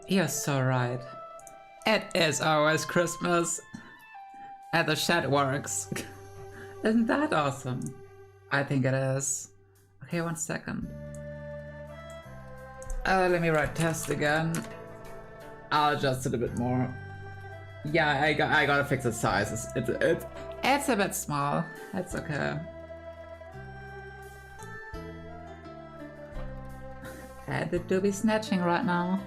You're so right. It is always Christmas. And the chat works. Isn't that awesome? I think it is. Okay, 1 second. Let me write test again. I'll adjust it a bit more. Yeah, I gotta fix the size. It's a bit small. It's okay. They do be snatching right now.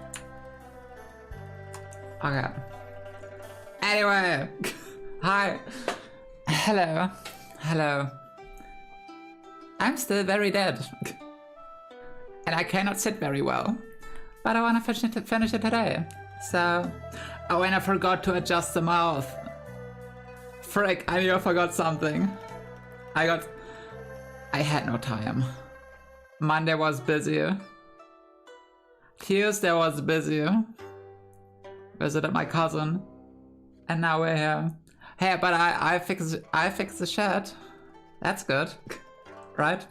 Okay. Anyway, hi. Hello. Hello. I'm still very dead. And I cannot sit very well. But I want to finish it today. So... Oh, and I forgot to adjust the mouth. Frick, I knew I forgot something. I had no time. Monday was busy. Tuesday was busy. Visited my cousin. And now we're here. Hey, but I fixed the chat. That's good. Right?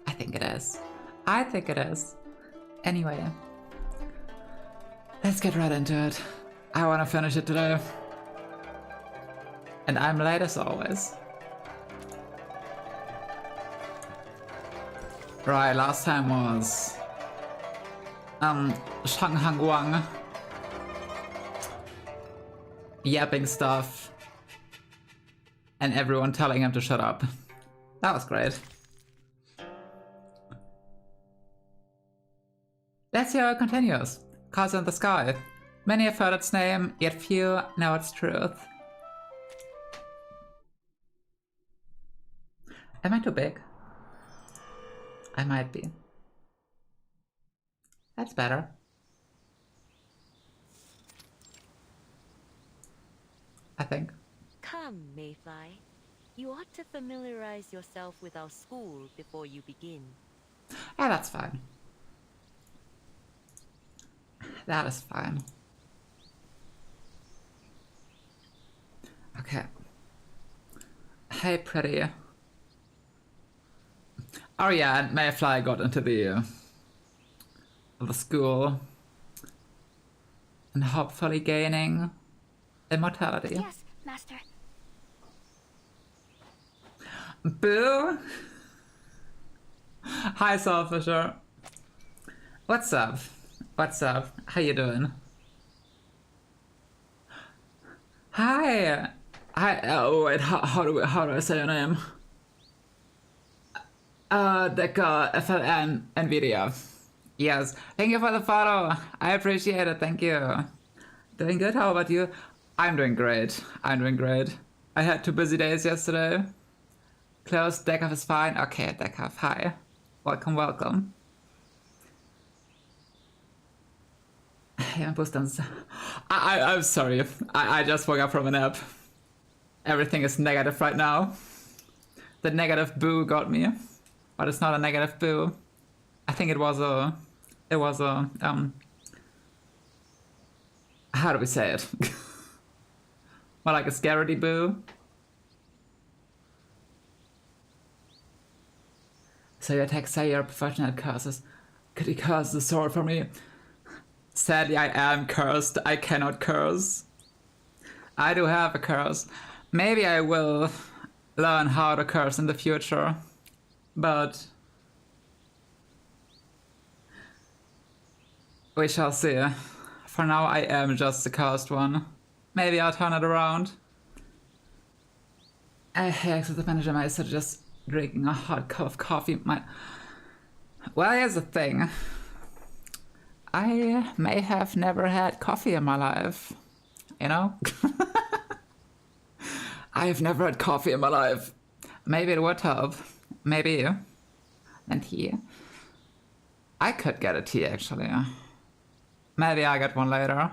I think it is. I think it is. Anyway. Let's get right into it. I want to finish it today. And I'm late as always. Right, last time was... Shang Hang Wang. Yapping stuff. And everyone telling him to shut up. That was great. Let's see how it continues. Cause in the sky. Many have heard its name, yet few know its truth. Am I too big? I might be. That's better. I think. Come, Mayfly. You ought to familiarize yourself with our school before you begin. Yeah, that's fine. That is fine. Okay. Hey, pretty. Oh yeah, and Mayfly got into the school. And hopefully gaining immortality. Yes, Master. Boo! Hi, Selfisher. What's up? What's up? How you doing? Hi! Hi, oh wait, how do I say your name? Deca FLN NVIDIA. Yes, thank you for the follow. I appreciate it, thank you. Doing good, how about you? I'm doing great. I'm doing great. I had 2 busy days yesterday. Close, Deca is fine. Okay, Deca, hi. Welcome, welcome. I'm sorry. I just woke up from a nap. Everything is negative right now. The negative boo got me. But it's not a negative boo. I think it was a how do we say it? More like a scaredy boo. So your text say you're a professional at curses. Could you curse the sword for me? Sadly, I am cursed. I cannot curse. I do have a curse. Maybe I will learn how to curse in the future. But we shall see. For now, I am just the cursed one. Maybe I'll turn it around. I access the manager might suggest drinking a hot cup of coffee. Well, here's the thing. I may have never had coffee in my life. You know? I've never had coffee in my life. Maybe it would help. Maybe. And tea. I could get a tea, actually. Maybe I get one later.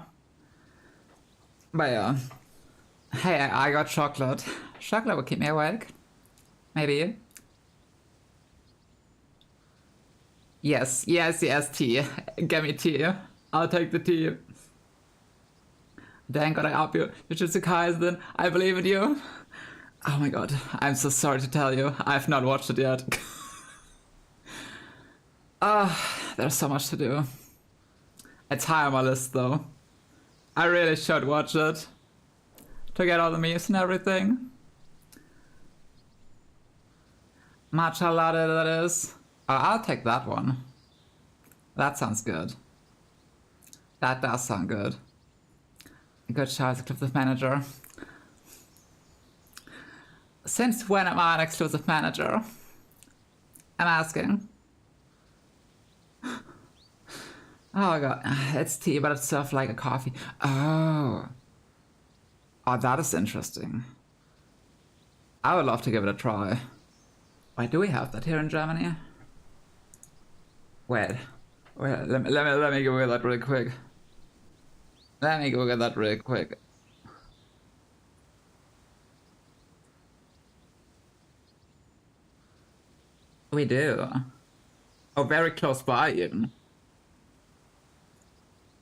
But yeah. Hey, I got chocolate. Chocolate will keep me awake. Maybe. Yes, tea. Give me tea. I'll take the tea. Thank God I up you. Jujutsu Kaisen, I believe in you. Oh my god, I'm so sorry to tell you. I've not watched it yet. There's so much to do. It's high on my list though. I really should watch it to get all the memes and everything. Matcha latte that is. I'll take that one. That sounds good. That does sound good. Good choice, exclusive manager. Since when am I an exclusive manager? I'm asking. Oh god, it's tea, but it's served like a coffee. Oh. Oh, that is interesting. I would love to give it a try. Why do we have that here in Germany? Wait, let me Google that really quick. Let me Google that really quick. We do. Oh, very close by even.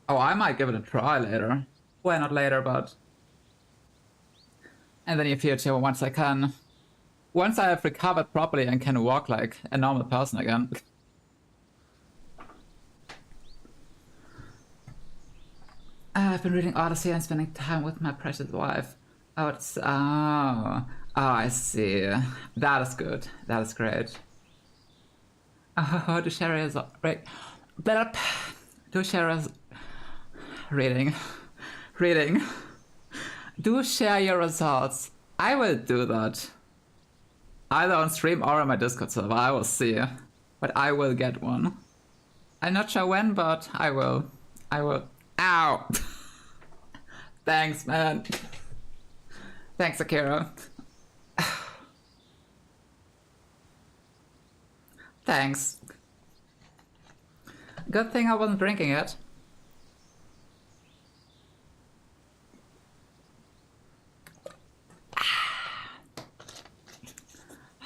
Oh, I might give it a try later. Well, not later, but in the near future, once I can. Once I have recovered properly and can walk like a normal person again. I've been reading Odyssey and spending time with my precious wife. Oh, it's... Oh, I see. That is good. That is great. Oh, do share is... Right. Do share is... Reading. Do share your results. I will do that. Either on stream or on my Discord server. I will see. But I will get one. I'm not sure when, but I will. Ow! Thanks, man. Thanks, Akira. Thanks. Good thing I wasn't drinking it.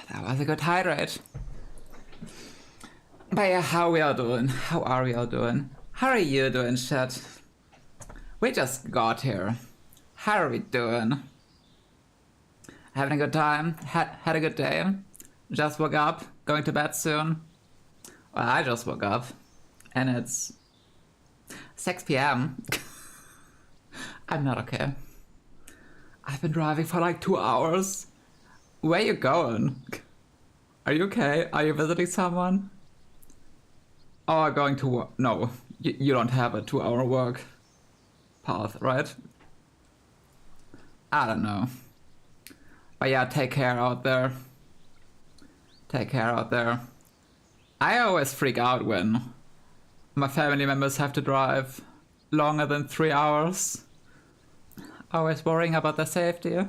That was a good hydrate. But yeah, how we all doing? How are we all doing? How are you doing, chat? We just got here. How are we doing? Having a good time? Had a good day? Just woke up? Going to bed soon? Well, I just woke up. And it's 6 p.m. I'm not okay. I've been driving for like 2 hours. Where you going? Are you okay? Are you visiting someone? Or going to work? No, you don't have a 2-hour work path, right? I don't know. But yeah, take care out there. Take care out there. I always freak out when my family members have to drive longer than 3 hours. Always worrying about their safety.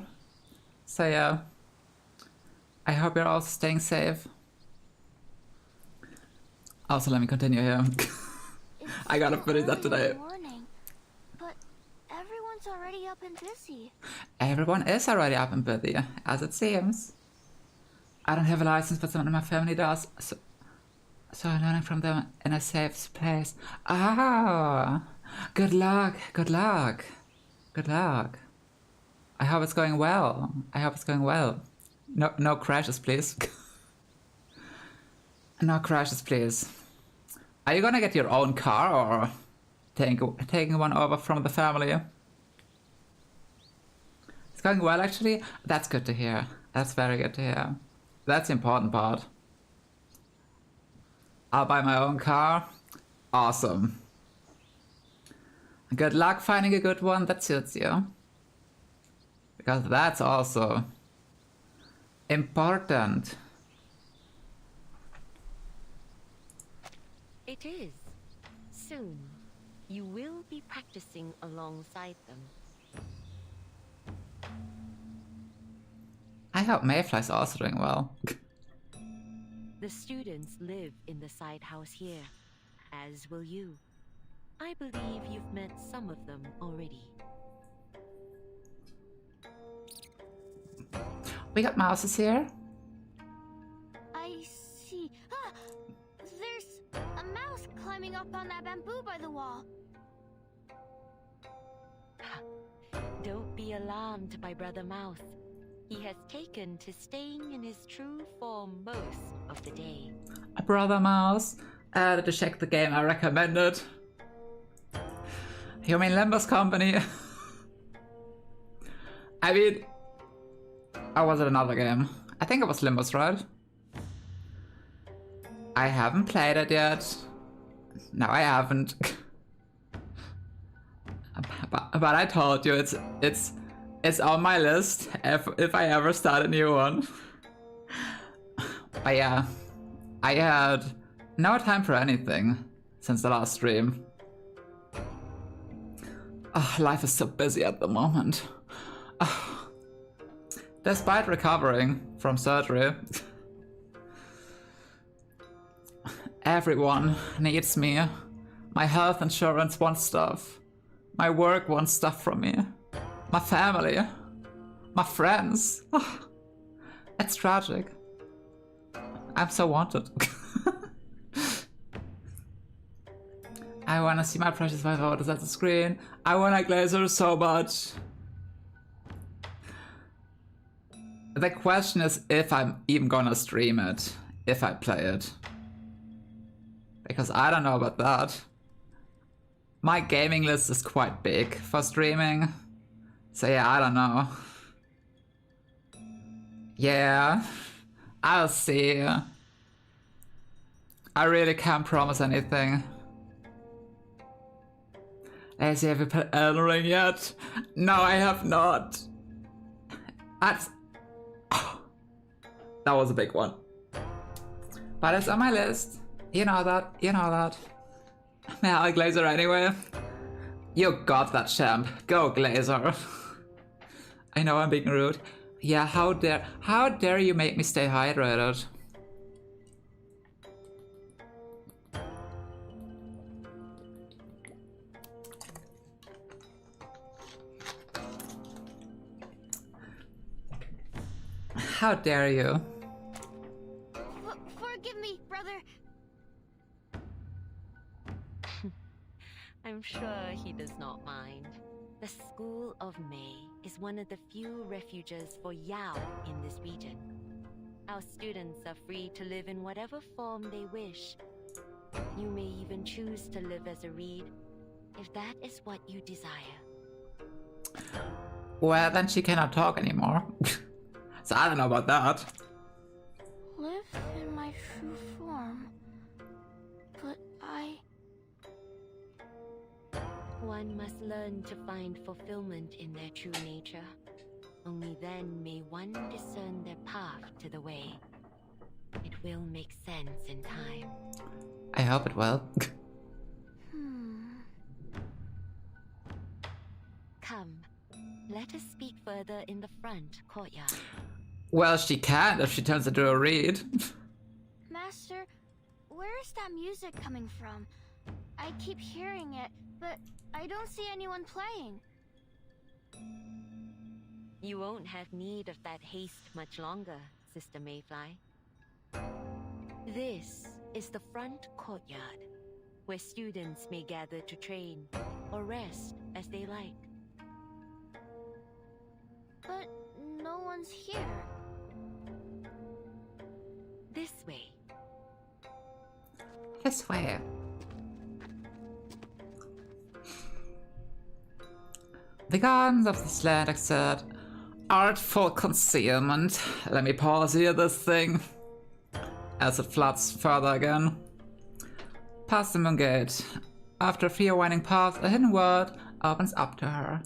So yeah, I hope you're also staying safe. Also, let me continue here. I gotta finish that today. Morning, but everyone's already up and busy. Everyone is already up and busy, as it seems. I don't have a license, but someone in my family does, so I'm learning from them in a safe place. Ah, good luck, good luck, good luck. I hope it's going well. I hope it's going well. No crashes, please. No crashes, please. Are you gonna get your own car or taking one over from the family? It's going well, actually. That's good to hear. That's very good to hear. That's the important part. I'll buy my own car. Awesome. Good luck finding a good one that suits you. Because that's also important. It is. Soon, you will be practicing alongside them. I hope Mayfly's also doing well. The students live in the side house here, as will you. I believe you've met some of them already. We got mouses here. I see. Ah! There's a mouse climbing up on that bamboo by the wall. Don't be alarmed by Brother Mouse. He has taken to staying in his true form most of the day. A brother mouse. To check the game I recommended. You mean Limbo's company? I mean... Or was it another game? I think it was Limbo's, right? I haven't played it yet. No, I haven't. but I told you it's on my list if I ever start a new one. But yeah, I had no time for anything since the last stream. Oh, life is so busy at the moment. Oh. Despite recovering from surgery, everyone needs me. My health insurance wants stuff. My work wants stuff from me. My family. My friends. Oh, it's tragic. I'm so wanted. I wanna see my precious wife photos at the screen. I wanna Glazer so much. The question is if I'm even gonna stream it. If I play it. Because I don't know about that. My gaming list is quite big for streaming. So yeah, I don't know. Yeah, I'll see. I really can't promise anything. Let's see, have you played Elden Ring yet? No, I have not. That's... Oh, that was a big one. But it's on my list. You know that, you know that. Yeah, I'll Glazer anyway. You got that, champ. Go, Glazer. I know I'm being rude. Yeah, how dare you make me stay hydrated? How dare you? Forgive me, brother. I'm sure he does not mind. The School of May is one of the few refuges for Yao in this region. Our students are free to live in whatever form they wish. You may even choose to live as a reed, if that is what you desire. Well, then she cannot talk anymore. So I don't know about that. Live in my true form. But One must learn to find fulfillment in their true nature. Only then may one discern their path to the way. It will make sense in time. I hope it will. Come, let us speak further in the front courtyard. Well, she can if she turns into a reed. Master, where is that music coming from? I keep hearing it, but I don't see anyone playing. You won't have need of that haste much longer, Sister Mayfly. This is the front courtyard, where students may gather to train or rest as they like. But no one's here. This way. This way. The gardens of this land exert artful concealment. Let me pause here this thing. As it floods further again. Past the moon gate. After a few winding paths, a hidden world opens up to her.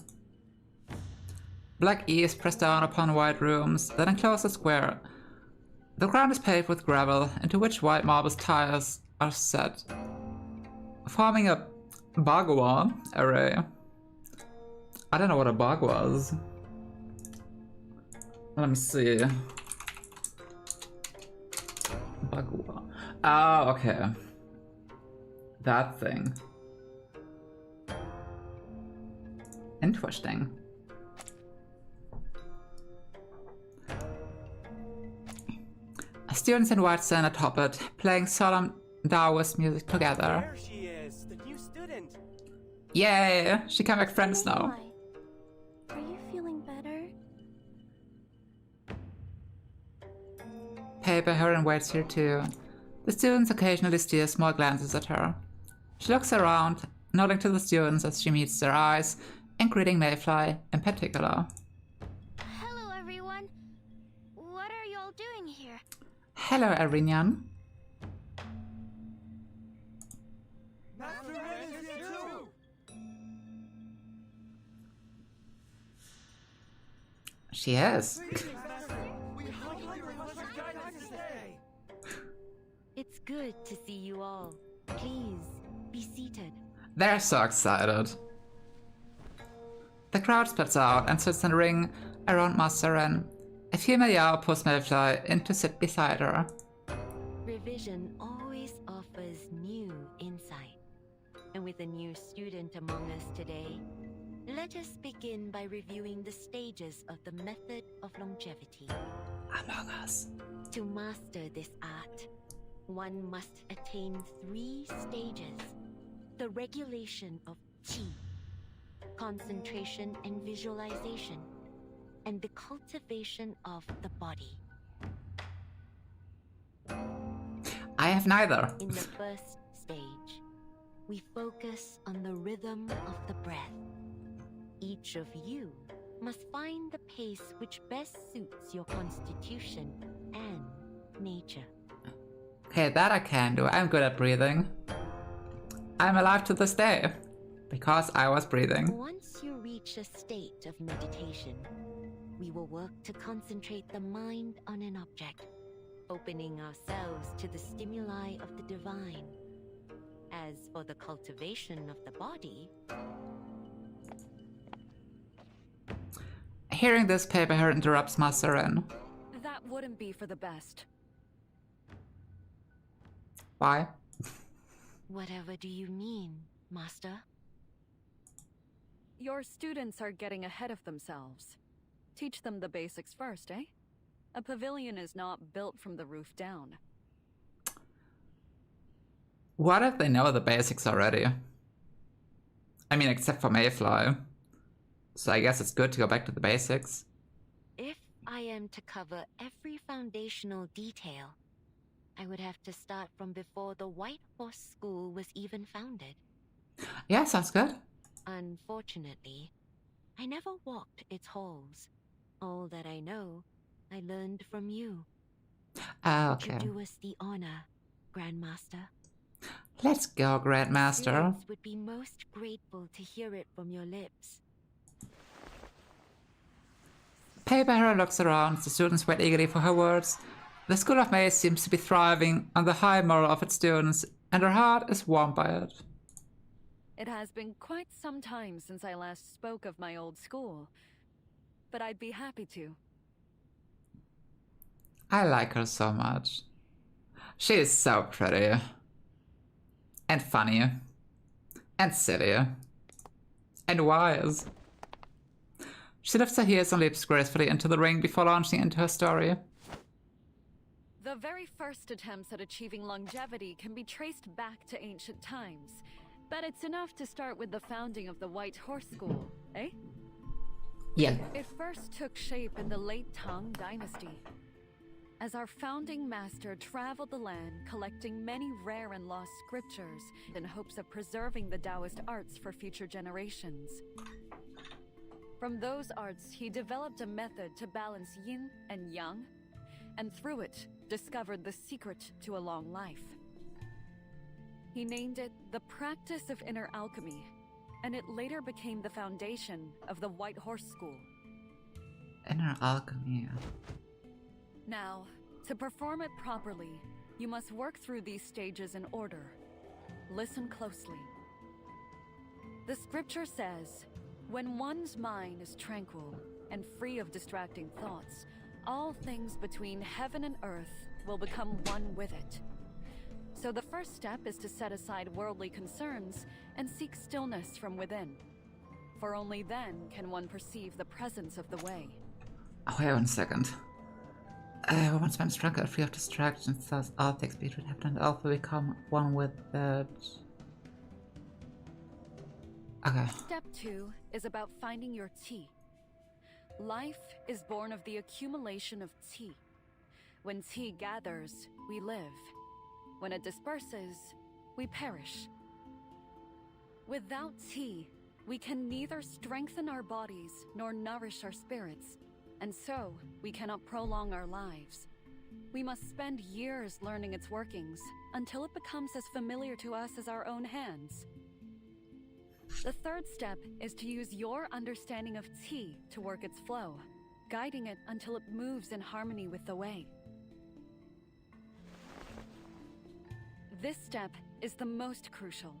Black eaves press down upon wide rooms that enclose a square. The ground is paved with gravel, into which white marble tiles are set, forming a bagua array. I don't know what a bagua is. Let me see. Bagua. Oh, okay. That thing. Interesting. Students in white stand atop it, playing solemn Taoist music together. There she is, the new student. Yay! She can make friends now. Are you feeling better? Paper Heron waits here too. The students occasionally steal small glances at her. She looks around, nodding to the students as she meets their eyes and greeting Mayfly in particular. Hello, everyone. What are y'all doing here? Hello, everyone. Master Ren is here too! She is. We hope you must guide us today. It's good to see you all. Please, be seated. They're so excited. The crowd splits out and sits in a ring around Master Ren. A female Yao pulls Mayfly in to sit beside her. Revision always offers new insight. And with a new student among us today, let us begin by reviewing the stages of the method of longevity. Among Us. To master this art, one must attain 3 stages. The regulation of qi, concentration and visualization, and the cultivation of the body. I have neither. In the first stage, we focus on the rhythm of the breath. Each of you must find the pace which best suits your constitution and nature. Okay, that I can do. I'm good at breathing. I'm alive to this day. Because I was breathing. Once you reach a state of meditation, we will work to concentrate the mind on an object, opening ourselves to the stimuli of the divine. As for the cultivation of the body, Hearing this, Paper interrupts Master Ren. That wouldn't be for the best. Why? whatever do you mean, Master? Your students are getting ahead of themselves. Teach them the basics first, eh? A pavilion is not built from the roof down. What if they know the basics already? I mean, except for Mayfly. So I guess it's good to go back to the basics. If I am to cover every foundational detail, I would have to start from before the White Horse School was even founded. Yeah, sounds good. Unfortunately, I never walked its halls. All that I know, I learned from you. Ah, Would you okay. do us the honor, Grandmaster? Let's go, Grandmaster. Students would be most grateful to hear it from your lips. Paper looks around, the students wait eagerly for her words. The School of Maze seems to be thriving on the high moral of its students, and her heart is warmed by it. It has been quite some time since I last spoke of my old school, but I'd be happy to. I like her so much. She is so pretty. And funny. And silly. And wise. She lifts her heels and leaps gracefully into the ring before launching into her story. The very first attempts at achieving longevity can be traced back to ancient times, but it's enough to start with the founding of the White Horse School, eh? Yeah. It first took shape in the late Tang Dynasty, as our founding master traveled the land collecting many rare and lost scriptures in hopes of preserving the Taoist arts for future generations. From those arts, he developed a method to balance yin and yang, and through it, discovered the secret to a long life. He named it the practice of inner alchemy, and it later became the foundation of the White Horse School. Inner alchemy. Now, to perform it properly, you must work through these stages in order. Listen closely. The scripture says, when one's mind is tranquil and free of distracting thoughts, all things between heaven and earth will become one with it. So the first step is to set aside worldly concerns and seek stillness from within. For only then can one perceive the presence of the way. Oh, wait 1 second. Once I'm stronger and free of distractions, thus all things between heaven and earth will become one with it. Okay. Step 2 is about finding your tea. Life is born of the accumulation of tea. When tea gathers, we live. When it disperses, we perish. Without tea, we can neither strengthen our bodies nor nourish our spirits, and so we cannot prolong our lives. We must spend years learning its workings until it becomes as familiar to us as our own hands. The third step is to use your understanding of tea to work its flow, guiding it until it moves in harmony with the way. This step is the most crucial.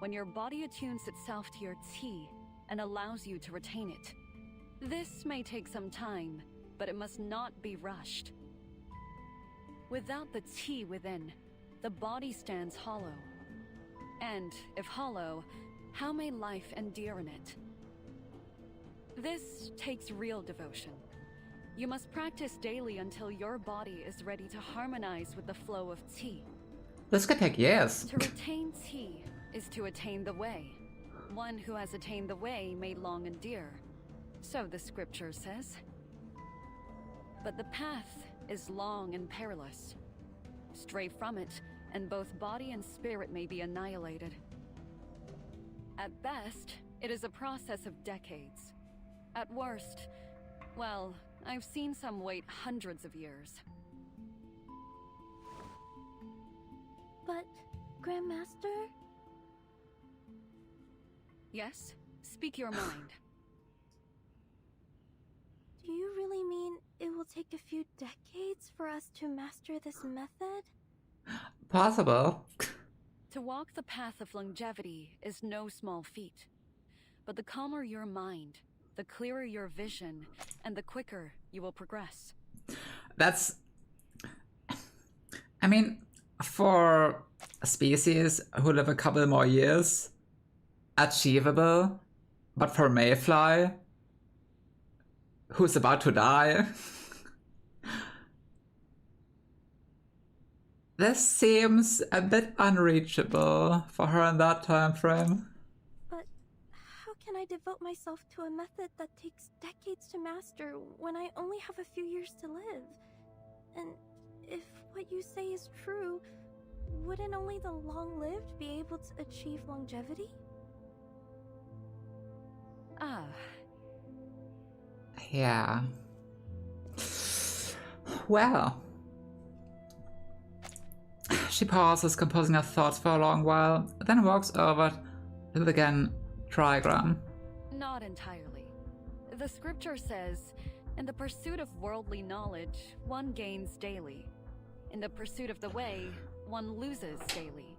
When your body attunes itself to your tea and allows you to retain it. This may take some time, but it must not be rushed. Without the tea within, the body stands hollow. And if hollow, how may life endure in it? This takes real devotion. You must practice daily until your body is ready to harmonize with the flow of tea. This could take years. To retain tea is to attain the way. One who has attained the way may long endure. So the scripture says. But the path is long and perilous. Stray from it, and both body and spirit may be annihilated. At best, it is a process of decades. At worst, well, I've seen some wait hundreds of years. But, Grandmaster? Yes? Speak your mind. Do you really mean it will take a few decades for us to master this method? Possible. To walk the path of longevity is no small feat. But the calmer your mind, the clearer your vision, and the quicker you will progress. That's... I mean, for a species who live a couple more years, achievable. But for Mayfly, who's about to die, this seems a bit unreachable for her in that time frame. But how can I devote myself to a method that takes decades to master when I only have a few years to live? And if what you say is true, wouldn't only the long-lived be able to achieve longevity? Ah. Yeah. Well. She pauses, composing her thoughts for a long while, then walks over to the again trigram. Not entirely. The scripture says, in the pursuit of worldly knowledge, one gains daily. In the pursuit of the way, one loses daily.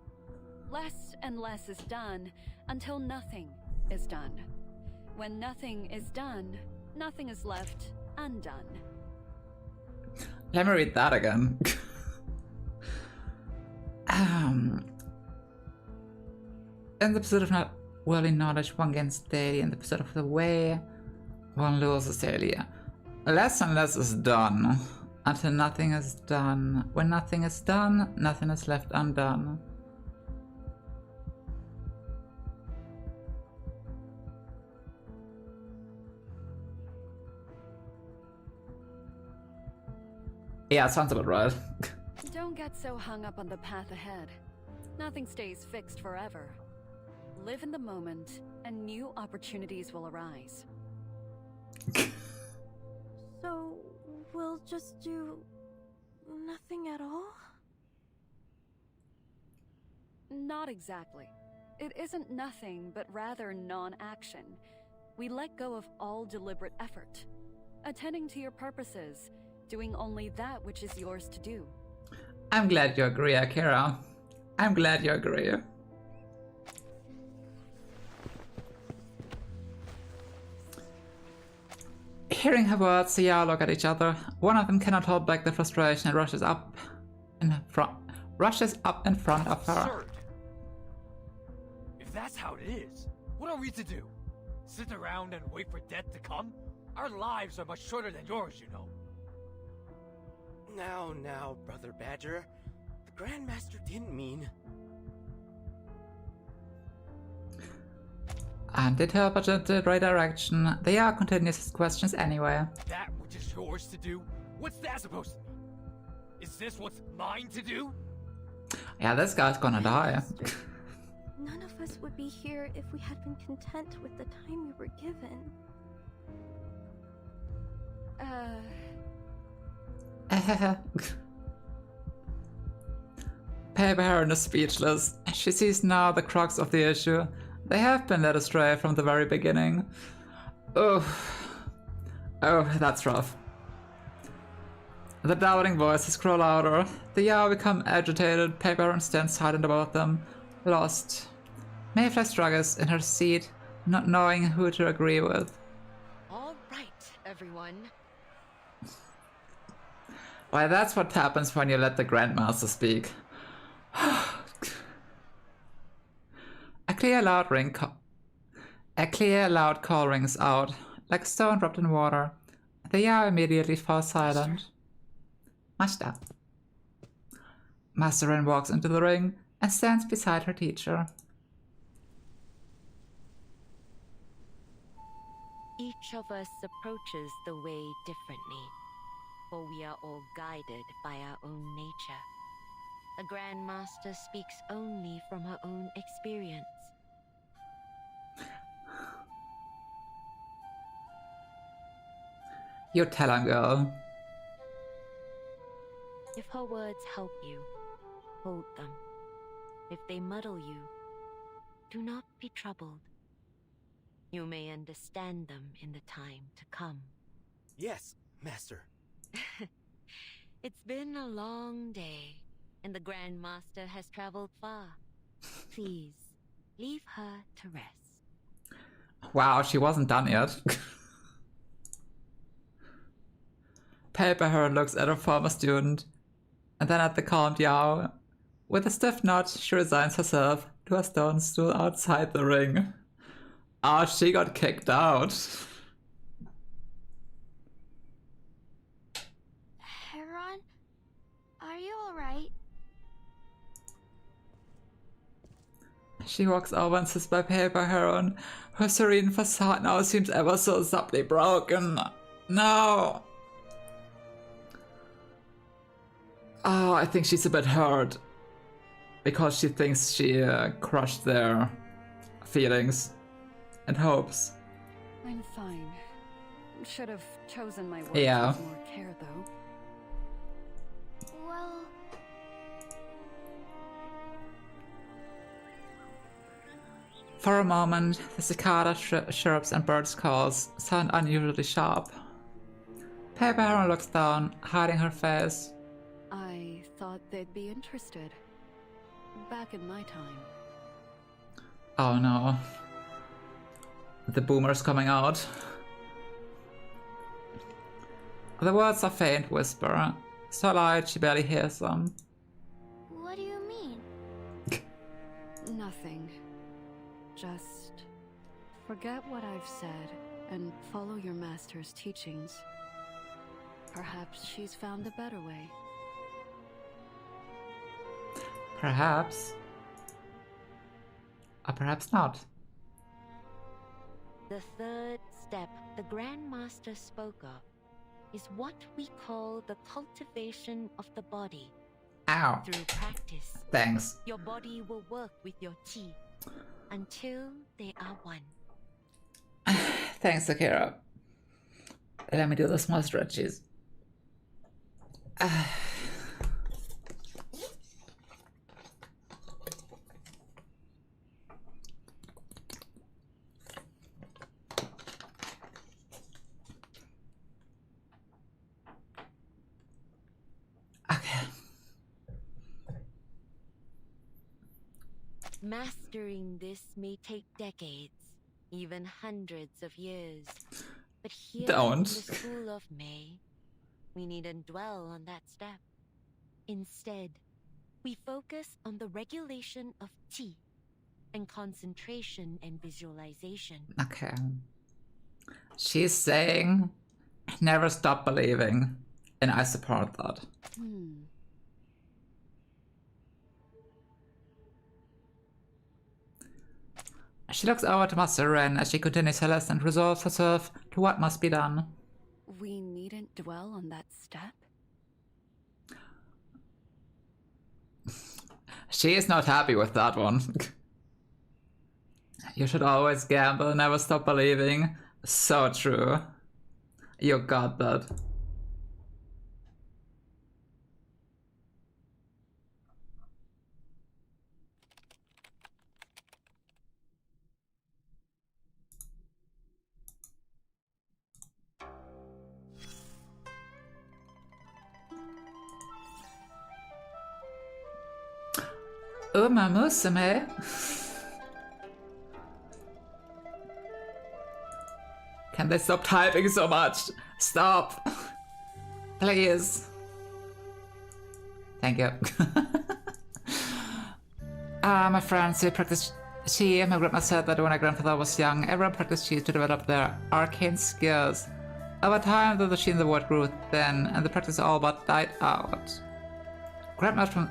Less and less is done until nothing is done. When nothing is done, nothing is left undone. Let me read that again. In the pursuit of worldly knowledge, one gains daily. In the pursuit of the way, one loses daily. Less and less is done until nothing is done. When nothing is done, nothing is left undone. Yeah, sounds about right. Don't get so hung up on the path ahead. Nothing stays fixed forever. Live in the moment, and new opportunities will arise. So, we'll just do nothing at all? Not exactly. It isn't nothing, but rather non-action. We let go of all deliberate effort. Attending to your purposes, doing only that which is yours to do. I'm glad you agree, Akira. I'm glad you agree. Hearing her words, the Yao look at each other. One of them cannot hold back the frustration and rushes up in front of her. Absurd. If that's how it is, what are we to do? Sit around and wait for death to come? Our lives are much shorter than yours, you know. Now, Brother Badger. The Grandmaster didn't mean... And interpreted the right direction. The Yao continues his questions anyway. That which is yours to do? What's that supposed to mean? Is this what's mine to do? Yeah, this guy's gonna die. None of of us would be here if we had been content with the time we were given. Paper Heron is speechless. She sees now the crux of the issue. They have been led astray from the very beginning. Oh, that's rough. The doubting voices grow louder. The Yao become agitated. Paper Heron stands silent about them, lost. Mayfly struggles in her seat, not knowing who to agree with. All right, everyone. Why, that's what happens when you let the Grandmaster speak. A clear, loud call rings out, like a stone dropped in water. The Yao immediately falls silent. Master. Master Ren walks into the ring and stands beside her teacher. Each of us approaches the way differently, for we are all guided by our own nature. The Grandmaster speaks only from her own experience. You tell him, girl. If her words help you, hold them. If they muddle you, do not be troubled. You may understand them in the time to come. Yes, Master. It's been a long day, and the Grandmaster has traveled far. Please, leave her to rest. Wow, she wasn't done yet. Paper Heron looks at her former student, and then at the calm Yao. With a stiff nod, she resigns herself to a stone stool outside the ring. Ah, she got kicked out. Heron, are you alright? She walks over and sits by Paper Heron. Her serene facade now seems ever so subtly broken. No! Oh, I think she's a bit hurt. Because she thinks she crushed their feelings and hopes. I'm fine. Should have chosen my words Yeah. with more care, though. Well, For a moment, the cicada chirps and birds' calls sound unusually sharp. Paper Heron looks down, hiding her face. I thought they'd be interested. Back in my time. Oh no. The boomer's coming out. The words are faint whisper, so light she barely hears them. what do you mean? Nothing. Just forget what I've said and follow your master's teachings. Perhaps she's found a better way. Perhaps. Or perhaps not. The third step the Grandmaster spoke of is what we call the cultivation of the body. Ow. Through practice, Thanks. your body will work with your chi until they are one. Thanks, Akira. Let me do the small stretches. Okay. Mastering this may take decades, even hundreds of years. But here in the School of May, we needn't dwell on that step. Instead, we focus on the regulation of qi and concentration and visualization. Okay. She's saying, never stop believing. And I support that. She looks over to Master Ren as she continues her lesson and resolves herself to what must be done. We needn't dwell on that step? She is not happy with that one. You should always gamble, never stop believing. So true. You got that. Uma Musume. Can they stop typing so much? Stop. Please. Thank you. My friends, we practiced Chi. My grandma said that when my grandfather was young, everyone practiced Chi to develop their arcane skills. Over time, though, the Chi in the world grew thin, and the practice all but died out. Grandma's from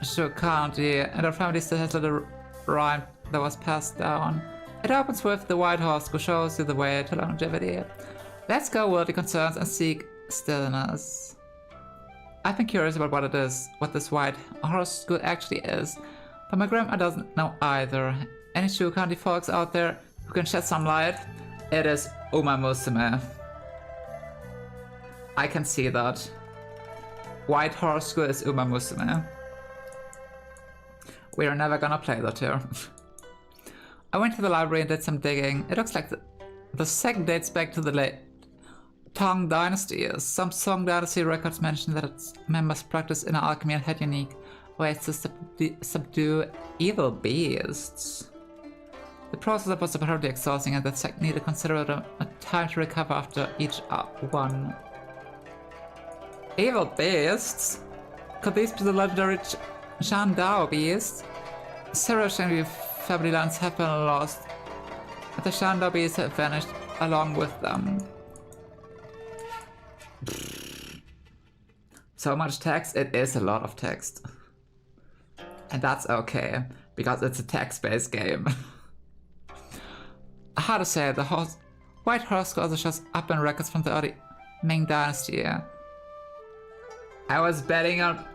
Shu County, and our family still has a little rhyme that was passed down. It opens with the white horse who shows you the way to longevity. Let's go worldly concerns and seek stillness. I've been curious about what it is, what this white horse school actually is, but my grandma doesn't know either. Any Shu County folks out there who can shed some light? It is Uma Musume. I can see that. White horse school is Uma Musume. We are never gonna play that here. I went to the library and did some digging. It looks like the sect dates back to the late Tang Dynasty. Some Song Dynasty records mention that its members practiced inner alchemy and had unique ways to subdue evil beasts. The process was apparently exhausting, and the sect needed considerable time to recover after each one. Evil beasts? Could these be the legendary Shandao beasts? Several Shangri family lands have been lost, but the Shandao beasts have vanished along with them. So much text? It is a lot of text. And that's okay, because it's a text-based game. How to say it, the White Horse also shows up in records from the early Ming Dynasty. I was betting on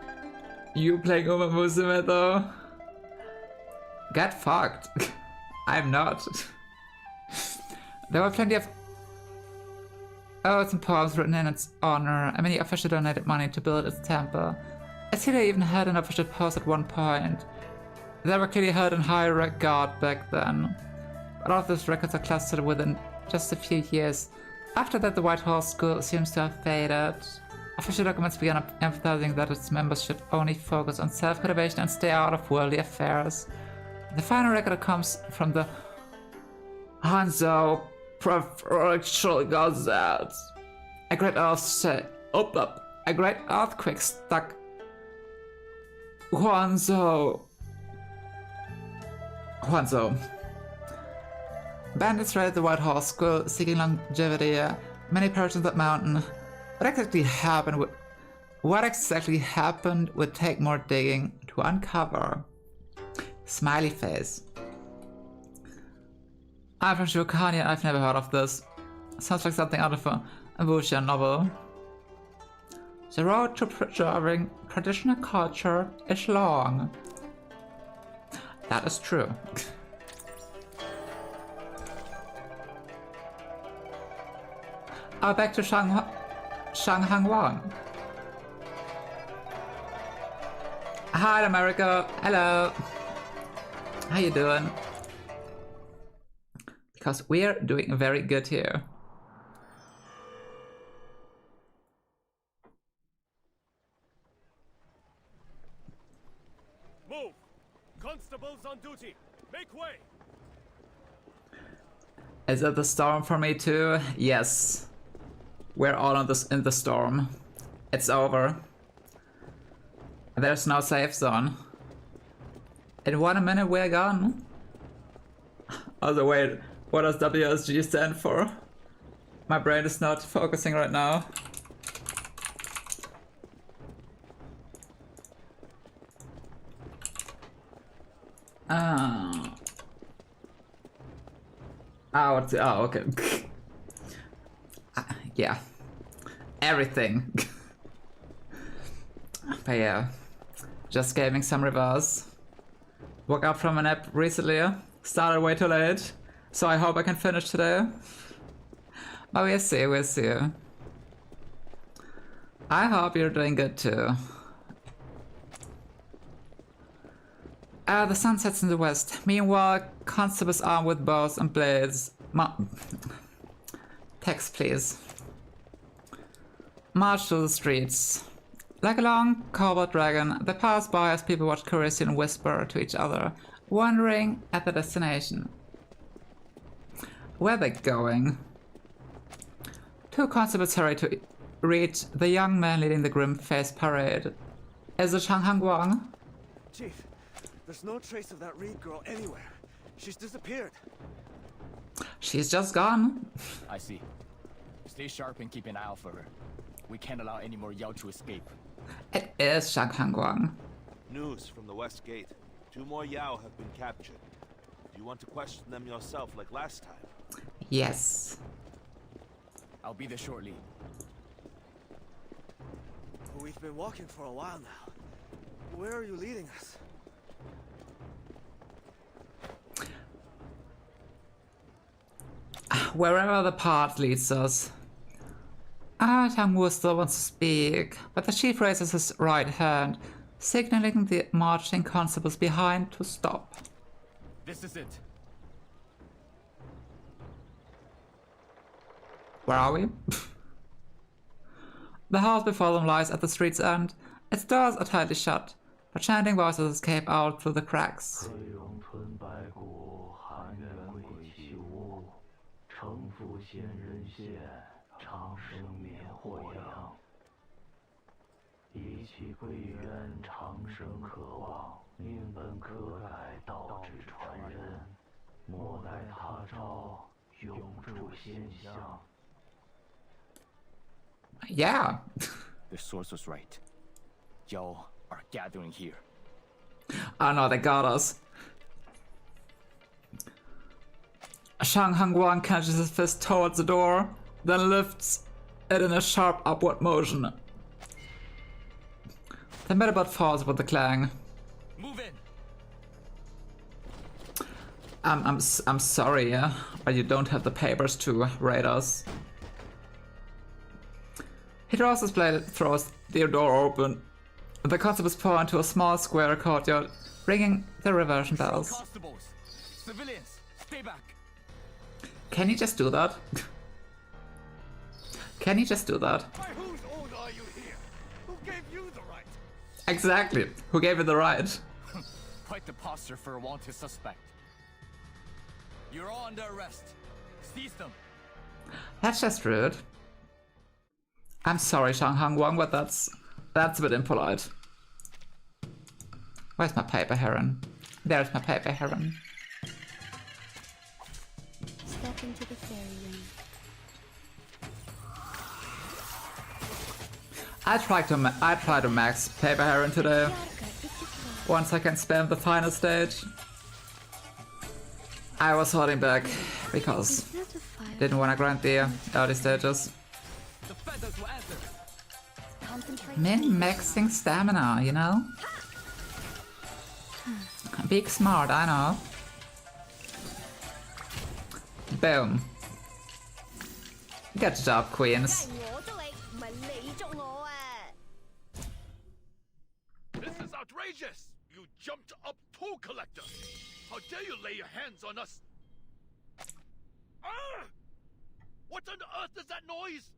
you playing Uma Musume though. Get fucked. I'm not. There were plenty of odes and poems written in its honor, and many officials donated money to build its temple. I see they even had an official post at one point. They were clearly held in high regard back then. But all of those records are clustered within just a few years. After that, the White Horse School seems to have faded. Official documents began emphasizing that its members should only focus on self-cultivation and stay out of worldly affairs. The final record comes from the Hanzhou Provincial Gazette. A great earthquake struck Huanzhou. Bandits raided the White Horse School, seeking longevity. Many perished on that mountain. What exactly happened would take more digging to uncover. Smiley face. I'm from Shukani and I've never heard of this. Sounds like something out of a wuxia novel. The road to preserving traditional culture is long. That is true. Back to Shanghang Wang. Hi, America. Hello. How you doing? Because we're doing very good here. Move! Constables on duty! Make way! Is it the storm for me too? Yes. We're all in the storm. It's over. There's no safe zone. In 1 minute we're gone. Also wait, what does WSG stand for? My brain is not focusing right now. Oh, okay. Yeah. Everything. But yeah. Just gaming some reverse. Woke up from a nap recently. Started way too late, so I hope I can finish today. But we'll see, we'll see. I hope you're doing good too. The sun sets in the west. Meanwhile, constables armed with bows and blades. Text, please. March through the streets. Like a long cobalt dragon, they pass by as people watch curiously and whisper to each other, wondering at the destination. Where are they going? Two constables hurry to reach the young man leading the grim-faced parade. Is it Shang Hangguang? Chief, there's no trace of that Reed girl anywhere. She's disappeared. She's just gone. I see. Stay sharp and keep an eye out for her. We can't allow any more Yao to escape. It is Shang Hangguang. News from the West Gate. 2 more Yao have been captured. Do you want to question them yourself like last time? Yes. I'll be there shortly. We've been walking for a while now. Where are you leading us? Wherever the path leads us. Tang Wu still wants to speak, but the chief raises his right hand, signaling the marching constables behind to stop. This is it. Where are we? The house before them lies at the street's end. Its doors are tightly shut, but chanting voices escape out through the cracks. Yeah. The source was right. Yao are gathering here. Oh no, they got us. Shang Hangguang clenches his fist towards the door, then lifts it in a sharp upward motion. The metalbot falls with a clang. Move in. I'm sorry, yeah, but you don't have the papers to raid us. He draws his blade, throws the door open. The constables pour into a small square courtyard, ringing the reversion bells. Constables, civilians, stay back. Can you just do that? Can you just do that? By whose order are you here? Who gave you the right? Exactly. Who gave you the right? Quite the posture for a wanted suspect. You're all under arrest. Seize them. That's just rude. I'm sorry, Shang Hangguang, but that's a bit impolite. Where's my paper heron? There's my paper heron. Step into the fairy ring. I try to max paper heron today. Once I can spam the final stage. I was holding back because I didn't want to grind the early stages. The feathers will answer. Min-maxing stamina, you know? Big smart, I know. Boom. Good job, queens. This is outrageous! You jumped up toll collector! How dare you lay your hands on us? Ah! What on earth is that noise?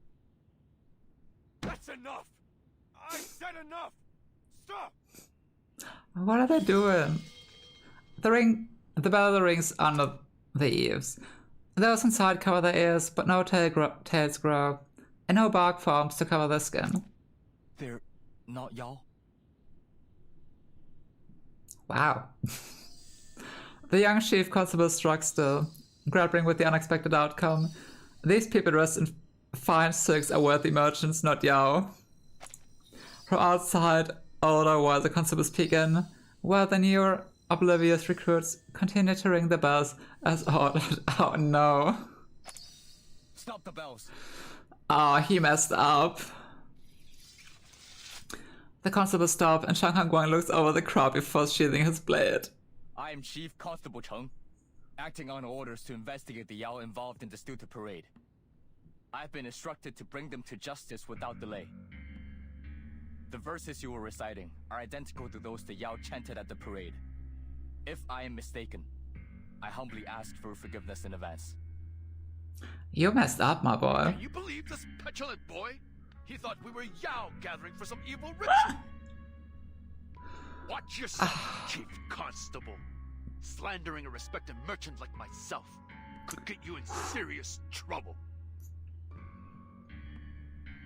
That's enough! I said enough! Stop! What are they doing? The bell rings under the eaves. Those inside cover their ears, but no tails grow, and no bark forms to cover their skin. They're not Yao. Wow. The young chief constable struck still, grappling with the unexpected outcome. These people dressed in fine silks are worthy merchants, not Yao. From outside, older while the constables peek in, while the newer, oblivious recruits continue to ring the bells as ordered. Oh no. Stop the bells. Oh, he messed up. The constables stop and Shang Hangguang looks over the crowd before sheathing his blade. I am Chief Constable Cheng. acting on orders to investigate the Yao involved in the Stuta parade. I've been instructed to bring them to justice without delay. The verses you were reciting are identical to those the Yao chanted at the parade. If I am mistaken, I humbly ask for forgiveness in advance. You messed up, my boy. Can you believe this petulant boy? He thought we were Yao gathering for some evil ritual. Watch yourself, Chief Constable. Slandering a respected merchant like myself could get you in serious trouble.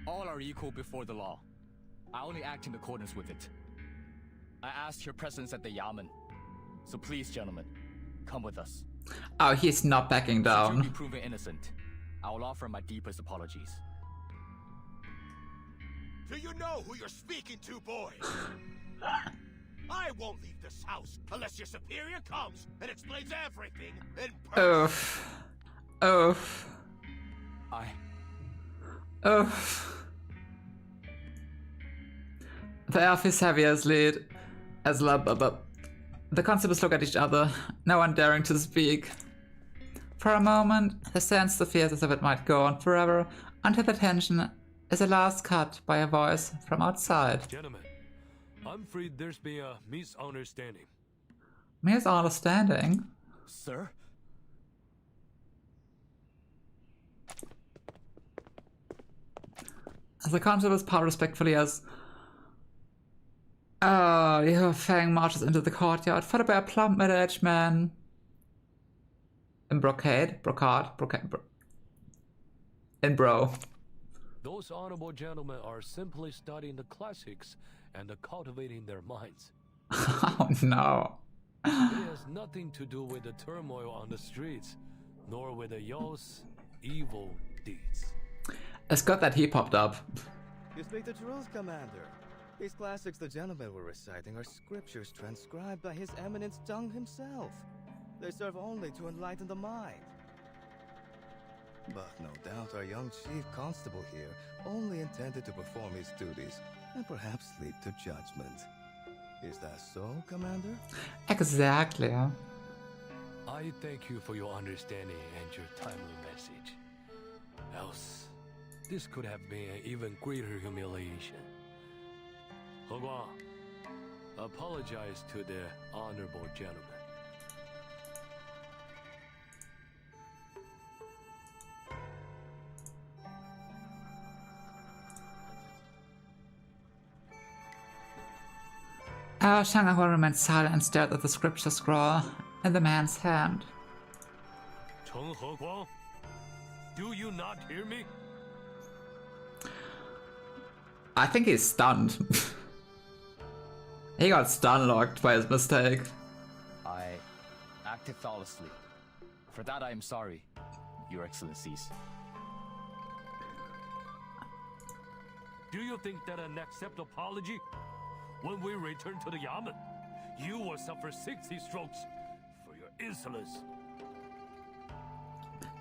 All are equal before the law. I only act in accordance with it. I asked your presence at the Yamen. So please, gentlemen, come with us. Oh, he's not backing Should you down. be proven innocent, I will offer my deepest apologies. Do you know who you're speaking to, boy? I won't leave this house unless your superior comes and explains everything in person. Oof. Oof. Oof. The elf is heavy as lead. As the constables look at each other, no one daring to speak. For a moment, they sense the fears as if it might go on forever, until the tension is at last cut by a voice from outside. Gentlemen, I'm afraid there's been a misunderstanding. Misunderstanding? Sir? As the constables bow respectfully as Fang marches into the courtyard, followed by a plump middle-aged man in in bro. Those honorable gentlemen are simply studying the classics and cultivating their minds. Oh no. It has nothing to do with the turmoil on the streets, nor with the Yao's evil deeds. It's good that he popped up. You speak the truth, Commander. These classics the gentlemen were reciting are scriptures transcribed by His Eminence Zheng himself. They serve only to enlighten the mind. But no doubt our young Chief Constable here only intended to perform his duties and perhaps lead to judgment. Is that so, Commander? Exactly. I thank you for your understanding and your timely message. Else, this could have been an even greater humiliation. He Guang, apologize to the honorable gentleman. Shangahua remained silent and stared at the scripture scroll in the man's hand. Cheng He Guang, do you not hear me? I think he's stunned. He got stun-locked by his mistake. I acted thoughtlessly. For that I am sorry, Your Excellencies. Do you think that an acceptable apology? When we return to the Yamen, you will suffer 60 strokes for your insolence.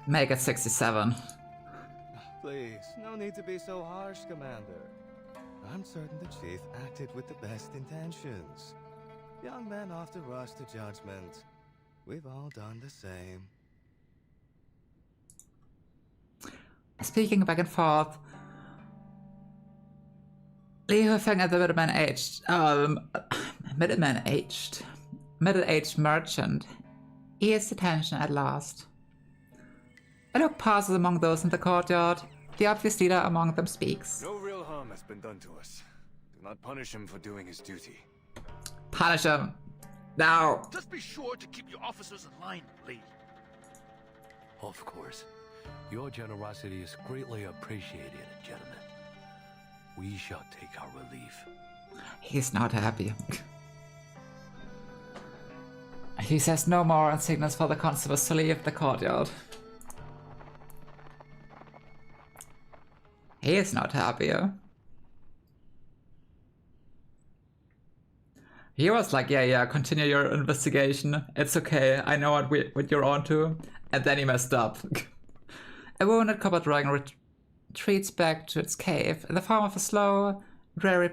Make it 67. Please, no need to be so harsh, Commander. I'm certain the Chief acted with the best intentions. Young men often rush to judgment. We've all done the same. Speaking back and forth, Li Hufeng at the middle-aged merchant eased attention at last. A look passes among those in the courtyard. The obvious leader among them speaks. No real harm has been done to us. Do not punish him for doing his duty. Punish him. Now. Just be sure to keep your officers in line, Lee. Of course. Your generosity is greatly appreciated, gentlemen. We shall take our relief. He's not happy. He says no more and signals for the constables to leave the courtyard. He is not happy. He was like, yeah, continue your investigation. It's okay, I know what you're on to. And then he messed up. A wounded copper dragon retreats back to its cave in the form of a slow, dreary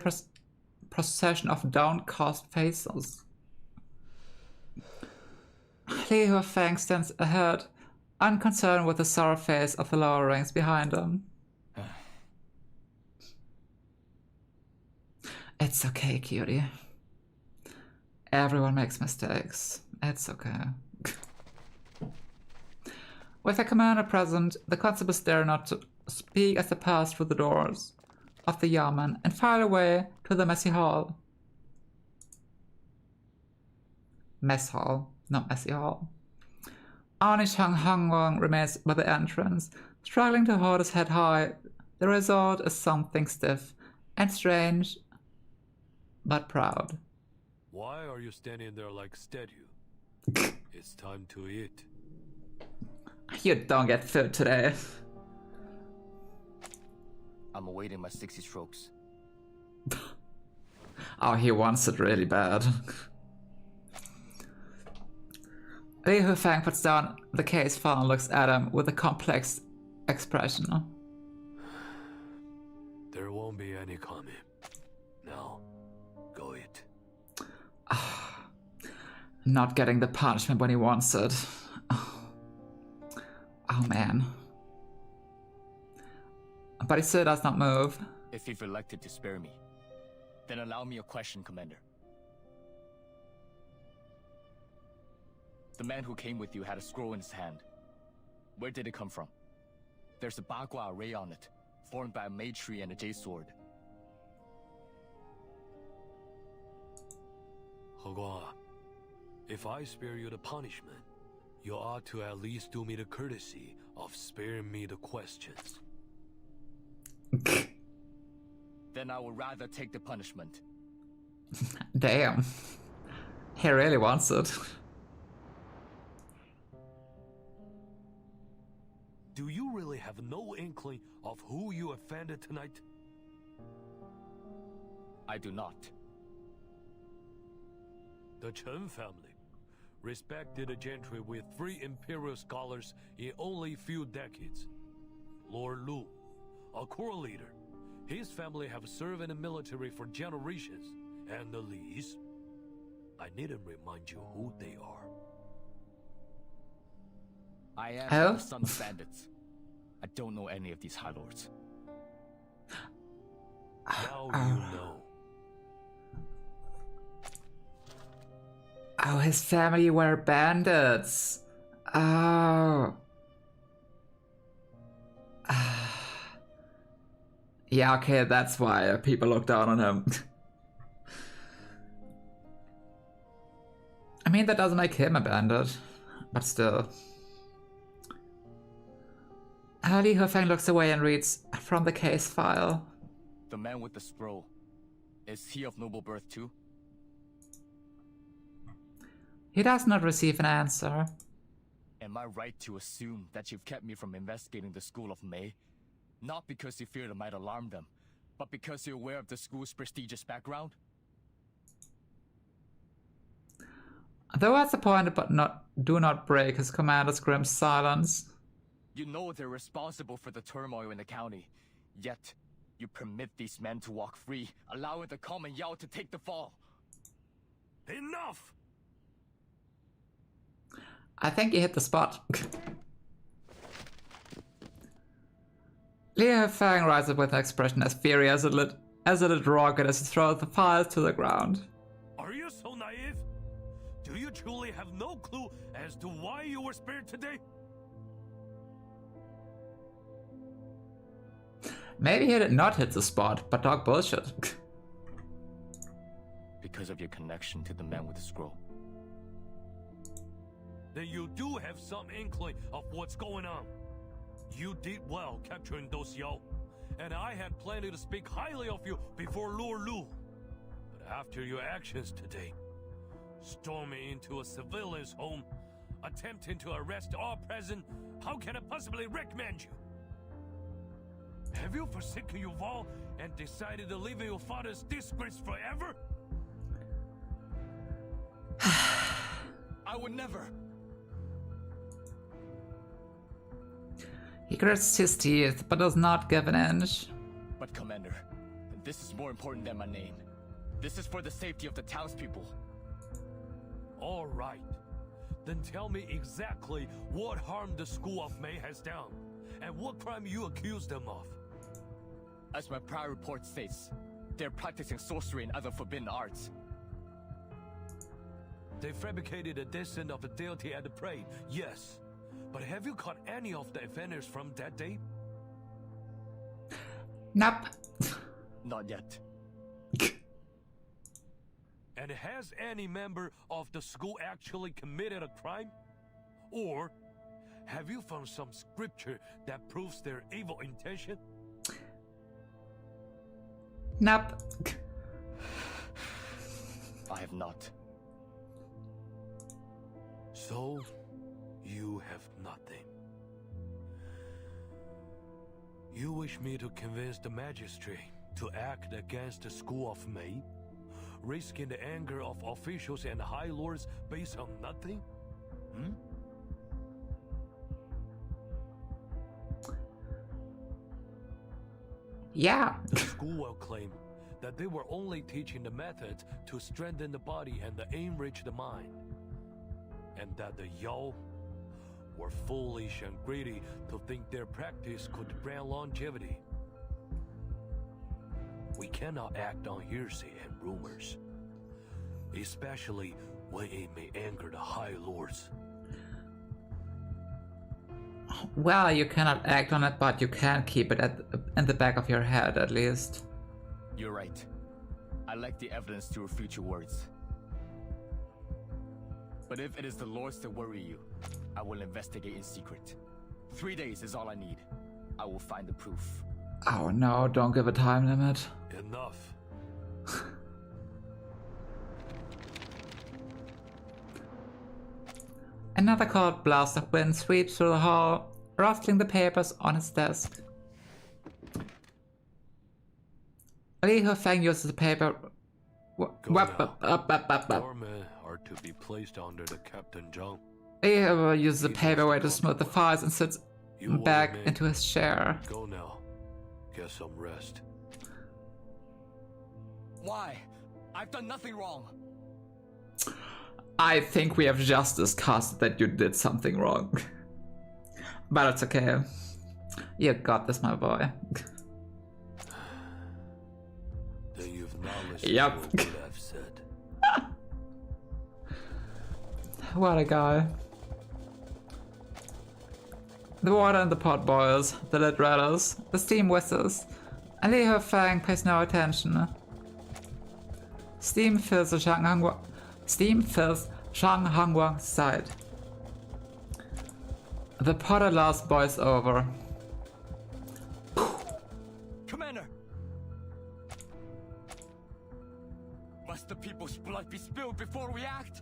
procession of downcast faces. Li Hufeng stands ahead, unconcerned with the sour face of the lower ranks behind him. It's okay, cutie. Everyone makes mistakes. It's okay. With the commander present, the constables dare not to speak as they pass through the doors of the yamen and file away to the messy hall. Mess hall, not messy hall. Arnie Chang Hangwang remains by the entrance, struggling to hold his head high. The result is something stiff and strange, but proud. Why are you standing there like statue? It's time to eat. You don't get food today. I'm awaiting my 60 strokes. Oh, he wants it really bad. Li Hufeng puts down the case file and looks at him with a complex expression. There won't be any comment. Now, go eat. Not getting the punishment when he wants it. Oh man. But he still does not move. If you've elected to spare me, then allow me a question, Commander. The man who came with you had a scroll in his hand. Where did it come from? There's a Bagua array on it, formed by a Mage tree and a Jade sword. Hogwa, if I spare you the punishment, you ought to at least do me the courtesy of sparing me the questions. Then I would rather take the punishment. Damn. He really wants it. Do you really have no inkling of who you offended tonight? I do not. The Chen family, respected gentry with 3 imperial scholars in only few decades. Lord Lu, a core leader. His family have served in the military for generations. And the Lees, I needn't remind you who they are. I am the son of bandits. I don't know any of these High Lords. Now you know. Oh, his family were bandits. Oh. Yeah, okay, that's why people look down on him. I mean, that doesn't make him a bandit, but still. Li Hufeng looks away and reads from the case file. The man with the scroll, is he of noble birth too? He does not receive an answer. Am I right to assume that you've kept me from investigating the school of Mei? Not because you feared it might alarm them, but because you're aware of the school's prestigious background? Though disappointed, but do not break his commander's grim silence. You know they're responsible for the turmoil in the county, yet you permit these men to walk free, allowing the common Yao to take the fall. Enough! I think he hit the spot. Li Hufeng rises with an expression as fiery as a lit rocket as he throws the files to the ground. Are you so naive? Do you truly have no clue as to why you were spared today? Maybe he did not hit the spot, but talk bullshit. Because of your connection to the man with the scroll. Then you do have some inkling of what's going on. You did well capturing those Yao, and I had plenty to speak highly of you before Lord Lu. But after your actions today, storming into a civilian's home, attempting to arrest all present, how can I possibly recommend you? Have you forsaken your vow and decided to live in your father's disgrace forever? I would never. He grits his teeth, but does not give an inch. But Commander, this is more important than my name. This is for the safety of the townspeople. All right. Then tell me exactly what harm the School of May has done, and what crime you accuse them of. As my prior report states, they're practicing sorcery and other forbidden arts. They fabricated a descent of a deity at the parade, yes. But have you caught any of the offenders from that day? Nope. Not yet. And has any member of the school actually committed a crime? Or have you found some scripture that proves their evil intention? Nope. I have not. So, you have nothing. You wish me to convince the magistrate to act against the School of May? Risking the anger of officials and high lords based on nothing? Hmm? Yeah. The school will claim that they were only teaching the method to strengthen the body and enrich the mind. And that the Yao were foolish and greedy to think their practice could bring longevity. We cannot act on hearsay and rumors, especially when it may anger the High Lords. Well, you cannot act on it, but you can keep it in the back of your head, at least. You're right. I lack the evidence to refute your words. But if it is the lords that worry you, I will investigate in secret. 3 days is all I need. I will find the proof. Oh no, don't give a time limit. Enough. Another cold blast of wind sweeps through the hall, rustling the papers on his desk. Li Hufeng uses the paper. Your men are to be placed under the Captain Zhang. Li uses the paperweight to smooth the files and sits back into his chair. Go now. Get some rest. Why? I've done nothing wrong. I think we have just discussed that you did something wrong. But it's okay. You got this, my boy. Then you've not listened Yep. to what I've said. What a guy. The water in the pot boils, the lid rattles, the steam whistles, and Li Hufeng pays no attention. Steam fills Shang Hangwang's side. The pot at last boils over. Commander! Must the people's blood be spilled before we act?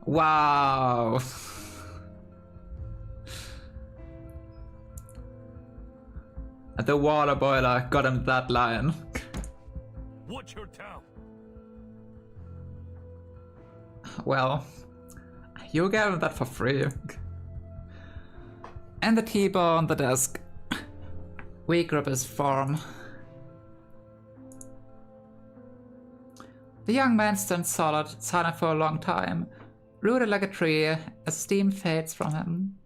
Wow. The water boiler got him that line. Watch your town. Well, you gave him that for free. And the T-bar on the desk. We grip his form. The young man stands solid, silent for a long time, rooted like a tree as steam fades from him.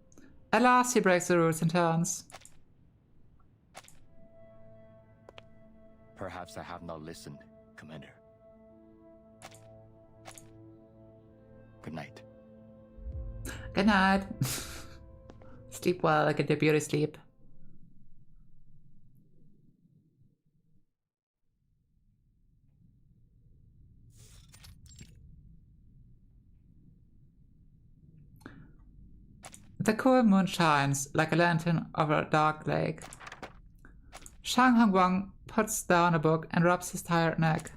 At last he breaks the roots and turns. Perhaps I have not listened, Commander. Good night. Good night. Sleep well, get your beauty sleep. The cool moon shines like a lantern over a dark lake. Shang Hangwang puts down a book and rubs his tired neck.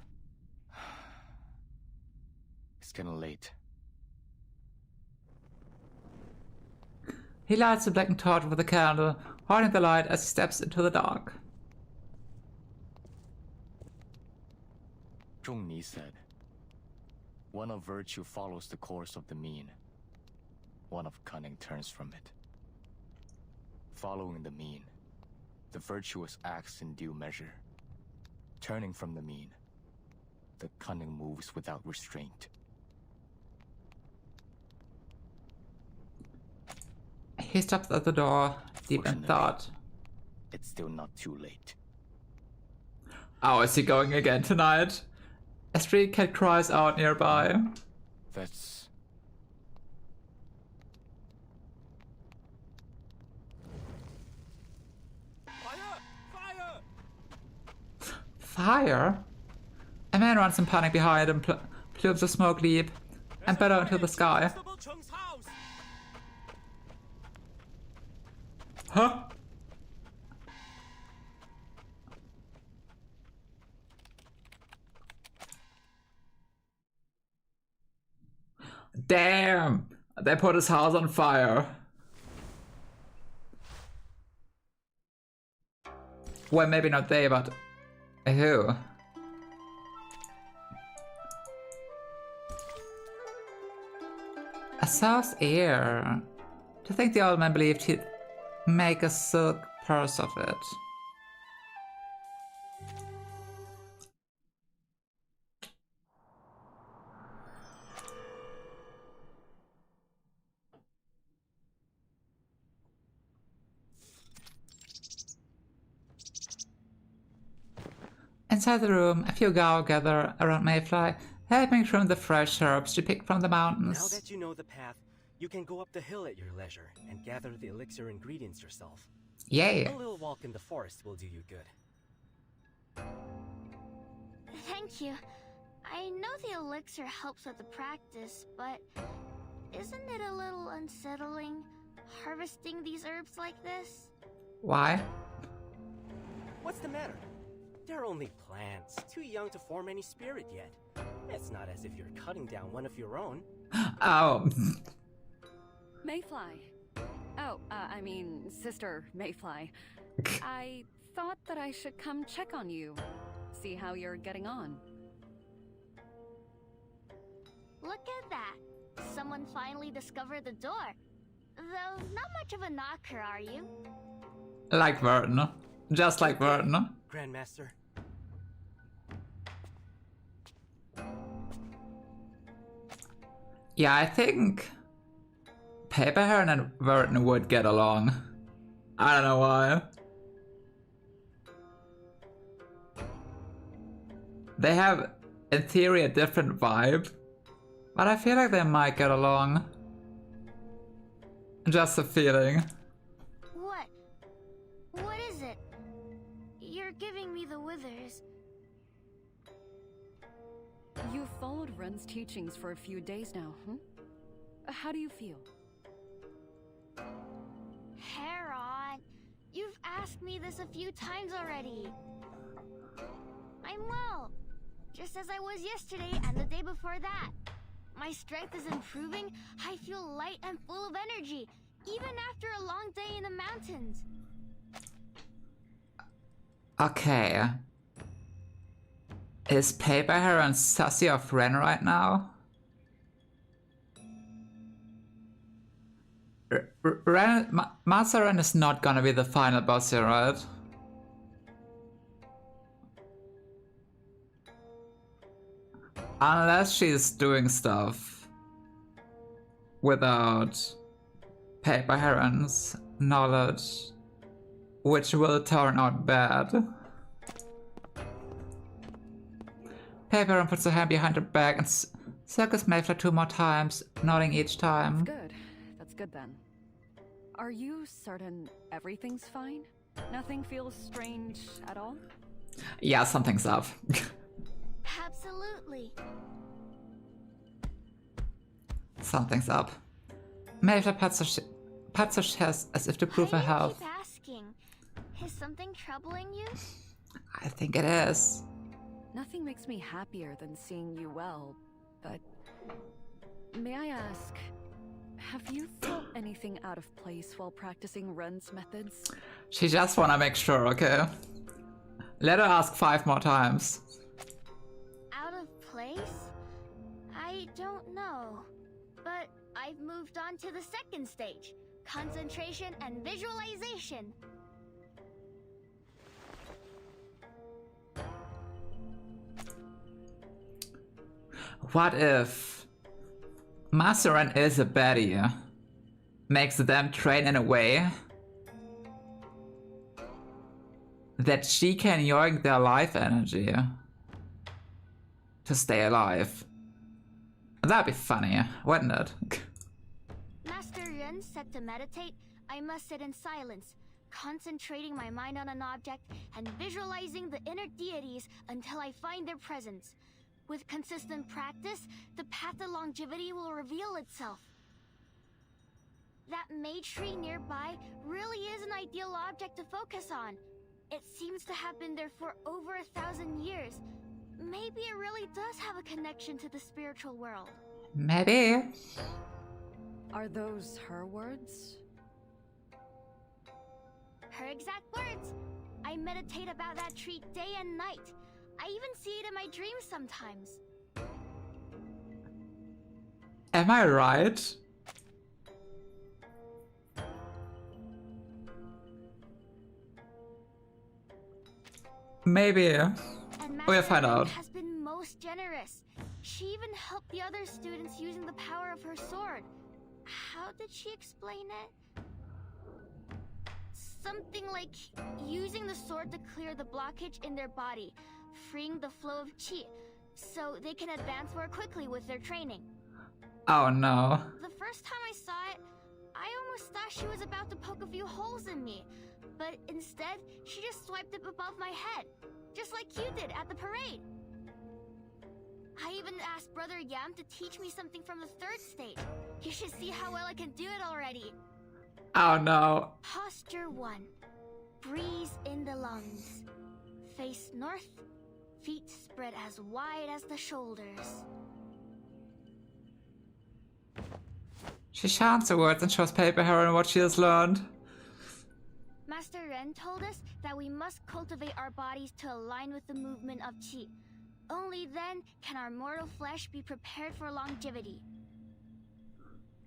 It's getting late. He lights a blackened torch with a candle, holding the light as he steps into the dark. Zhongni said, one of virtue follows the course of the mean. One of cunning turns from it. Following the mean, the virtuous acts in due measure. Turning from the mean, the cunning moves without restraint. He stops at the door, deep in thought. It's still not too late. Oh, is he going again tonight? A street cat cries out nearby. That's... Fire? A man runs in panic behind him, plumes of smoke leap and bellow into the sky. Huh? Damn! They put his house on fire. Well, maybe not they, but who? A soft ear. To think the old man believed he'd make a silk purse of it. Inside the room, a few Gao gather around Mayfly, helping trim the fresh herbs she picked from the mountains. Now that you know the path, you can go up the hill at your leisure and gather the elixir ingredients yourself. Yay! A little walk in the forest will do you good. Thank you. I know the elixir helps with the practice, but isn't it a little unsettling harvesting these herbs like this? Why? What's the matter? They're only plants, too young to form any spirit yet. It's not as if you're cutting down one of your own. Oh. Mayfly. Oh, I mean, Sister Mayfly. I thought that I should come check on you, see how you're getting on. Look at that. Someone finally discovered the door. Though not much of a knocker, are you? Like Verton. Just like Verton. Grandmaster. Yeah, I think Paper Heron and Verton would get along. I don't know why. They have, in theory, a different vibe, but I feel like they might get along. Just a feeling. What? What is it? You're giving me the withers. You've followed Ren's teachings for a few days now, How do you feel? Heron, you've asked me this a few times already. I'm well, just as I was yesterday and the day before that. My strength is improving, I feel light and full of energy, even after a long day in the mountains. Okay. Is Paper Heron sassy of Ren right now? Master Ren is not gonna be the final boss here, right? Unless she's doing stuff without Paper Heron's knowledge, which will turn out bad. Paper Heron puts her hand behind her back and circles Mayfly 2 more times, nodding each time. Good. That's good then. Are you certain everything's fine? Nothing feels strange at all? Yeah, something's up. Absolutely. Something's up. Mayfly pats her chest as if to prove her health. Keep asking. Is something troubling you? I think it is. Nothing makes me happier than seeing you well, but may I ask, have you felt anything out of place while practicing Ren's methods? She just wanna make sure, okay? Let her ask 5 more times. Out of place? I don't know. But I've moved on to the second stage. Concentration and visualization. What if Master Ren is a baddie? makes them train in a way that she can yoink their life energy to stay alive. That'd be funny, wouldn't it? Master Ren said to meditate, I must sit in silence, concentrating my mind on an object and visualizing the inner deities until I find their presence. With consistent practice, the path to longevity will reveal itself. That May tree nearby really is an ideal object to focus on. It seems to have been there for over 1,000 years. Maybe it really does have a connection to the spiritual world. Maybe. Are those her words? Her exact words. I meditate about that tree day and night. I even see it in my dreams sometimes. Am I right? Maybe. We'll find out. Has been most generous. She even helped the other students using the power of her sword. How did she explain it? Something like using the sword to clear the blockage in their body, freeing the flow of chi, so they can advance more quickly with their training. Oh no. The first time I saw it, I almost thought she was about to poke a few holes in me, but instead, she just swiped it above my head, just like you did at the parade. I even asked Brother Yam to teach me something from the third stage. You should see how well I can do it already. Oh no. Posture 1. Breathe in the lungs. Face north. Feet spread as wide as the shoulders. She chants the words and shows Paper Heron what she has learned. Master Ren told us that we must cultivate our bodies to align with the movement of chi. Only then can our mortal flesh be prepared for longevity.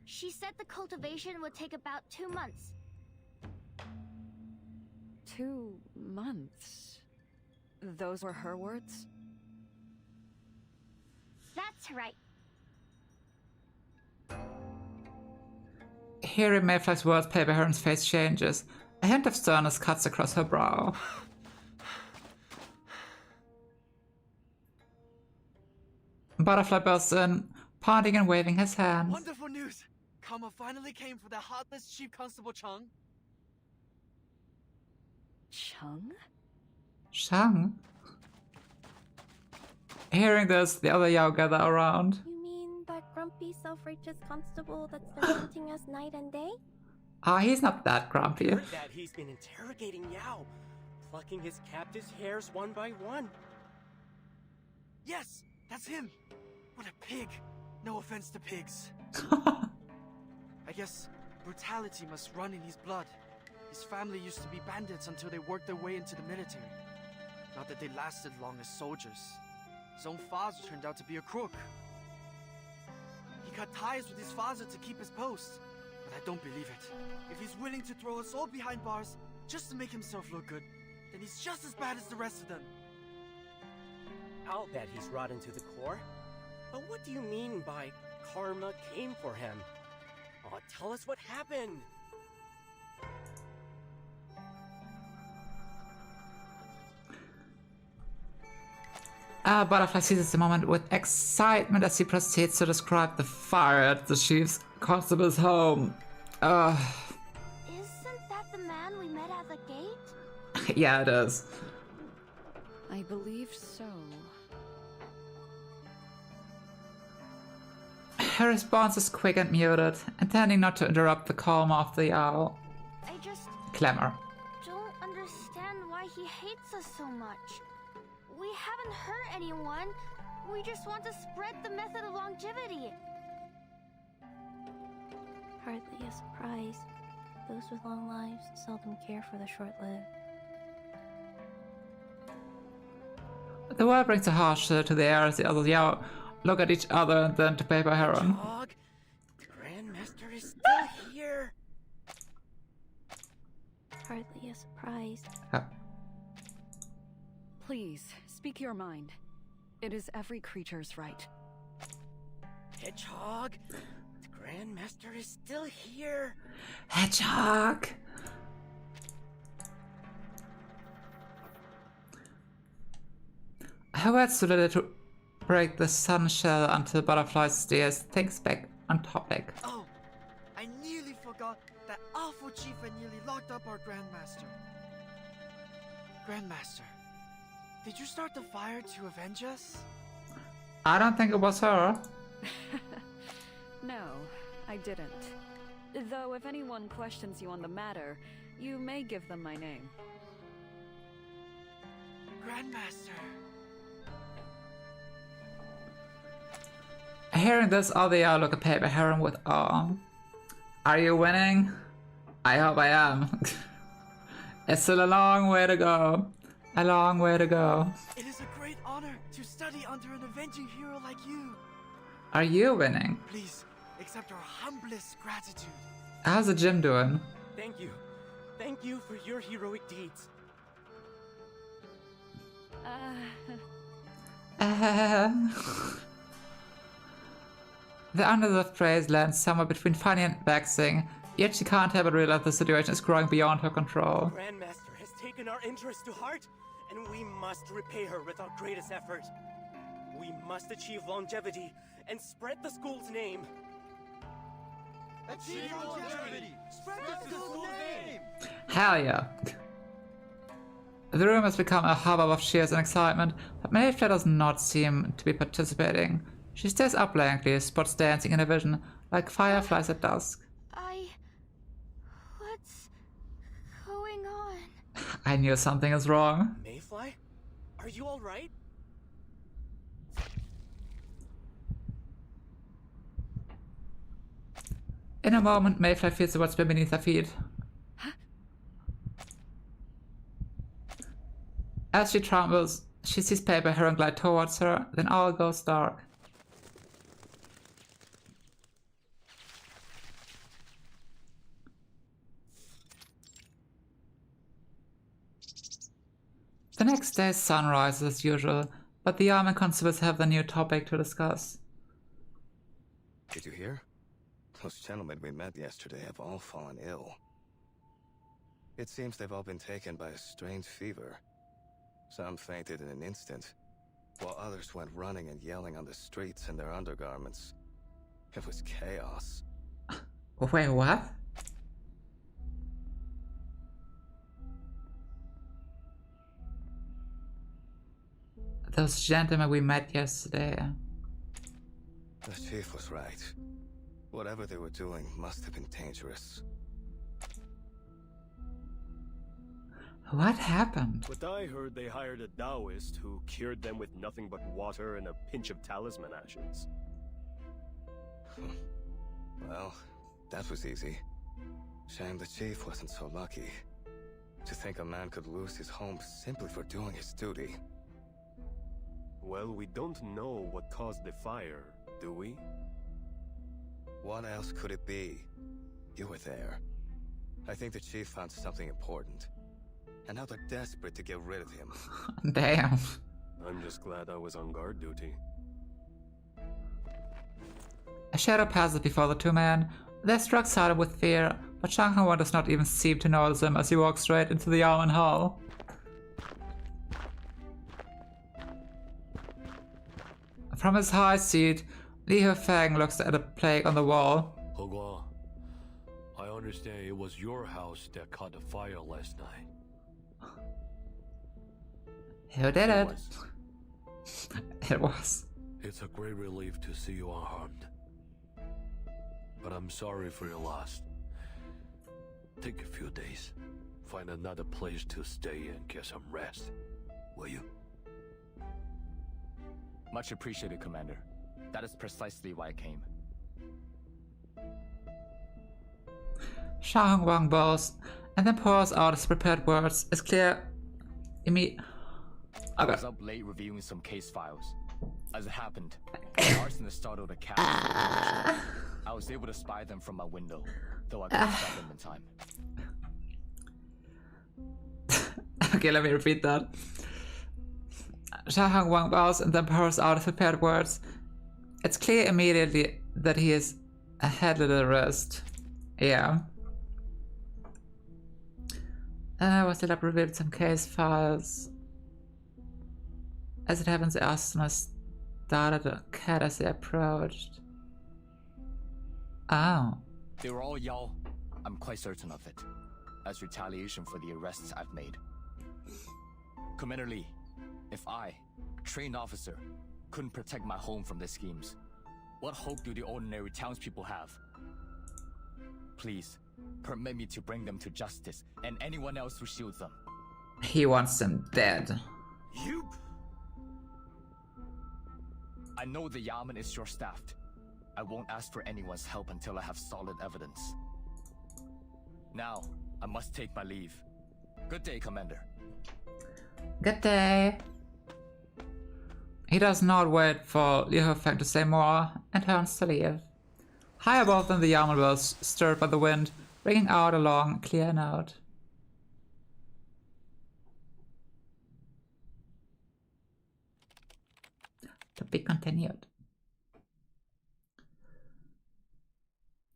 She said the cultivation would take about 2 months. 2 months? Those were her words? That's right. Hearing Mayfly's words, Paper Heron's face changes. A hint of sternness cuts across her brow. Butterfly bursts in, pointing and waving his hands. Wonderful news! Karma finally came for the heartless Chief Constable Chung. Chung? Shang? Hearing this, the other Yao gather around. You mean that grumpy, self-righteous constable that's been hunting us night and day? Ah, he's not that grumpy. Heard that he's been interrogating Yao, plucking his captive's hairs one by one. Yes, that's him. What a pig. No offense to pigs. I guess brutality must run in his blood. His family used to be bandits until they worked their way into the military. Not that they lasted long as soldiers. His own father turned out to be a crook. He cut ties with his father to keep his post. But I don't believe it. If he's willing to throw us all behind bars just to make himself look good, then he's just as bad as the rest of them. I'll bet he's rotten to the core. But what do you mean by karma came for him? Oh, tell us what happened. Butterfly seizes the moment with excitement as he proceeds to describe the fire at the Chief's Constable's home. Isn't that the man we met at the gate? Yeah, it is. I believe so. Her response is quick and muted, intending not to interrupt the calm of the owl. I just Clamor. don't understand why he hates us so much. We haven't hurt anyone. We just want to spread the method of longevity. Hardly a surprise. Those with long lives seldom care for the short-lived. The word brings a harsh chill to the air as the other Yao look at each other and then to Paper Heron. Dog, the Grandmaster is still here. Hardly a surprise. Please, speak your mind. It is every creature's right. Hedgehog, the Grandmaster is still here. Hedgehog! Her words too little to break the sun shell until Butterfly steers things back on topic. Oh, I nearly forgot that awful chief had nearly locked up our Grandmaster. Grandmaster, did you start the fire to avenge us? I don't think it was her. No, I didn't. Though if anyone questions you on the matter, you may give them my name. Grandmaster. Hearing this, all the Owl look at Paper Heron with awe. Are you winning? I hope I am. It's still a long way to go. A long way to go. It is a great honor to study under an avenging hero like you. Are you winning? Please, accept our humblest gratitude. How's the gym doing? Thank you. Thank you for your heroic deeds. The undeserved praise lands somewhere between funny and vexing, yet she can't help but realize the situation is growing beyond her control. Grandmaster has taken our interest to heart, and we must repay her with our greatest effort. We must achieve longevity and spread the school's name. Achieve longevity! Spread the school's name! Hell yeah! The room has become a hubbub of cheers and excitement, but Mayflower does not seem to be participating. She stares up blankly, spots dancing in her vision, like fireflies at dusk. What's going on? I knew something is wrong. Mayfly? Are you alright? In a moment, Mayfly feels what's been beneath her feet. As she trembles, she sees Paper Heron glide towards her, then all goes dark. The next day's sun rises as usual, but the Army Constables have a new topic to discuss. Did you hear? Those gentlemen we met yesterday have all fallen ill. It seems they've all been taken by a strange fever. Some fainted in an instant, while others went running and yelling on the streets in their undergarments. It was chaos. Wait, what? Those gentlemen we met yesterday. The chief was right. Whatever they were doing must have been dangerous. What happened? But I heard they hired a Taoist who cured them with nothing but water and a pinch of talisman ashes. Well, that was easy. Shame the chief wasn't so lucky. To think a man could lose his home simply for doing his duty. Well, we don't know what caused the fire, do we? What else could it be? You were there. I think the chief found something important. And now they're desperate to get rid of him. Damn. I'm just glad I was on guard duty. A shadow passes before the two men. They're struck silent with fear, but Shang Hong does not even seem to notice them as he walks straight into the Almond Hall. From his high seat, Li Hufang looks at a plague on the wall. He Guang, I understand it was your house that caught the fire last night. Who did it? It was. It's a great relief to see you unharmed. But I'm sorry for your loss. Take a few days. Find another place to stay and get some rest. Will you? Much appreciated, Commander. That is precisely why I came. Shang Wang bows and then pours out his prepared words. It's clear. I was up late reviewing some case files. As it happened, the arsonist startled a captain. I was able to spy them from my window, though I couldn't stop them in time. Okay, let me repeat that. Shang Wang bows and then pours out his prepared words. It's clear immediately that he is a head at the rest. Yeah. Was the lab revealed some case files? As it happens, the arsonist started a cat as they approached. Oh. They were all Yao. I'm quite certain of it. As retaliation for the arrests I've made. Commander Lee, if I, trained officer, couldn't protect my home from their schemes, what hope do the ordinary townspeople have? Please, permit me to bring them to justice, and anyone else who shields them. He wants them dead. You... I know the Yamen is short-staffed. I won't ask for anyone's help until I have solid evidence. Now, I must take my leave. Good day, Commander. Good day. He does not wait for Liu Hofeng to say more and turns to leave. High above them, the Yamen was stirred by the wind, ringing out a long, clear note. To be continued.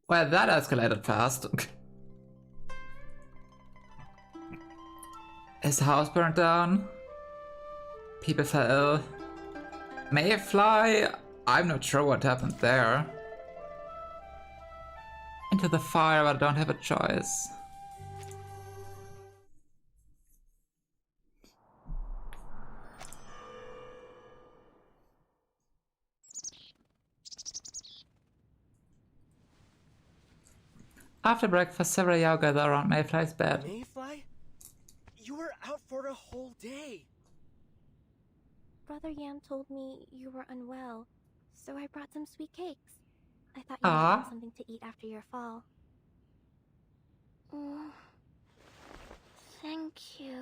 Well, that escalated fast. His house burned down. People fell ill. Mayfly? I'm not sure what happened there. Into the fire, but I don't have a choice. After breakfast, several Yao gather around Mayfly's bed. Mayfly? You were out for a whole day. Brother Yam told me you were unwell, so I brought some sweet cakes. I thought you might want something to eat after your fall. Oh, thank you.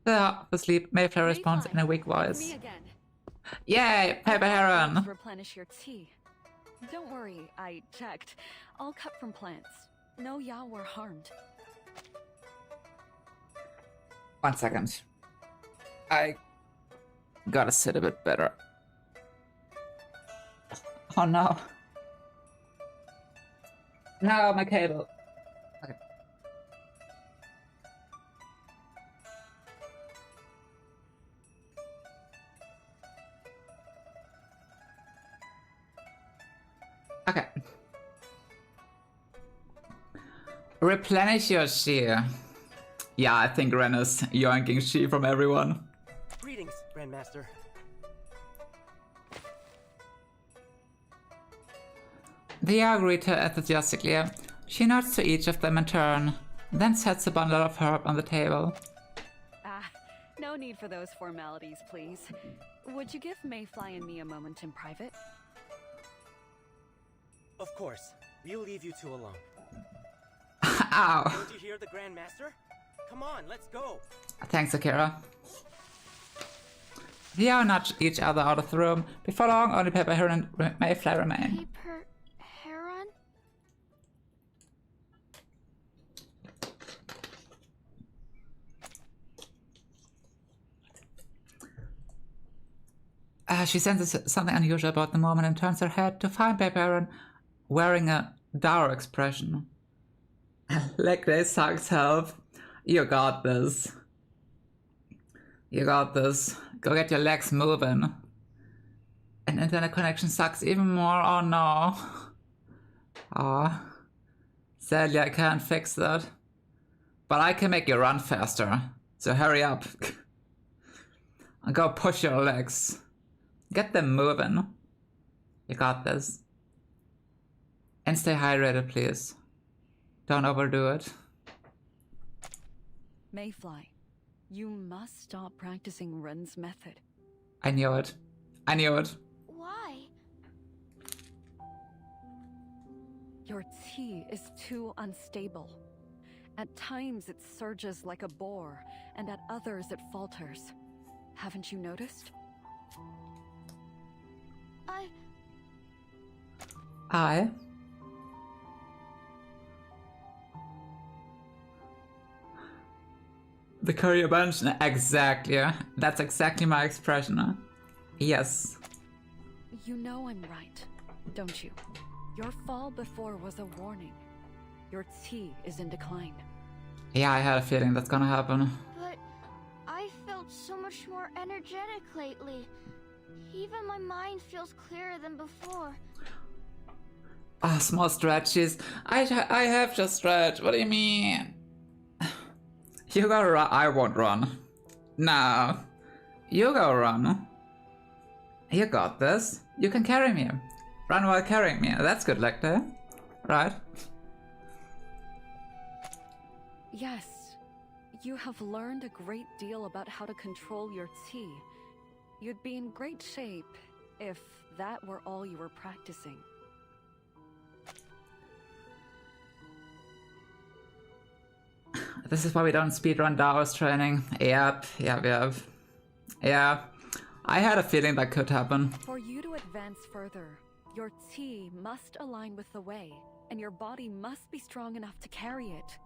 There, asleep, Mayfly responds in a weak voice. Me again. Yay, Paper Heron! Replenish your tea. Don't worry, I checked. All cut from plants. No Yao were harmed. 1 second. I gotta sit a bit better. Oh no. No, my cable. Okay. Okay. Replenish your shear. Yeah, I think Ren is yoinking chi from everyone. Greetings, Grandmaster. They greet her enthusiastically. She nods to each of them in turn, then sets a bundle of herb on the table. Ah, no need for those formalities, please. Would you give Mayfly and me a moment in private? Of course. We'll leave you two alone. Ow! Don't you hear the Grandmaster? Come on, let's go. Thanks, Akira. They nudge each other out of the room. Before long, only Paper Heron and Mayfly remain. Paper Heron? She senses something unusual about the moment and turns her head to find Paper Heron wearing a dour expression. Leg day sucks, help. You got this. You got this. Go get your legs moving. And internet connection sucks even more. Oh no. Oh. Sadly, I can't fix that. But I can make you run faster. So hurry up. And go push your legs. Get them moving. You got this. And stay hydrated, please. Don't overdo it. Mayfly, you must stop practicing Ren's method. I knew it. I knew it. Why? Your tea is too unstable. At times it surges like a boar, and at others it falters. Haven't you noticed? I? The courier bunch? Exactly. That's exactly my expression. Yes. You know I'm right, don't you? Your fall before was a warning. Your tea is in decline. Yeah, I had a feeling that's gonna happen. But I felt so much more energetic lately. Even my mind feels clearer than before. Ah, small stretches. I have just stretched. What do you mean? You gotta run. I won't run. No. You go run. You got this. You can carry me. Run while carrying me. That's good, Lecter. Right? Yes. You have learned a great deal about how to control your tea. You'd be in great shape if that were all you were practicing. This is why we don't speedrun Daoist training. Yep. Yeah. I had a feeling that could happen. For you to advance further, your tea must align with the way, and your body must be strong enough to carry it.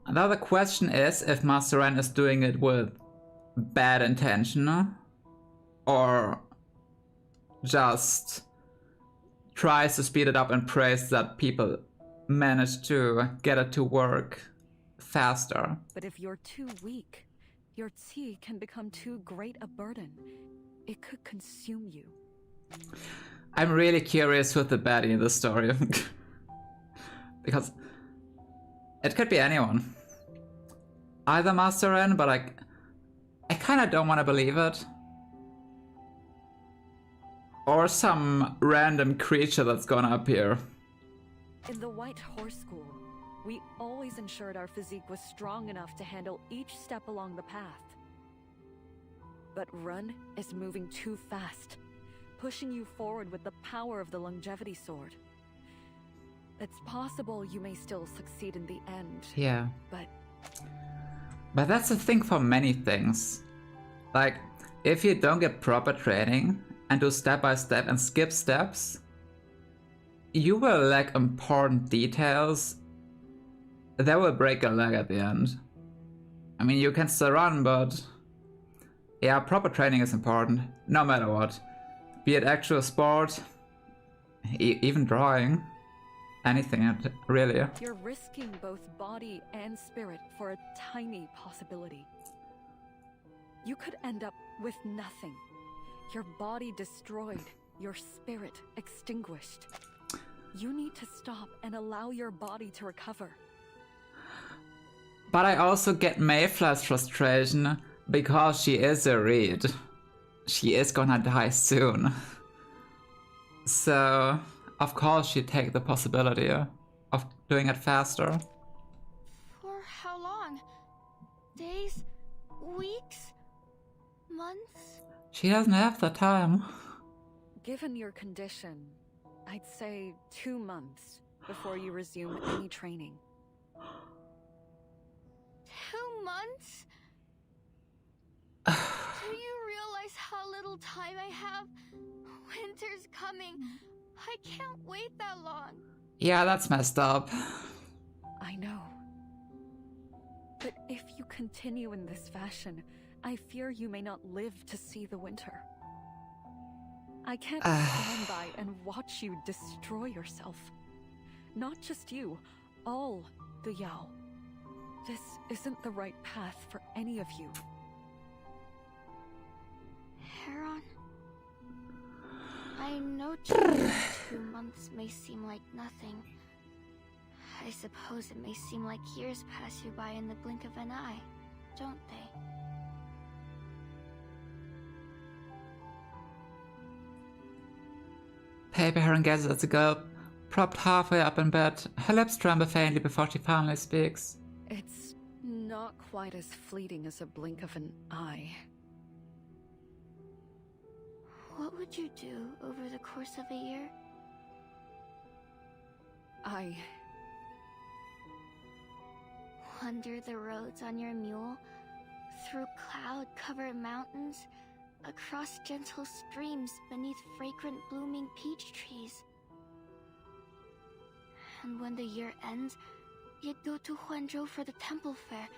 Another question is if Master Ren is doing it with bad intention or just tries to speed it up and prays that people manage to get it to work faster. But if you're too weak, your tea can become too great a burden. It could consume you. I'm really curious with the baddie in the story. Because it could be anyone. Either Master Ren, but I kind of don't want to believe it. Or some random creature that's gonna appear. In the White Horse School, we always ensured our physique was strong enough to handle each step along the path. But Run is moving too fast, pushing you forward with the power of the longevity sword. It's possible you may still succeed in the end. Yeah. But that's the thing for many things. Like, if you don't get proper training and do step by step and skip steps, you will lack important details that will break your leg at the end. I mean, you can still run, but yeah, proper training is important, no matter what. Be it actual sport, even drawing, anything really. You're risking both body and spirit for a tiny possibility. You could end up with nothing. Your body destroyed, your spirit extinguished. You need to stop and allow your body to recover. But I also get Mayfly's frustration because she is a Reed. She is gonna die soon. So, of course she'd take the possibility of doing it faster. For how long? Days? Weeks? Months? She doesn't have the time. Given your condition, I'd say 2 months before you resume any training. 2 months? Do you realize how little time I have? Winter's coming. I can't wait that long. Yeah, that's messed up. I know. But if you continue in this fashion, I fear you may not live to see the winter. I can't stand by and watch you destroy yourself. Not just you, all the Yao. This isn't the right path for any of you. Heron, I know 2 months may seem like nothing. I suppose it may seem like years pass you by in the blink of an eye, don't they? Paper Heron gazes at the girl, propped halfway up in bed. Her lips tremble faintly before she finally speaks. It's not quite as fleeting as a blink of an eye. What would you do over the course of a year? I wander the roads on your mule, through cloud-covered mountains, across gentle streams beneath fragrant blooming peach trees. And when the year ends, you'd go to Huanzhou for the temple fair,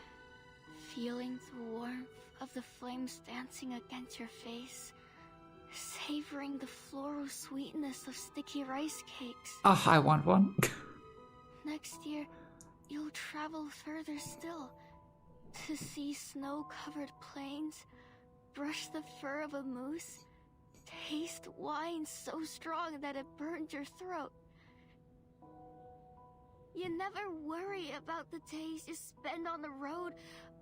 feeling the warmth of the flames dancing against your face, savoring the floral sweetness of sticky rice cakes. Oh, I want one. next year, you'll travel further still to see snow-covered plains, brush the fur of a moose, taste wine so strong that it burned your throat. You never worry about the days you spend on the road,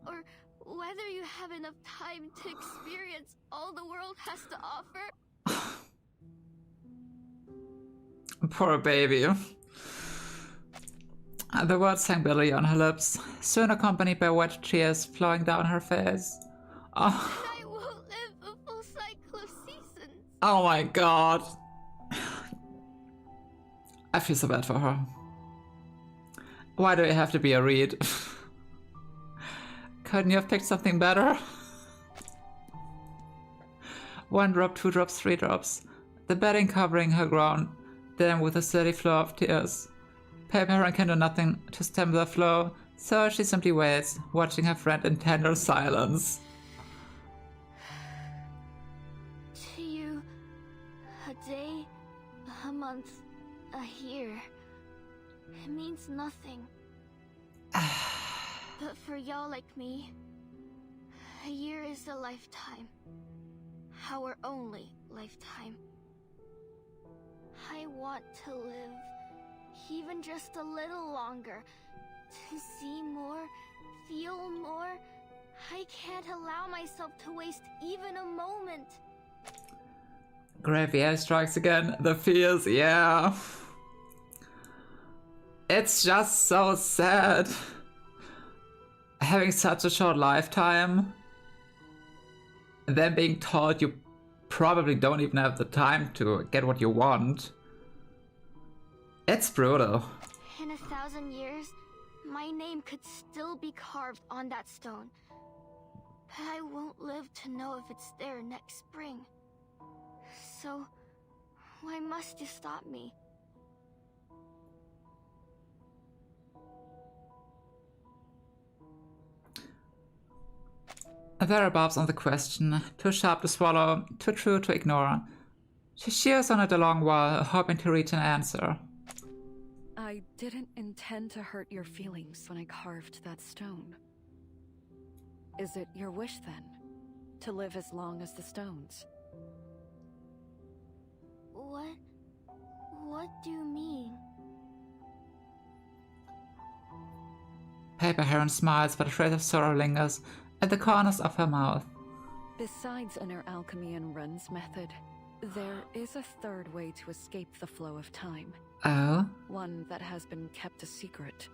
or whether you have enough time to experience all the world has to offer. Poor baby. The words sang bitterly on her lips, soon accompanied by wet tears flowing down her face. Oh. I won't live a full cycle of seasons. Oh my god. I feel so bad for her. Why do you have to be a reed? Couldn't you have picked something better? 1 drop, 2 drops, 3 drops. The bedding covering her ground, then with a steady flow of tears. Paper Heron can do nothing to stem the flow, so she simply waits, watching her friend in tender silence. To you, a day, a month, a year, it means nothing. But for y'all like me, a year is a lifetime. Our only lifetime. I want to live even just a little longer, to see more, feel more. I can't allow myself to waste even a moment. Graveyard strikes again. The fears, yeah. It's just so sad. Having such a short lifetime, and then being told you probably don't even have the time to get what you want. It's brutal. In 1,000 years, my name could still be carved on that stone. But I won't live to know if it's there next spring. So, why must you stop me? There are barbs on the question, too sharp to swallow, too true to ignore. She shears on it a long while, hoping to reach an answer. I didn't intend to hurt your feelings when I carved that stone. Is it your wish, then, to live as long as the stones? What do you mean? Paper Heron smiles, but a trace of sorrow lingers at the corners of her mouth. Besides inner alchemy and Ren's method, there is a third way to escape the flow of time. Oh? One that has been kept a secret.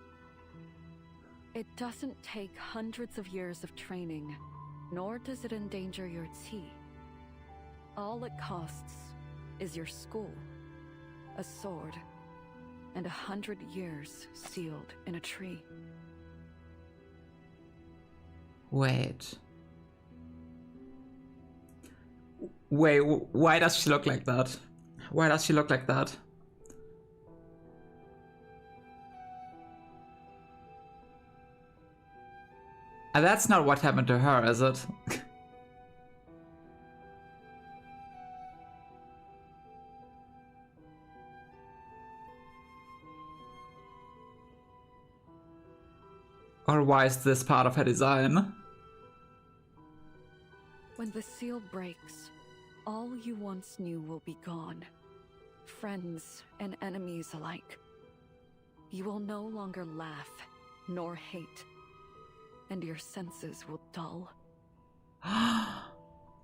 It doesn't take hundreds of years of training, nor does it endanger your tea. All it costs is your school, a sword, and 100 years sealed in a tree. Wait, why does she look like that? Why does she look like that? And that's not what happened to her, is it? Or why is this part of her design? When the seal breaks, all you once knew will be gone. Friends and enemies alike. You will no longer laugh, nor hate. And your senses will dull.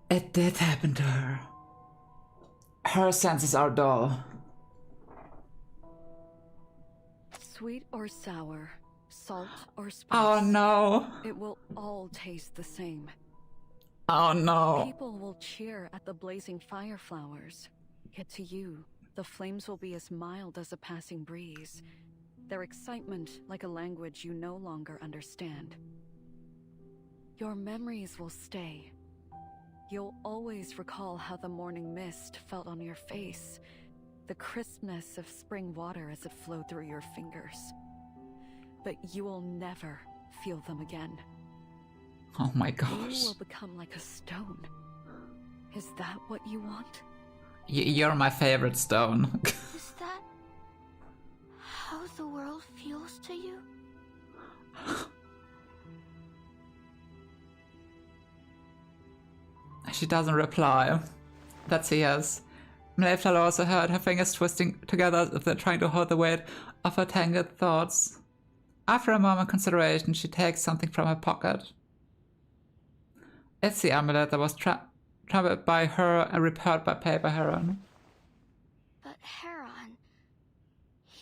It did happen to her. Her senses are dull. Sweet or sour, salt or spice. Oh no! It will all taste the same. Oh no! People will cheer at the blazing fire flowers. Yet to you, the flames will be as mild as a passing breeze. Their excitement like a language you no longer understand. Your memories will stay. You'll always recall how the morning mist felt on your face, the crispness of spring water as it flowed through your fingers. But you will never feel them again. Oh my gosh. You will become like a stone. Is that what you want? You're my favorite stone. Is that how the world feels to you? She doesn't reply. That's a yes. Mayflower also heard her fingers twisting together as if they're trying to hold the weight of her tangled thoughts. After a moment's consideration, she takes something from her pocket. It's the amulet that was traveled by her and repaired by Paper Heron. But Heron,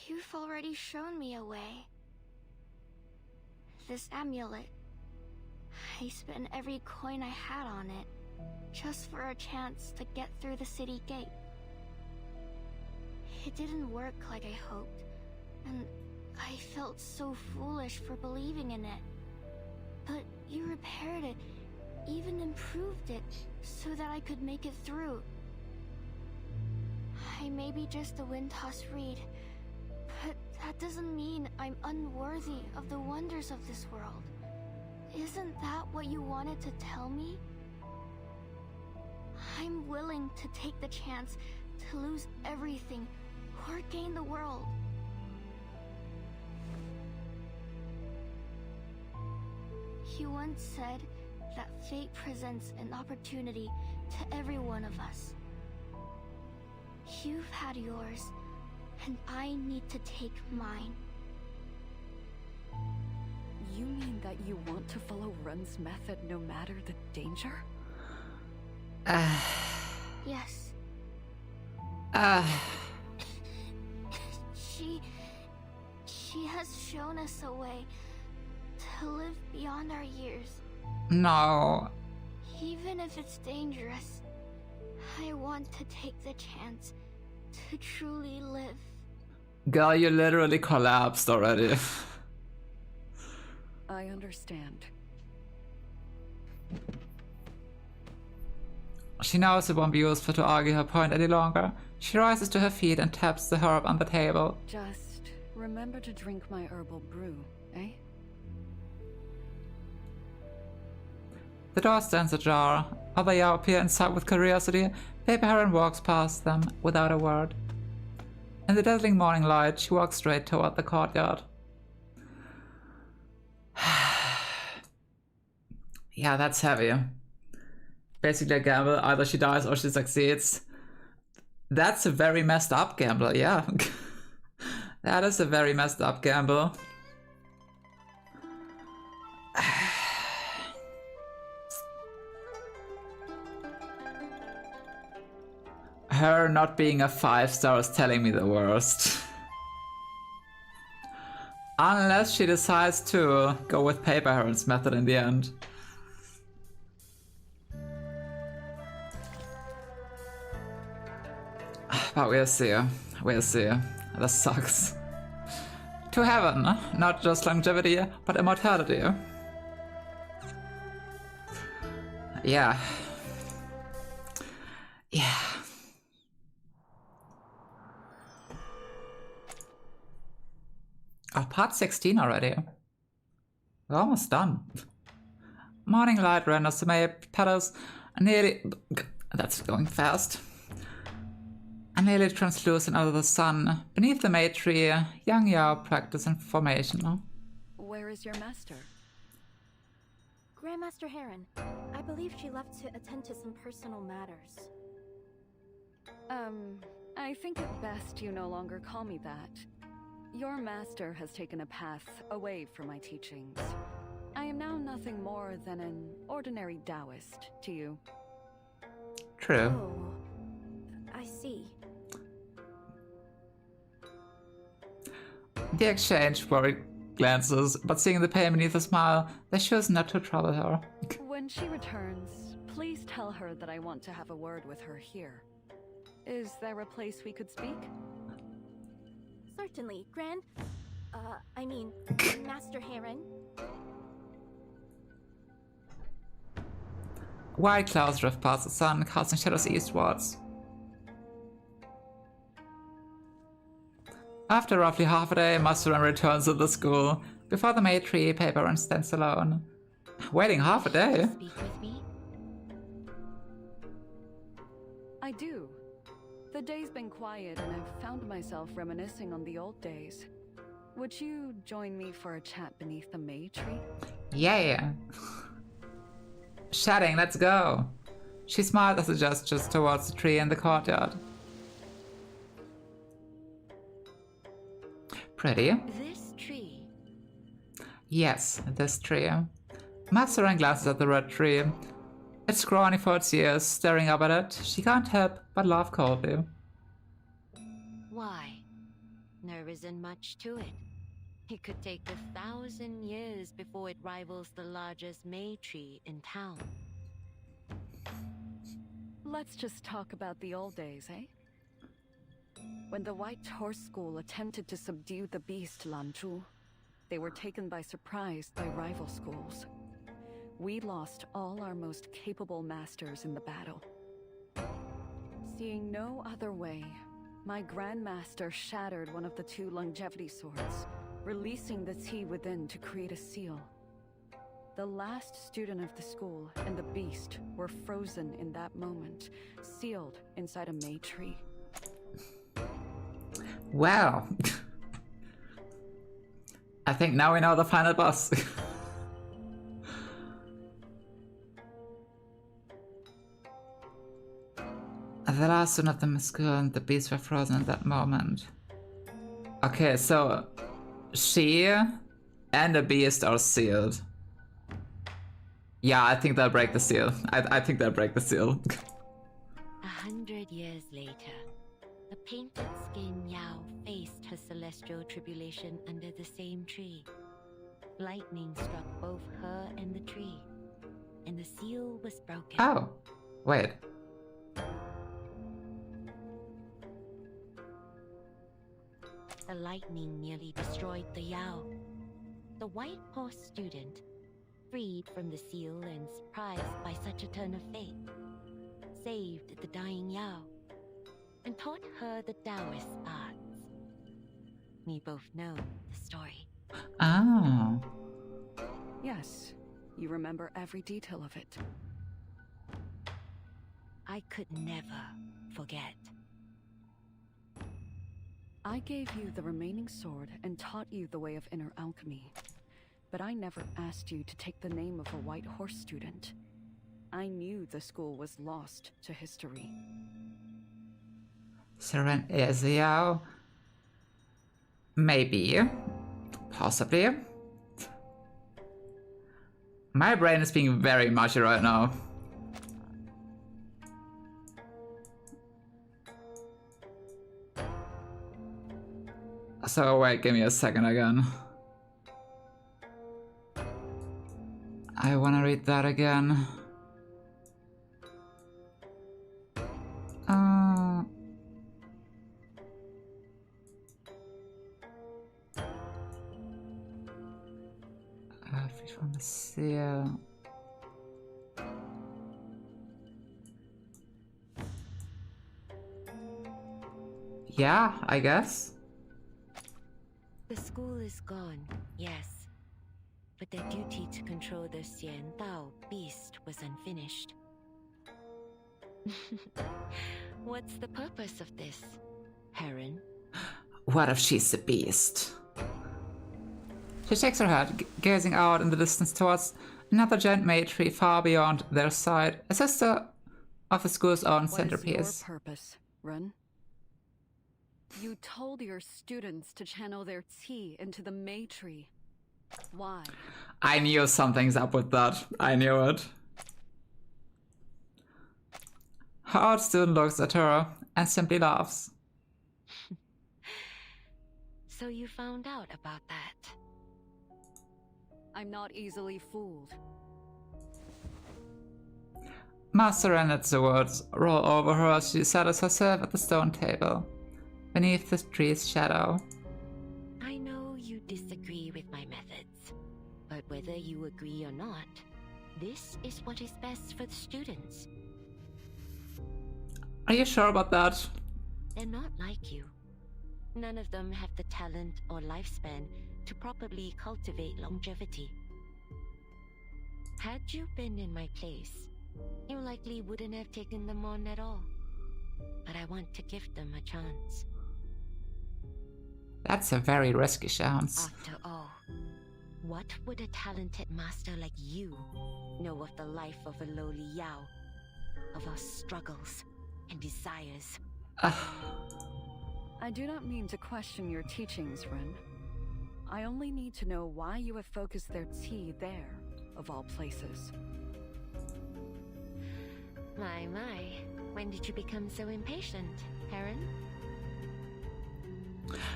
you've already shown me a way. This amulet, I spent every coin I had on it, just for a chance to get through the city gate. It didn't work like I hoped, and I felt so foolish for believing in it. But you repaired it, even improved it, so that I could make it through. I may be just a wind-tossed reed, but that doesn't mean I'm unworthy of the wonders of this world. Isn't that what you wanted to tell me? I'm willing to take the chance to lose everything or gain the world. You once said that fate presents an opportunity to every one of us. You've had yours, and I need to take mine. You mean that you want to follow Run's method no matter the danger? Yes. She has shown us a way to live beyond our years. No. Even if it's dangerous, I want to take the chance to truly live. Girl, you literally collapsed already. I understand. She knows it won't be useful to argue her point any longer. She rises to her feet and taps the herb on the table. Just remember to drink my herbal brew, eh? The door stands ajar. Other Yao appear inside with curiosity. Paper Heron walks past them without a word. In the dazzling morning light, she walks straight toward the courtyard. Yeah, that's heavy. Basically a gamble. Either she dies or she succeeds. That's a very messed up gamble, yeah. That is a very messed up gamble. Her not being a 5-star is telling me the worst. Unless she decides to go with Paper Heron's method in the end. But we'll see. We'll see. That sucks. To heaven, not just longevity, but immortality. Yeah. Yeah. Oh, part 16 already. We're almost done. Morning light renders the May petals nearly... That's going fast. Nearly translucent under the sun. Beneath the May tree, young Yao practice in formation. Where is your master? Grandmaster Heron. I believe she left to attend to some personal matters. I think it best you no longer call me that. Your master has taken a path away from my teachings. I am now nothing more than an ordinary Taoist to you. True. Oh, I see. They exchange worried glances, but seeing the pain beneath the smile, they choose not to trouble her. When she returns, please tell her that I want to have a word with her here. Is there a place we could speak? Certainly, Master Heron. White clouds drift past the sun, casting shadows eastwards. After roughly half a day, Master returns to the school. Before the May tree, Paper Heron stands alone. Waiting half a day? Speak with me? I do. The day's been quiet and I've found myself reminiscing on the old days. Would you join me for a chat beneath the May tree? Yeah. Chatting, let's go. She smiled as a gesture towards the tree in the courtyard. Pretty. This tree. Yes, this tree. Masaran glances at the red tree. It's scrawny for its years, staring up at it. She can't help but laugh coldly. Why? There isn't much to it. It could take 1,000 years before it rivals the largest May tree in town. Let's just talk about the old days, eh? When the White Horse School attempted to subdue the beast Lanzhu, they were taken by surprise by rival schools. We lost all our most capable masters in the battle. Seeing no other way, my Grandmaster shattered one of the 2 longevity swords, releasing the tea within to create a seal. The last student of the school and the beast were frozen in that moment, sealed inside a May tree. Well, I think now we know the final boss. The last one of them is cool and the beasts were frozen at that moment. Okay, so she and the beast are sealed. Yeah, I think they'll break the seal. I think they'll break the seal. 100 years later, the painted skin Yao faced her celestial tribulation under the same tree. Lightning struck both her and the tree, and the seal was broken. Oh, wait. The lightning nearly destroyed the Yao. The White Horse student, freed from the seal and surprised by such a turn of fate, saved the dying Yao and taught her the Taoist arts. We both know the story. Oh. Yes, you remember every detail of it. I could never forget. I gave you the remaining sword and taught you the way of inner alchemy. But I never asked you to take the name of a White Horse student. I knew the school was lost to history. Seren is Yao? Maybe. Possibly. My brain is being very mushy right now. So wait, give me a second again. I wanna read that again. Free from the seal. Yeah, I guess. The school is gone, yes. But their duty to control the Xian Dao beast was unfinished. What's the purpose of this, Heron? What if she's the beast? She shakes her head, gazing out in the distance towards another giant May tree far beyond their side, a sister of the school's own centerpiece. What is your purpose, Ren? You told your students to channel their tea into the May tree. Why? I knew something's up with that. I knew it. Her old student looks at her and simply laughs. So you found out about that? I'm not easily fooled. Master Ren lets the words roll over her as she settles herself at the stone table, beneath the tree's shadow. I know you disagree with my methods, but whether you agree or not, this is what is best for the students. Are you sure about that? They're not like you. None of them have the talent or lifespan to properly cultivate longevity. Had you been in my place, you likely wouldn't have taken them on at all. But I want to give them a chance. That's a very risky chance. After all, what would a talented master like you know of the life of a lowly Yao? Of our struggles and desires? I do not mean to question your teachings, Ren. I only need to know why you have focused their tea there, of all places. My. When did you become so impatient, Heron?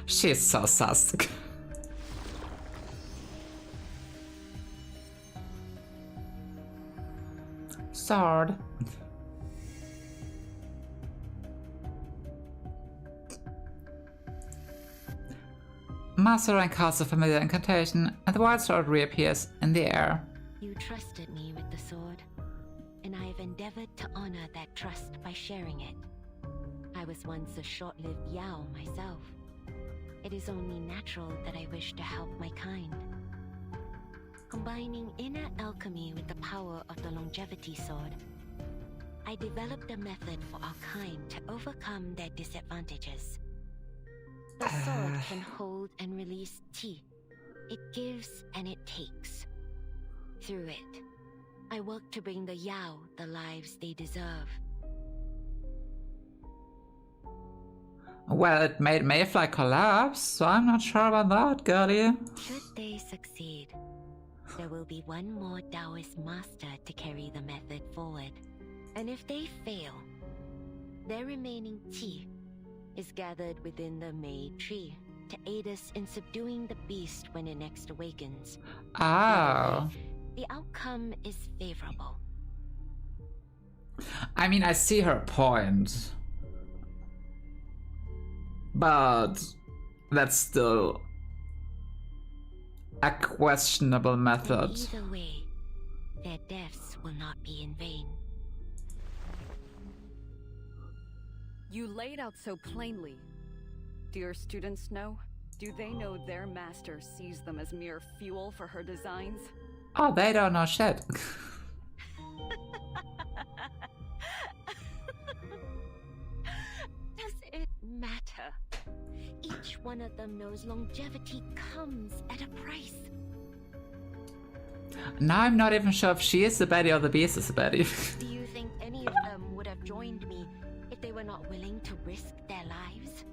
She's so sus. Sword. Master and casts a familiar incantation, and the white sword reappears in the air. You trusted me with the sword, and I have endeavored to honor that trust by sharing it. I was once a short-lived Yao myself. It is only natural that I wish to help my kind. Combining inner alchemy with the power of the longevity sword, I developed a method for our kind to overcome their disadvantages. The sword can hold and release tea. It gives and it takes. Through it, I work to bring the Yao the lives they deserve. Well, it made Mayfly collapse, so I'm not sure about that, girlie. Should they succeed, there will be one more Taoist master to carry the method forward. And if they fail, their remaining tea is gathered within the Mei tree to aid us in subduing the beast when it next awakens. Oh. The outcome is favorable. I mean, I see her point. But that's still a questionable method. And either way, their deaths will not be in vain. You laid out so plainly. Do your students know? Do they know their master sees them as mere fuel for her designs? Oh, they don't know shit. Does it matter? Each one of them knows longevity comes at a price. Now I'm not even sure if she is the baddie or the beast is the baddie. Do you think any of them would have joined me if they were not willing to risk their lives?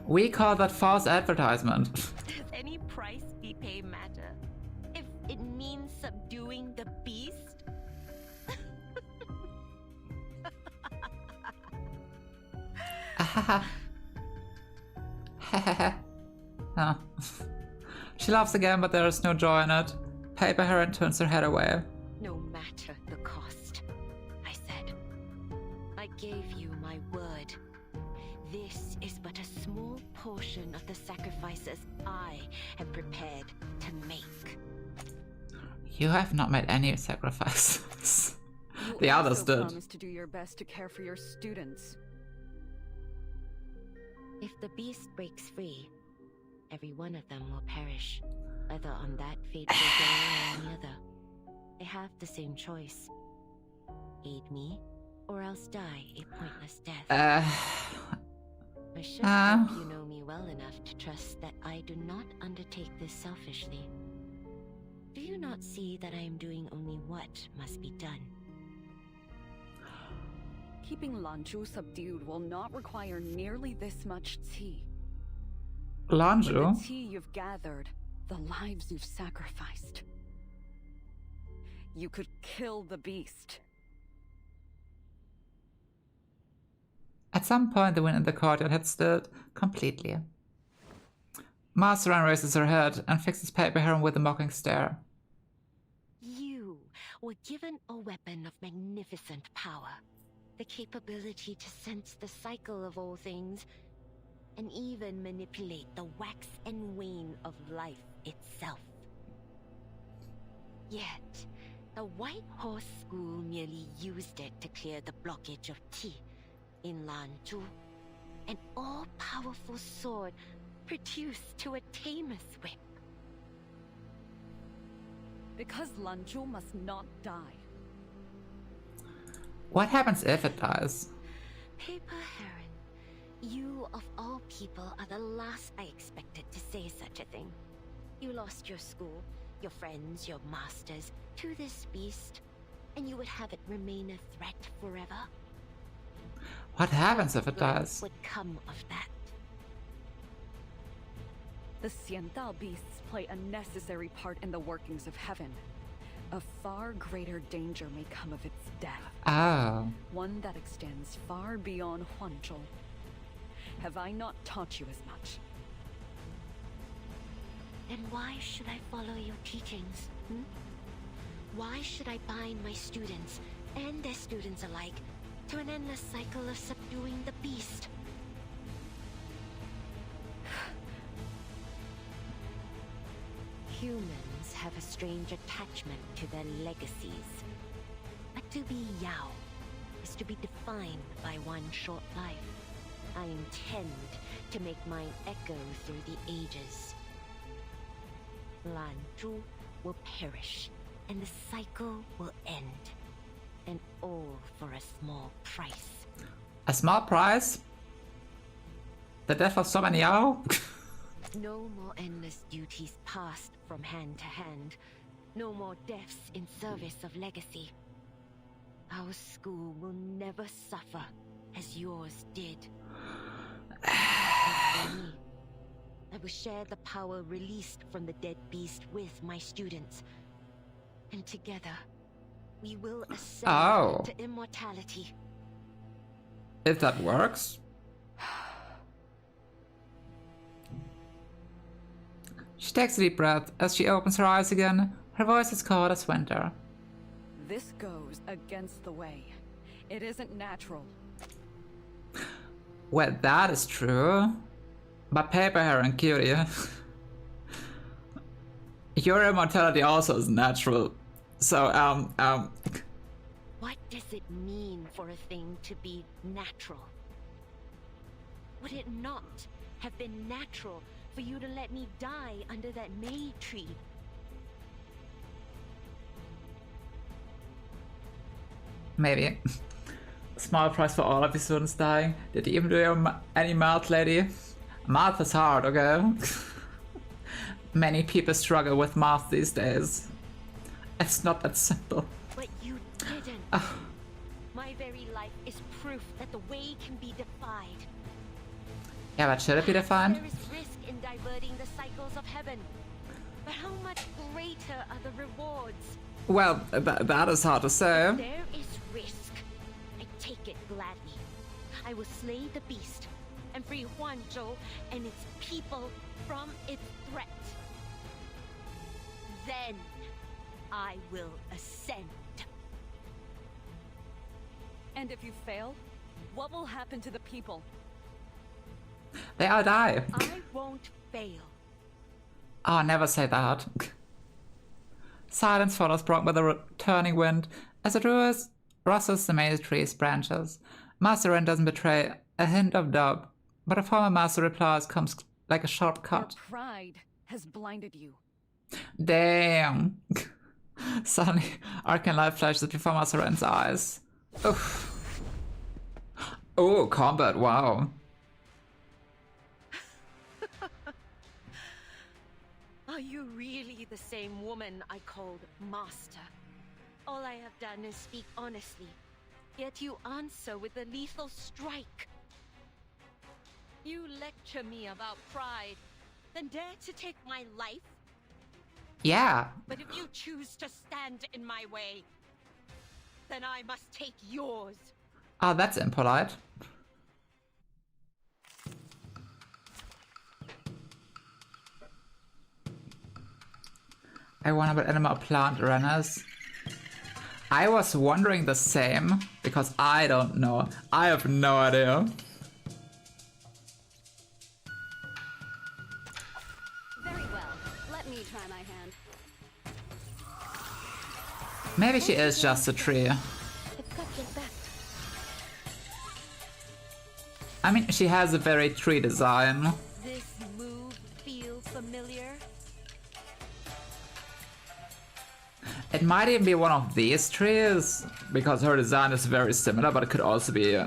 We call that false advertisement. Does any price we pay matter? If it means subduing the beast? Huh. She laughs again, but there is no joy in it. Paper Heron turns her head away. No matter the cost, I said. I gave you my word. This is but a small portion of the sacrifices I have prepared to make. You have not made any sacrifices. You The others also did. promised to do your best to care for your students. If the beast breaks free, every one of them will perish, whether on that fateful day or any other. They have the same choice. Aid me, or else die a pointless death. I should hope you know me well enough to trust that I do not undertake this selfishly. Do you not see that I am doing only what must be done? Keeping Lanzhu subdued will not require nearly this much tea. Lanzhu? With the tea you've gathered, the lives you've sacrificed. You could kill the beast. At some point, the wind in the courtyard had stilled completely. Masteran raises her head and fixes Paper Heron with a mocking stare. You were given a weapon of magnificent power. The capability to sense the cycle of all things, and even manipulate the wax and wane of life itself. Yet, the White Horse School merely used it to clear the blockage of Qi in Lanzhu, an all-powerful sword produced to a tamer's whip. Because Lanzhu must not die. What happens if it dies? Paper Heron, You, of all people, are the last I expected to say such a thing. You lost your school, your friends, your masters, to this beast, and you would have it remain a threat forever? What happens if it What does? would come of that? The Xiandao beasts play a necessary part in the workings of heaven. A far greater danger may come of its death. Oh. One that extends far beyond Huanzhou. Have I not taught you as much? Then why should I follow your teachings? Hmm? Why should I bind my students, and their students alike, to an endless cycle of subduing the beast? Humans have a strange attachment to their legacies. But to be Yao is to be defined by one short life. I intend to make mine echo through the ages. Lan Zhu will perish, and the cycle will end. And all for a small price. A small price? The death of so many Yao? No more endless duties passed from hand to hand. No more deaths in service of legacy. Our school will never suffer as yours did. As for me, I will share the power released from the dead beast with my students. And together, we will ascend to immortality. If that works. She takes a deep breath as she opens her eyes again. Her voice is cold as winter. This goes against the way. It isn't natural. Well, that is true. But paper hair and cutie. Your immortality also is natural. So, What does it mean for a thing to be natural? Would it not have been natural for you to let me die under that May tree? Maybe. Small price for all of your students dying. Did you even do any math, lady? Math is hard, okay? Many people struggle with math these days. It's not that simple. But you didn't. My very life is proof that the way can be defied. Yeah, but should it be defined? There is risk in diverting the cycles of heaven. But how much greater are the rewards? Well, that is hard to say. There is risk. I take it gladly. I will slay the beast and free Huanzhou and its people from its threat. Then I will ascend. And if you fail, what will happen to the people? They all die. I won't fail. Oh, never say that. Silence follows, broken by the returning wind as it rustles the maize tree's branches. Master Ren doesn't betray a hint of doubt, but a former master replies comes like a sharp cut. Your pride has blinded you. Damn. Suddenly, arcane light flashes before Master Ren's eyes. Oof. Oh, combat, wow. Are you really the same woman I called Master? All I have done is speak honestly, yet you answer with a lethal strike. You lecture me about pride, then dare to take my life? Yeah. But if you choose to stand in my way, then I must take yours. Oh, that's impolite. I wonder what animal plant Ren is. I was wondering the same, because I don't know. I have no idea. Very well. Let me try my hand. Maybe she is just a tree. I mean, she has a very tree design. This move feel familiar? It might even be one of these trees, because her design is very similar, but it could also be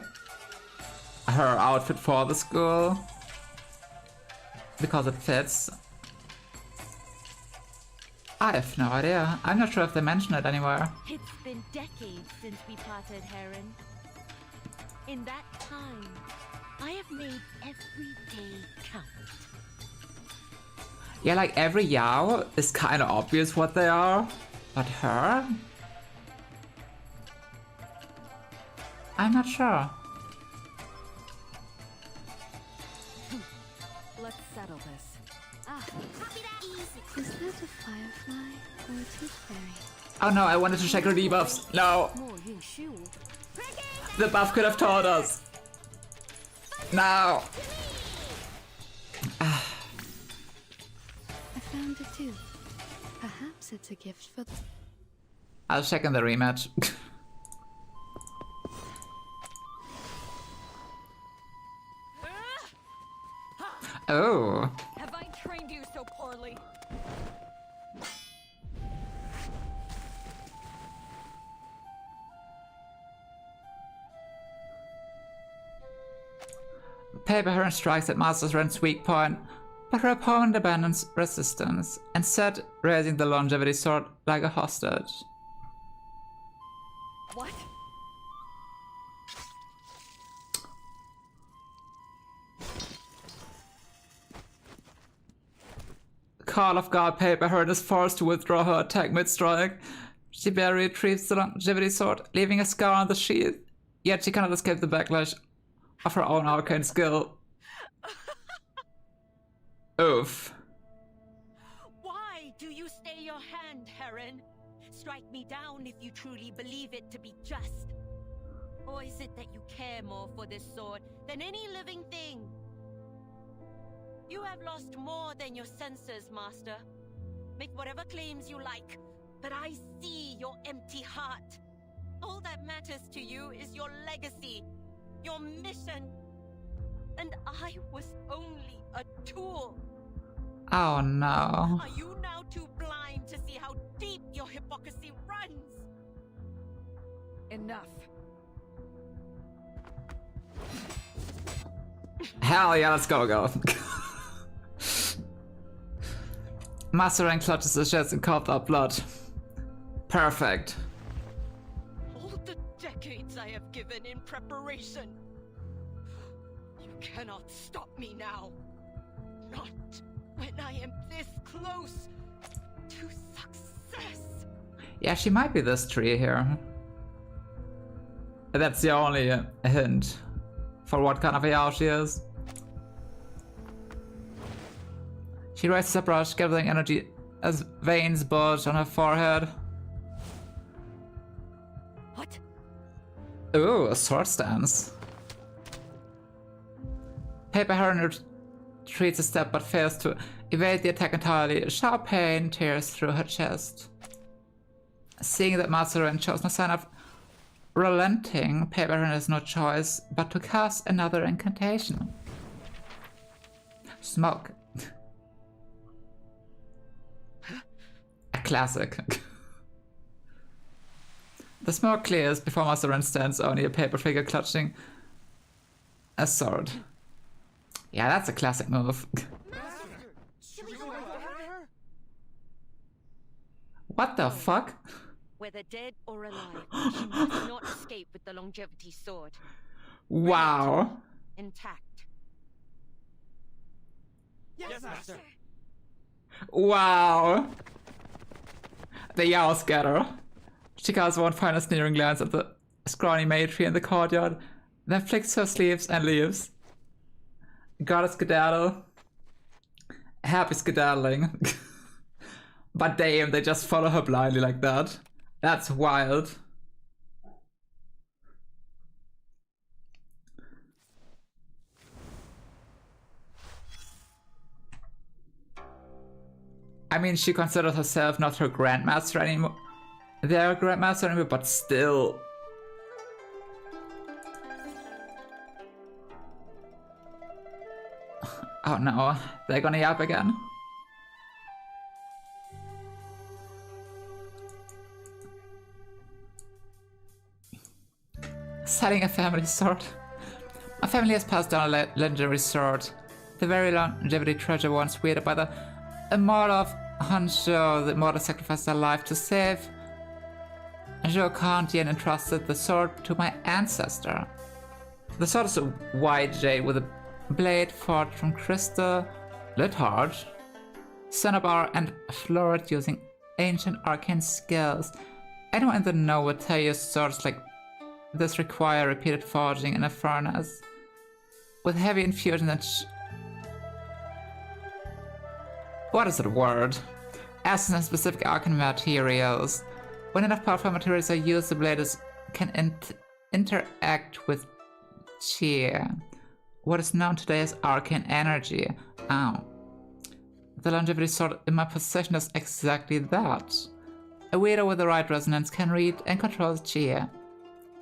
her outfit for the school because it fits. I have no idea. I'm not sure if they mention it anywhere. It's been decades since we parted, Heron. In that time, I have made every day count. Yeah, like every Yao is kind of obvious what they are, but her? I'm not sure. Let's settle this. Ah, copy that easy. Is that a firefly or a tooth fairy? Oh no, I wanted to check her debuffs. No! The buff could have told us. No! I found a tooth. Perhaps it's a gift for the... I'll check in the rematch. Oh. Have I trained you so poorly? Paper Heron strikes at Master Ren's weak point, but her opponent abandons resistance, instead raising the longevity sword like a hostage. What? Call of God, Paper Heron is forced to withdraw her attack mid-strike. She barely retrieves the longevity sword, leaving a scar on the sheath, yet she cannot escape the backlash of her own arcane skill. Oof. Why do you stay your hand, Heron? Strike me down if you truly believe it to be just. Or is it that you care more for this sword than any living thing? You have lost more than your senses, Master. Make whatever claims you like, but I see your empty heart. All that matters to you is your legacy, your mission. And I was only a tool. Oh no. Are you now too blind to see how deep your hypocrisy runs? Enough. Hell yeah, let's go. Master Ren clutches his chest and coughs up blood. Perfect. All the decades I have given in preparation. You cannot stop me now. Not when I am this close to success. Yeah, she might be this tree here. That's the only hint for what kind of a Yao she is. She raises a brush, gathering energy as veins bulge on her forehead. What? Ooh, a sword stance. Paper Heron retreats a step but fails to evade the attack entirely. Sharp pain tears through her chest. Seeing that Master Ren shows no sign of relenting, Paper Heron has no choice but to cast another incantation. Smoke. A classic. The smoke clears before Master Ren stands, only a paper figure clutching a sword. Yeah, that's a classic move. What the fuck? Whether dead or alive, she must not escape with the longevity sword. Wow. Intact. Yes, Master. Wow. The Yao scatter. She casts one final sneering glance at the scrawny matron in the courtyard, then flicks her sleeves and leaves. Gotta skedaddle. Happy skedaddling. But damn, they just follow her blindly like that. That's wild. I mean, she considers herself not her grandmaster anymore. Their grandmaster anymore, but still. Oh no, they're gonna yap again. Selling a family sword. My family has passed down a legendary sword. The very longevity treasure once wielded by the immortal of Hanzhou. The immortal sacrificed their life to save Zhou County and entrusted the sword to my ancestor. The sword is a white jade with a blade forged from crystal, lit hard, cinnabar, and fluorite using ancient arcane skills. Anyone in the know would tell you swords like this require repeated forging in a furnace with heavy infusion and what is that word? Essence and specific arcane materials. When enough powerful materials are used, the blade can interact with chi, what is known today as arcane energy. Oh. The longevity sword in my possession does exactly that. A wielder with the right resonance can read and control chi,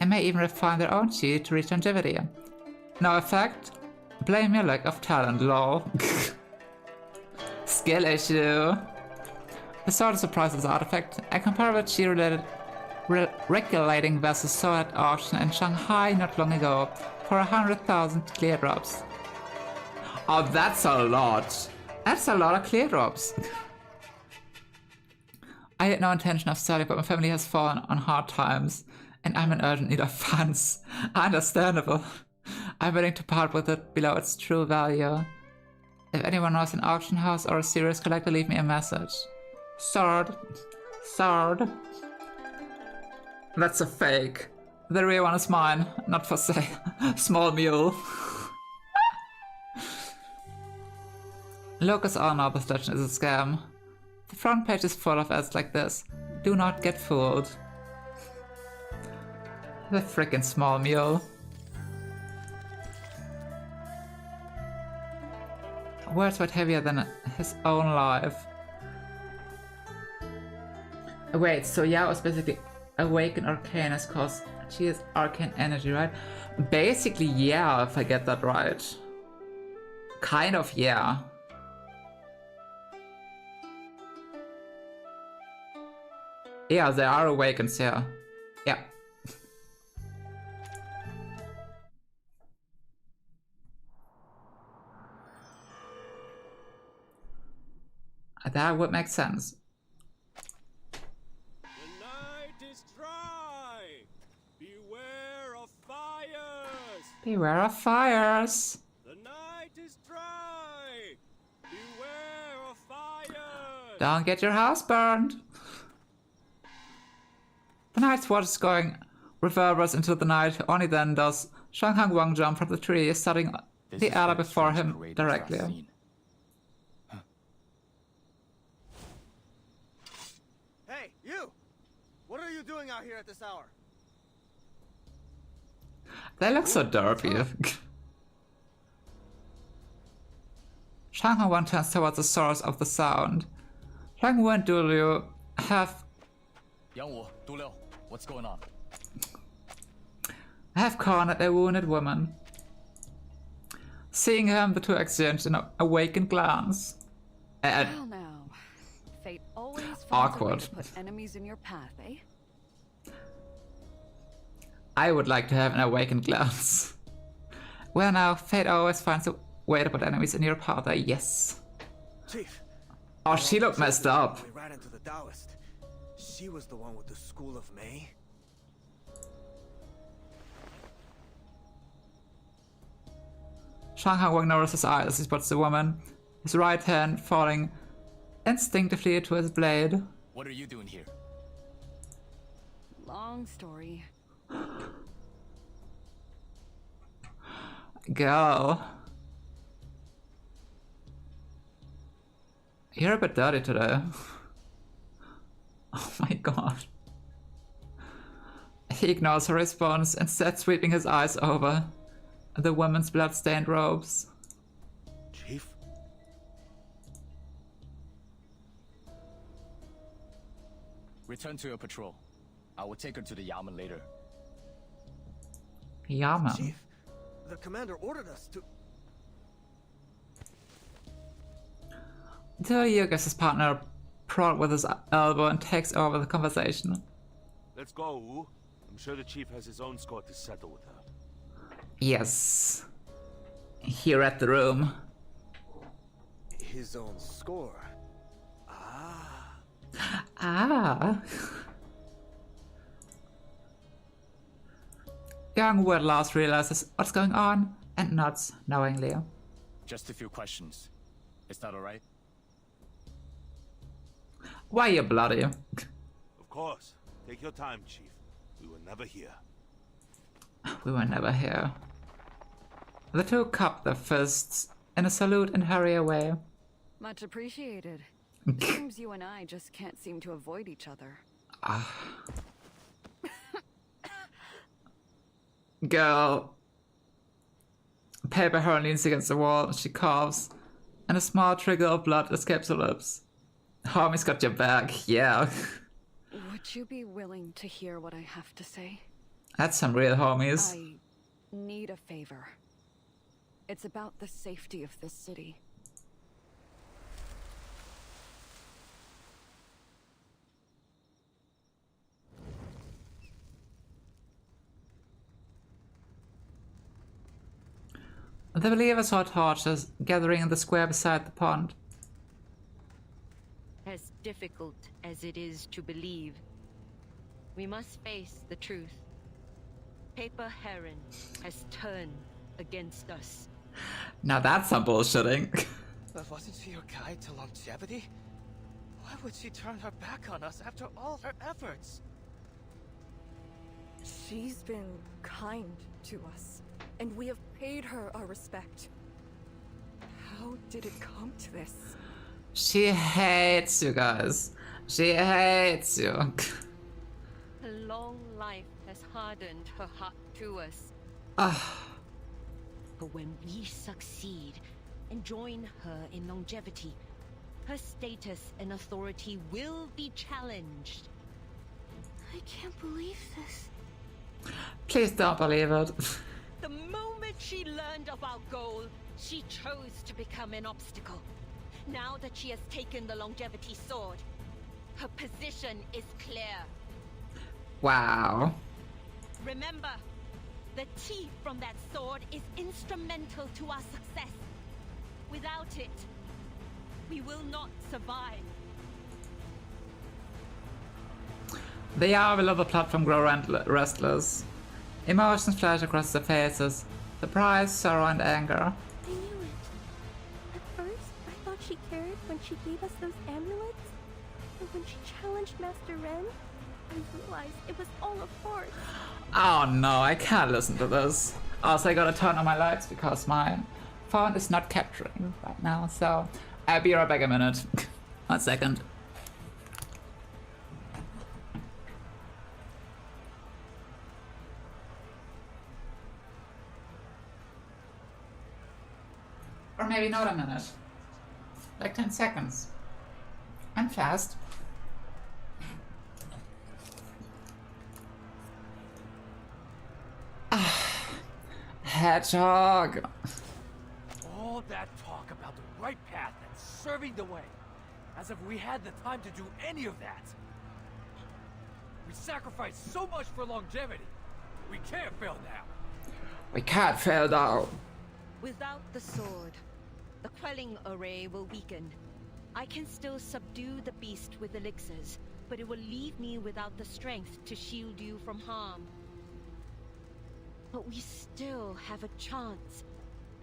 and may even refine their own chi to reach longevity. No effect? Blame your lack of talent, lol. Skill issue. The sword is the price of the artifact. A comparable chi-related regulating vessel sold at auction in Shanghai not long ago for 100,000 clear drops. Oh, that's a lot. That's a lot of clear drops. I had no intention of selling, but my family has fallen on hard times, and I'm in urgent need of funds. Understandable. I'm willing to part with it below its true value. If anyone knows an auction house or a serious collector, leave me a message. Sword. Sword. That's a fake. The real one is mine, not for sale. Small mule. Locals all know this legend is a scam. The front page is full of ads like this. Do not get fooled. The frickin' small mule. Words weighed heavier than his own life. Wait, so Yao is basically awakened arcanist cause she is arcane energy, right? Basically, yeah, if I get that right. Kind of, yeah. Yeah, there are awakens here. Yeah. That would make sense. The night is dry. Beware of fires. Beware of fires. The night is dry. Beware of fires. Don't get your house burned. The night's watch is going reverberates into the night. Only then does Shang Hang Wang jump from the tree, starting the alley before him directly. Hey, you! What are you doing out here at this hour? They look so derpy. Shang Hang Wang turns towards the source of the sound. Shang Wu and Du Liu have what's going on? Have cornered a wounded woman. Seeing him, the two exchange an awakened glance. Well now, fate always finds awkward. a way to put enemies in your path, eh? I would like to have an awakened glance. Well now, fate always finds a way to put enemies in your path, yes. Chief. Oh, she looked messed up. We ran into the Taoist. She was the one with the School of May. Shang Hang Wang lowers his eyes as he spots the woman, his right hand falling instinctively to his blade. What are you doing here? Long story. Girl. You're a bit dirty today. Oh my god. He ignores her response, instead sweeping his eyes over the woman's blood-stained robes. Chief? Return to your patrol. I will take her to the Yamen later. Yamen? Chief, the commander ordered us to... Du Liu gives his partner a prod with his elbow and takes over the conversation. Let's go, Wu. I'm sure the chief has his own score to settle with her. Yes. He read the room. His own score. Ah. Ah. Young Wordlouse realizes what's going on and nods knowingly. Just a few questions. Is that alright? Why you bloody? Of course. Take your time, Chief. We were never here. We were never here. The two cup their fists in a salute and hurry away. Much appreciated. Seems you and I just can't seem to avoid each other. Girl. Paper Heron leans against the wall, she coughs, and a small trickle of blood escapes her lips. Homie's got your back, yeah. Would you be willing to hear what I have to say? That's some real homies. I need a favor. It's about the safety of this city. The believers saw torches gathering in the square beside the pond. As difficult as it is to believe, we must face the truth. Paper Heron has turned against us. Now that's some bullshitting. But wasn't she your guide to longevity? Why would she turn her back on us after all her efforts? She's been kind to us, and we have paid her our respect. How did it come to this? She hates you guys. She hates you. Her long life has hardened her heart to us. But when we succeed and join her in longevity, her status and authority will be challenged. I can't believe this. Please don't believe it. The moment she learned of our goal, she chose to become an obstacle. Now that she has taken the longevity sword, her position is clear. Wow. Remember, the teeth from that sword is instrumental to our success. Without it, we will not survive. The hour below the platform grow restless. Emotions flash across their faces. Surprise, sorrow, and anger. I knew it. At first, I thought she cared when she gave us those amulets. But when she challenged Master Ren, I realized it was all a farce. Oh no, I can't listen to this. Also, I gotta turn on my lights because my phone is not capturing right now, so I'll be right back a minute. 1 second. Or maybe not a minute. Like 10 seconds. I'm fast. Hedgehog. All that talk about the right path and serving the way. As if we had the time to do any of that. We sacrificed so much for longevity. We can't fail now. We can't fail now. Without the sword, the quelling array will weaken. I can still subdue the beast with elixirs, but it will leave me without the strength to shield you from harm. But we still have a chance.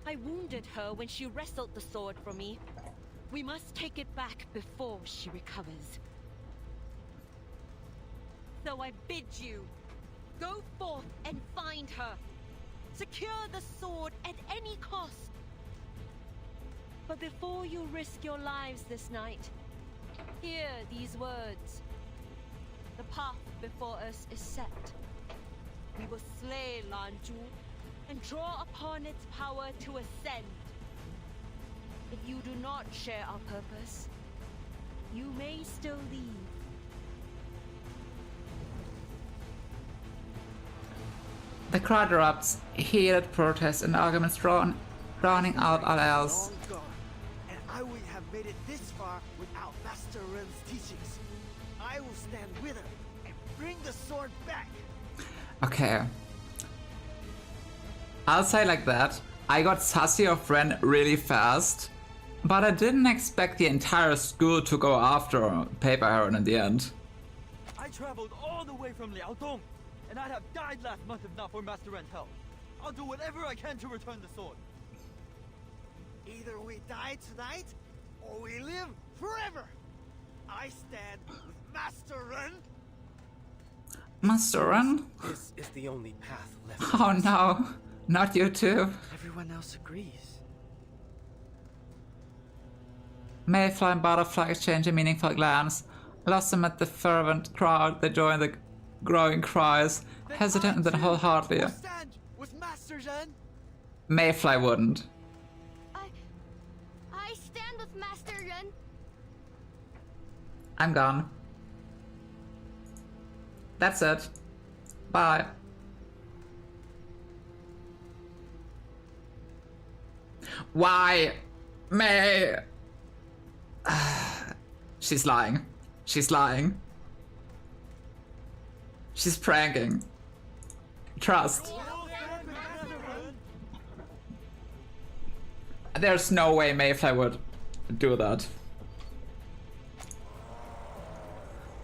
I wounded her when she wrestled the sword from me. We must take it back before she recovers. So I bid you, go forth and find her. Secure the sword at any cost. But before you risk your lives this night, hear these words. The path before us is set. We will slay Lanju and draw upon its power to ascend. If you do not share our purpose, you may still leave. The crowd erupts, heated protests and arguments drowning out all else. Long gone, and I wouldn't have made it this far without Master Ren's teachings. I will stand with her and bring the sword back. Okay. I'll say like that. I got Sassy of Ren really fast, but I didn't expect the entire school to go after Paper Heron in the end. I traveled all the way from Liaodong, and I'd have died last month if not for Master Ren's help. I'll do whatever I can to return the sword. Either we die tonight, or we live forever. I stand with Master Ren. Master Ren? This is the only path left. Oh no, not you too. Everyone else agrees. Mayfly and Butterfly exchange a meaningful glance. Lost amid the fervent crowd, they join the growing cries, hesitant and then wholeheartedly. Stand with Master Ren. Mayfly wouldn't. I stand with Master Ren. I'm gone. That's it. Bye. Why? May? She's lying. She's lying. She's pranking. Trust. There's no way Mayfly would do that.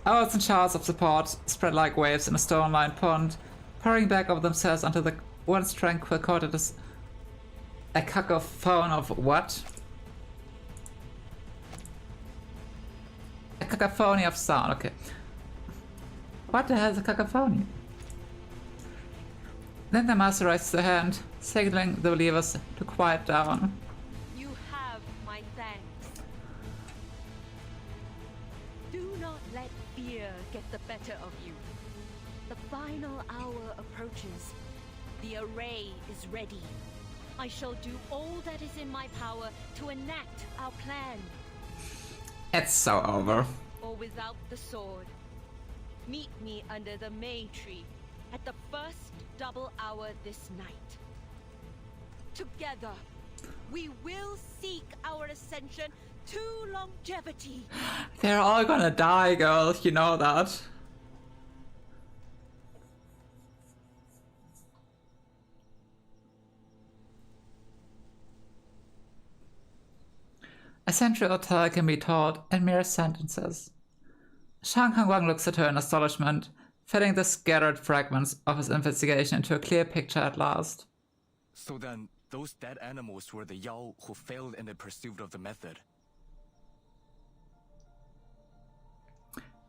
Owls and showers of support spread like waves in a stone-lined pond, pouring back over themselves until the once tranquil court is a cacophone of what? A cacophony of sound, okay. What the hell is a cacophony? Then the master raises the hand, signaling the believers to quiet down. You have my thanks. Do not let fear get the better of you. The final hour approaches. The array is ready. I shall do all that is in my power to enact our plan. It's so over. Or without the sword. Meet me under the May tree at the first double hour this night. Together, we will seek our ascension to longevity. They're all gonna die, girl. You know that. A central tale can be told in mere sentences. Shang Hongwang looks at her in astonishment, fitting the scattered fragments of his investigation into a clear picture at last. So then, those dead animals were the Yao who failed in the pursuit of the method.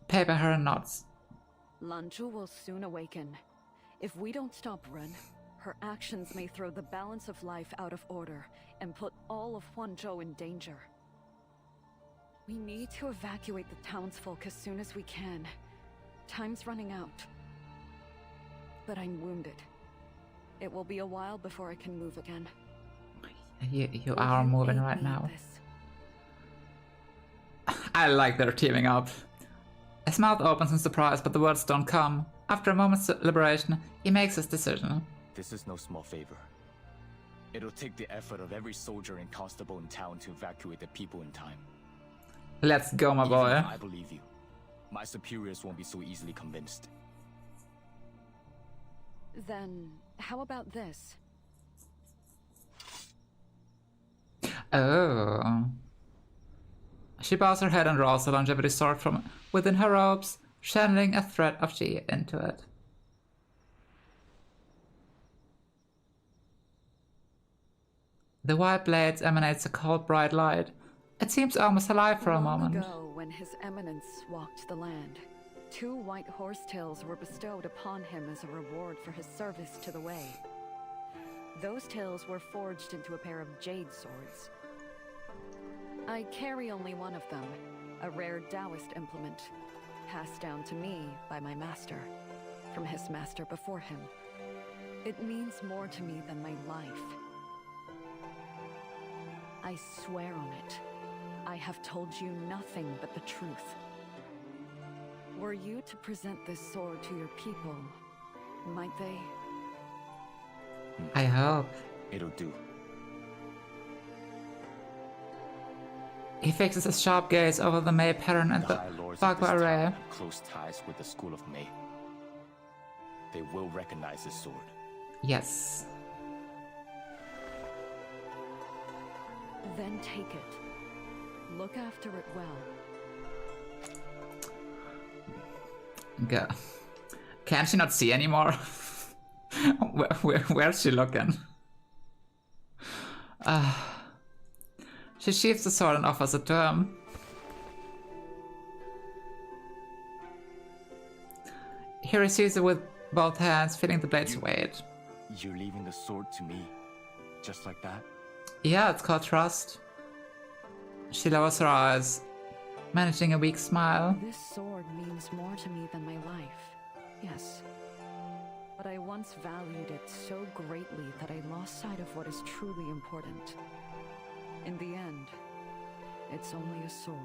Paper Heron nods. Lanzhu will soon awaken. If we don't stop Ren, her actions may throw the balance of life out of order and put all of Huanzhou in danger. We need to evacuate the townsfolk as soon as we can. Time's running out. But I'm wounded. It will be a while before I can move again. You are moving right now. I like their teaming up. His mouth opens in surprise, but the words don't come. After a moment's deliberation, he makes his decision. This is no small favor. It'll take the effort of every soldier and constable in town to evacuate the people in time. Let's go, my boy. Even if I believe you. My superiors won't be so easily convinced. Then, how about this? Oh. She bows her head and draws the longevity sword from within her robes, channeling a thread of chi into it. The white blade emanates a cold, bright light. It seems almost alive for a moment. Long ago, when His Eminence walked the land, 2 white horsetails were bestowed upon him as a reward for his service to the Way. Those tails were forged into a pair of jade swords. I carry only one of them, a rare Taoist implement, passed down to me by my master, from his master before him. It means more to me than my life. I swear on it. I have told you nothing but the truth. Were you to present this sword to your people, might they? I hope. It'll do. He fixes his sharp gaze over the May pattern and the Bagua array. Have close ties with the School of May. They will recognize this sword. Yes. Then take it. Look after it well. Okay. Can she not see anymore? Where's she looking? She sheaths the sword and offers it to him. He receives it with both hands, feeling the blade's weight. You're leaving the sword to me, just like that? Yeah, it's called trust. She lowers her eyes, managing a weak smile. This sword means more to me than my life, yes. But I once valued it so greatly that I lost sight of what is truly important. In the end, it's only a sword.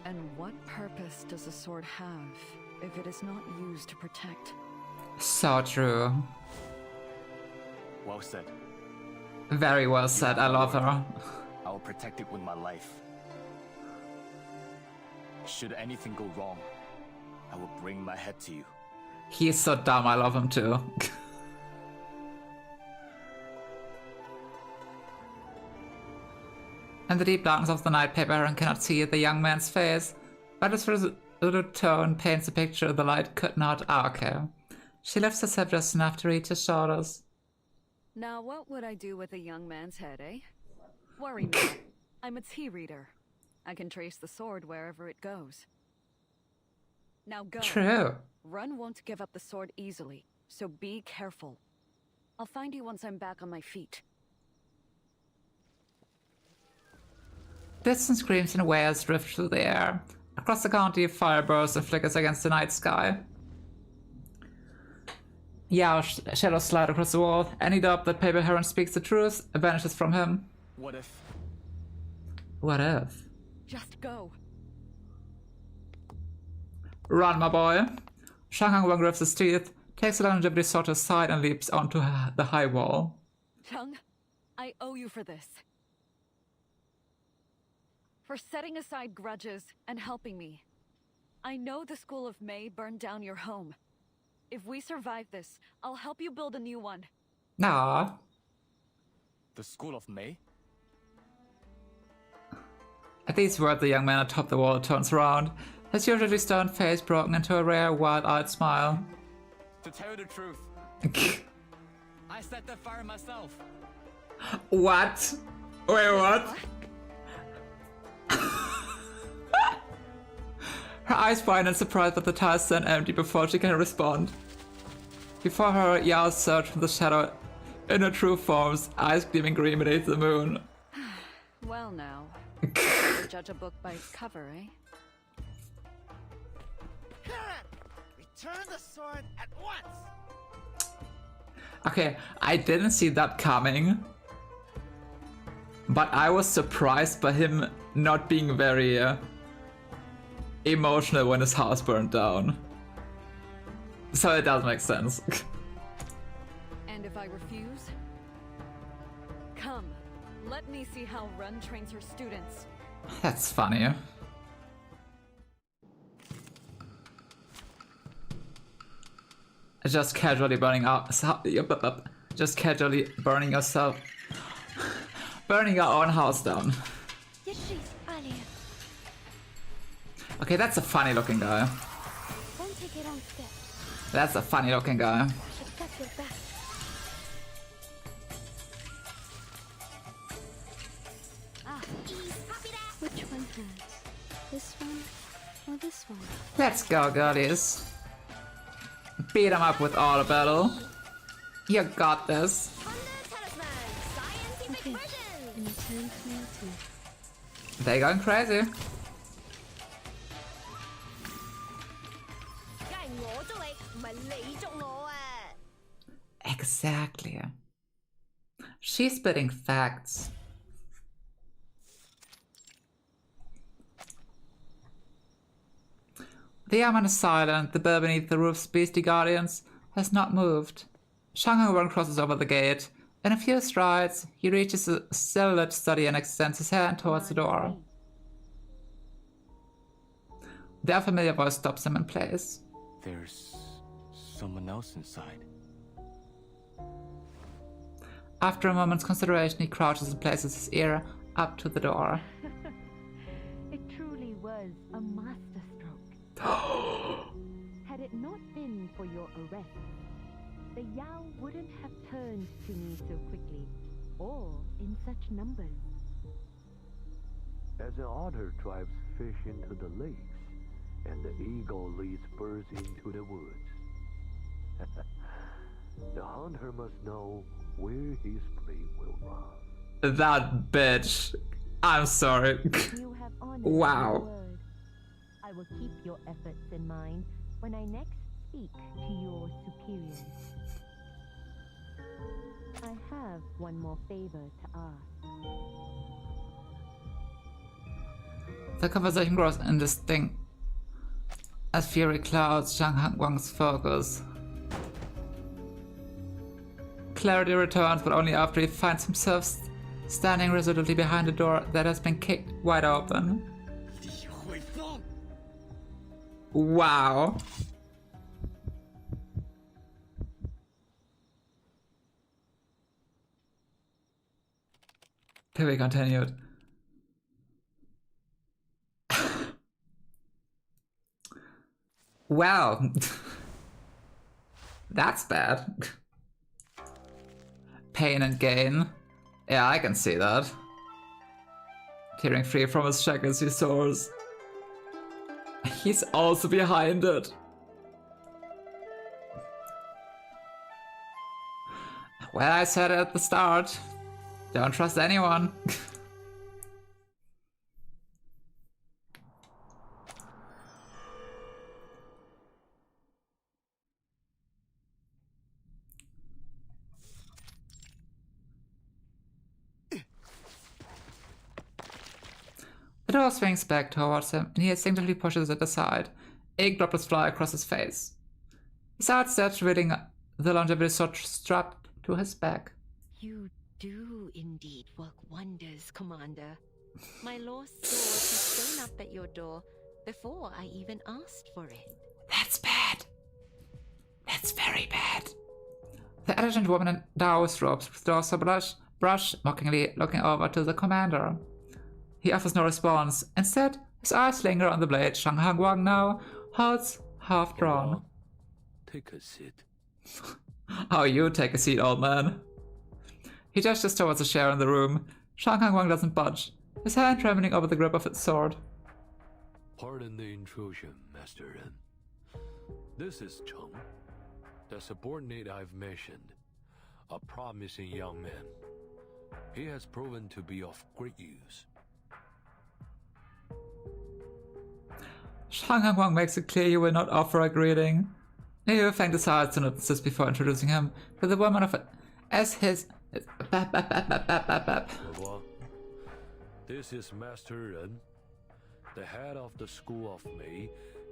And what purpose does a sword have if it is not used to protect? So true. Well said. Very well said, I love her. I will protect it with my life. Should anything go wrong, I will bring my head to you. He is so dumb, I love him too. In the deep darkness of the night, Paper Heron cannot see the young man's face, but his resolute tone paints a picture the light could not. Okay. She lifts herself just enough to reach his shoulders. Now what would I do with a young man's head, eh? Worry me. I'm a tea reader. I can trace the sword wherever it goes. Now go. True. Run won't give up the sword easily, so be careful. I'll find you once I'm back on my feet. Distant screams and wails drift through the air. Across the county, fire bursts and flickers against the night sky. Yao's shadows slide across the wall. Any doubt that Paper Heron speaks the truth vanishes from him. What if? What if? Just go. Run, my boy. Shanghang Wang grips his teeth, takes a longevity sword to his side and leaps onto the high wall. Chung, I owe you for this. For setting aside grudges and helping me. I know the School of May burned down your home. If we survive this, I'll help you build a new one. Nah. The School of May? At these words, the young man atop the wall turns around, his usually stern face broken into a rare, wild-eyed smile. To tell you the truth, I set that fire myself. What? Wait, what? Her eyes widen in surprise, but the tiles stand empty before she can respond. Before her, Yao surged from the shadow in her true forms, eyes gleaming green beneath the moon. Well now, judge a book by its cover, eh? Return the sword at once! Okay, I didn't see that coming. But I was surprised by him not being very emotional when his house burned down. So it does make sense. And if I refuse? Come, let me see how Run trains her students. That's funny. Just casually burning out. Just casually burning yourself. Burning your own house down. Okay, that's a funny looking guy. That's a funny looking guy. Which one has? This one or this one? Let's go, girlies. Beat him up with all the battle. You got this. Okay. They're going crazy. Exactly. She's spitting facts. The Yaman is silent. The bell beneath the roof's beastly guardians has not moved. Shanghai Wang crosses over the gate. In a few strides, he reaches a still-lit study and extends his hand towards the door. The unfamiliar voice stops him in place. There's someone else inside. After a moment's consideration, he crouches and places his ear up to the door. It truly was a masterstroke. Had it not been for your arrest, the Yao wouldn't have turned to me so quickly, or in such numbers. As an otter drives fish into the lakes, and the eagle leads birds into the woods. The hunter must know where his prey will run. That bitch. I'm sorry. You have honored Wow. your word. I will keep your efforts in mind when I next speak to your superiors. I have one more favor to ask. The conversation grows indistinct as fury clouds Zhang Wang's focus. Clarity returns, but only after he finds himself standing resolutely behind a door that has been kicked wide open. Wow. To be continued. Well, that's bad. Pain and gain. Yeah, I can see that. Tearing free from his shackles, he soars. He's also behind it. Well, I said it at the start. Don't trust anyone. The door swings back towards him, and he instinctively pushes it aside. Ink droplets fly across his face. He sidesteps, revealing the longevity sword strapped to his back. You do indeed work wonders, Commander. My lost sword has shown up at your door before I even asked for it. That's bad. That's very bad. The elegant woman in Daoist robes withdraws her brush, mockingly looking over to the commander. He offers no response. Instead, his eyes linger on the blade Zhang Hangguang now holds half drawn. Take a seat. Oh, you take a seat, old man. He gestures towards a chair in the room. Zhang Hangguang doesn't budge, his hand trembling over the grip of its sword. Pardon the intrusion, Master Ren. This is Cheng, the subordinate I've mentioned, a promising young man. He has proven to be of great use. Zhang Hangguang makes it clear you will not offer a greeting. Liu Feng decides to not insist before introducing him to the woman of as his. This is Master Ren, the head of the School of Mei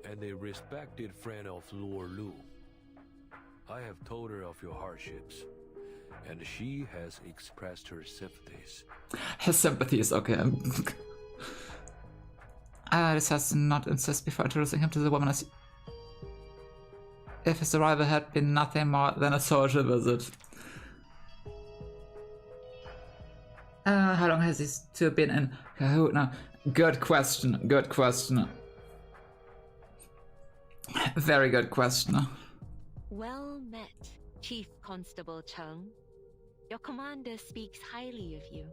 and a respected friend of Lord Lu. I have told her of your hardships, and she has expressed her sympathies. His sympathies, okay. I decides to not insist before introducing him to the woman as if his arrival had been nothing more than a social visit. How long has these two been in cahoot now? Good question, good question. Very good question. Well met, Chief Constable Cheng. Your commander speaks highly of you.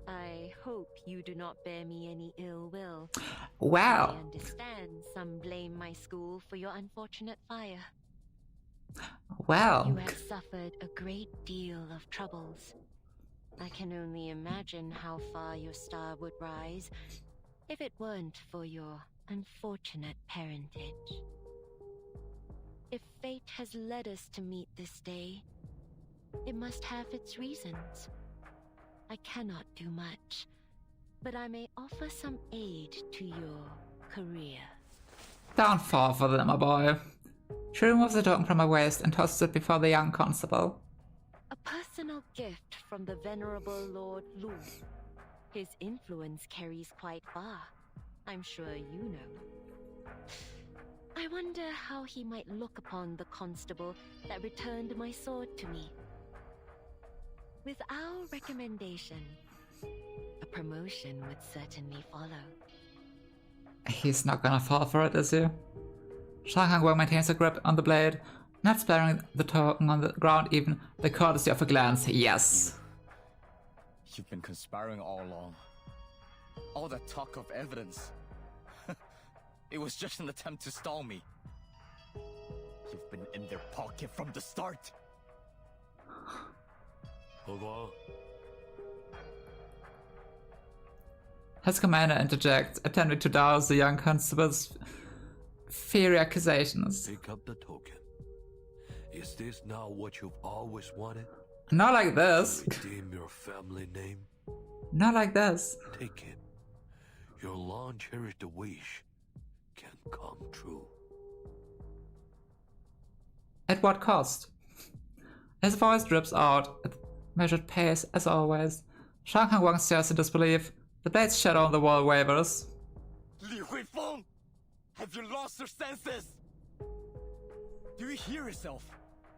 I hope you do not bear me any ill will. Wow. I understand some blame my school for your unfortunate fire. Well. You have suffered a great deal of troubles. I can only imagine how far your star would rise if it weren't for your unfortunate parentage. If fate has led us to meet this day, it must have its reasons. I cannot do much, but I may offer some aid to your career. Don't fall for them, my boy. She removes the token from her waist and tosses it before the young constable. A personal gift from the venerable Lord Lu. His influence carries quite far. I'm sure you know. I wonder how he might look upon the constable that returned my sword to me. With our recommendation, a promotion would certainly follow. He's not gonna fall for it, is he? Shang Hangguang maintains a grip on the blade, not sparing the token on the ground even the courtesy of a glance. Yes. You've been conspiring all along. All that talk of evidence. It was just an attempt to stall me. You've been in their pocket from the start. His commander interjects, attempting to douse the young constable's fiery accusations. Pick up the token. Is this not what you've always wanted? Not like this. Redeem your family name. Not like this. Take it. Your long cherished wish can come true. At what cost? His voice drips out at measured pace as always. Shang Hangguang stares in disbelief. The blade's shadow on the wall wavers. Li Huifeng! Have you lost your senses? Do you hear yourself?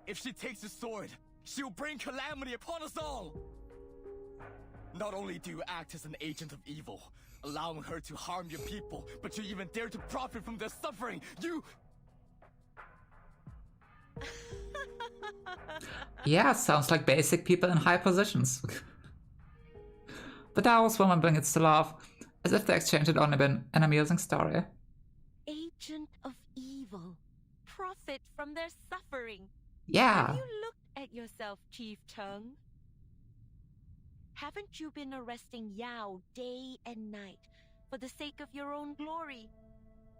If she takes the sword, she will bring calamity upon us all! Not only do you act as an agent of evil, allowing her to harm your people, but you even dare to profit from their suffering! You... Yeah, sounds like basic people in high positions. The Taoist woman brings to laugh, as if the exchange had only been an amusing story. Agent of evil. Profit from their suffering. Yeah. Have you looked at yourself, Chief Cheng? Haven't you been arresting Yao day and night for the sake of your own glory?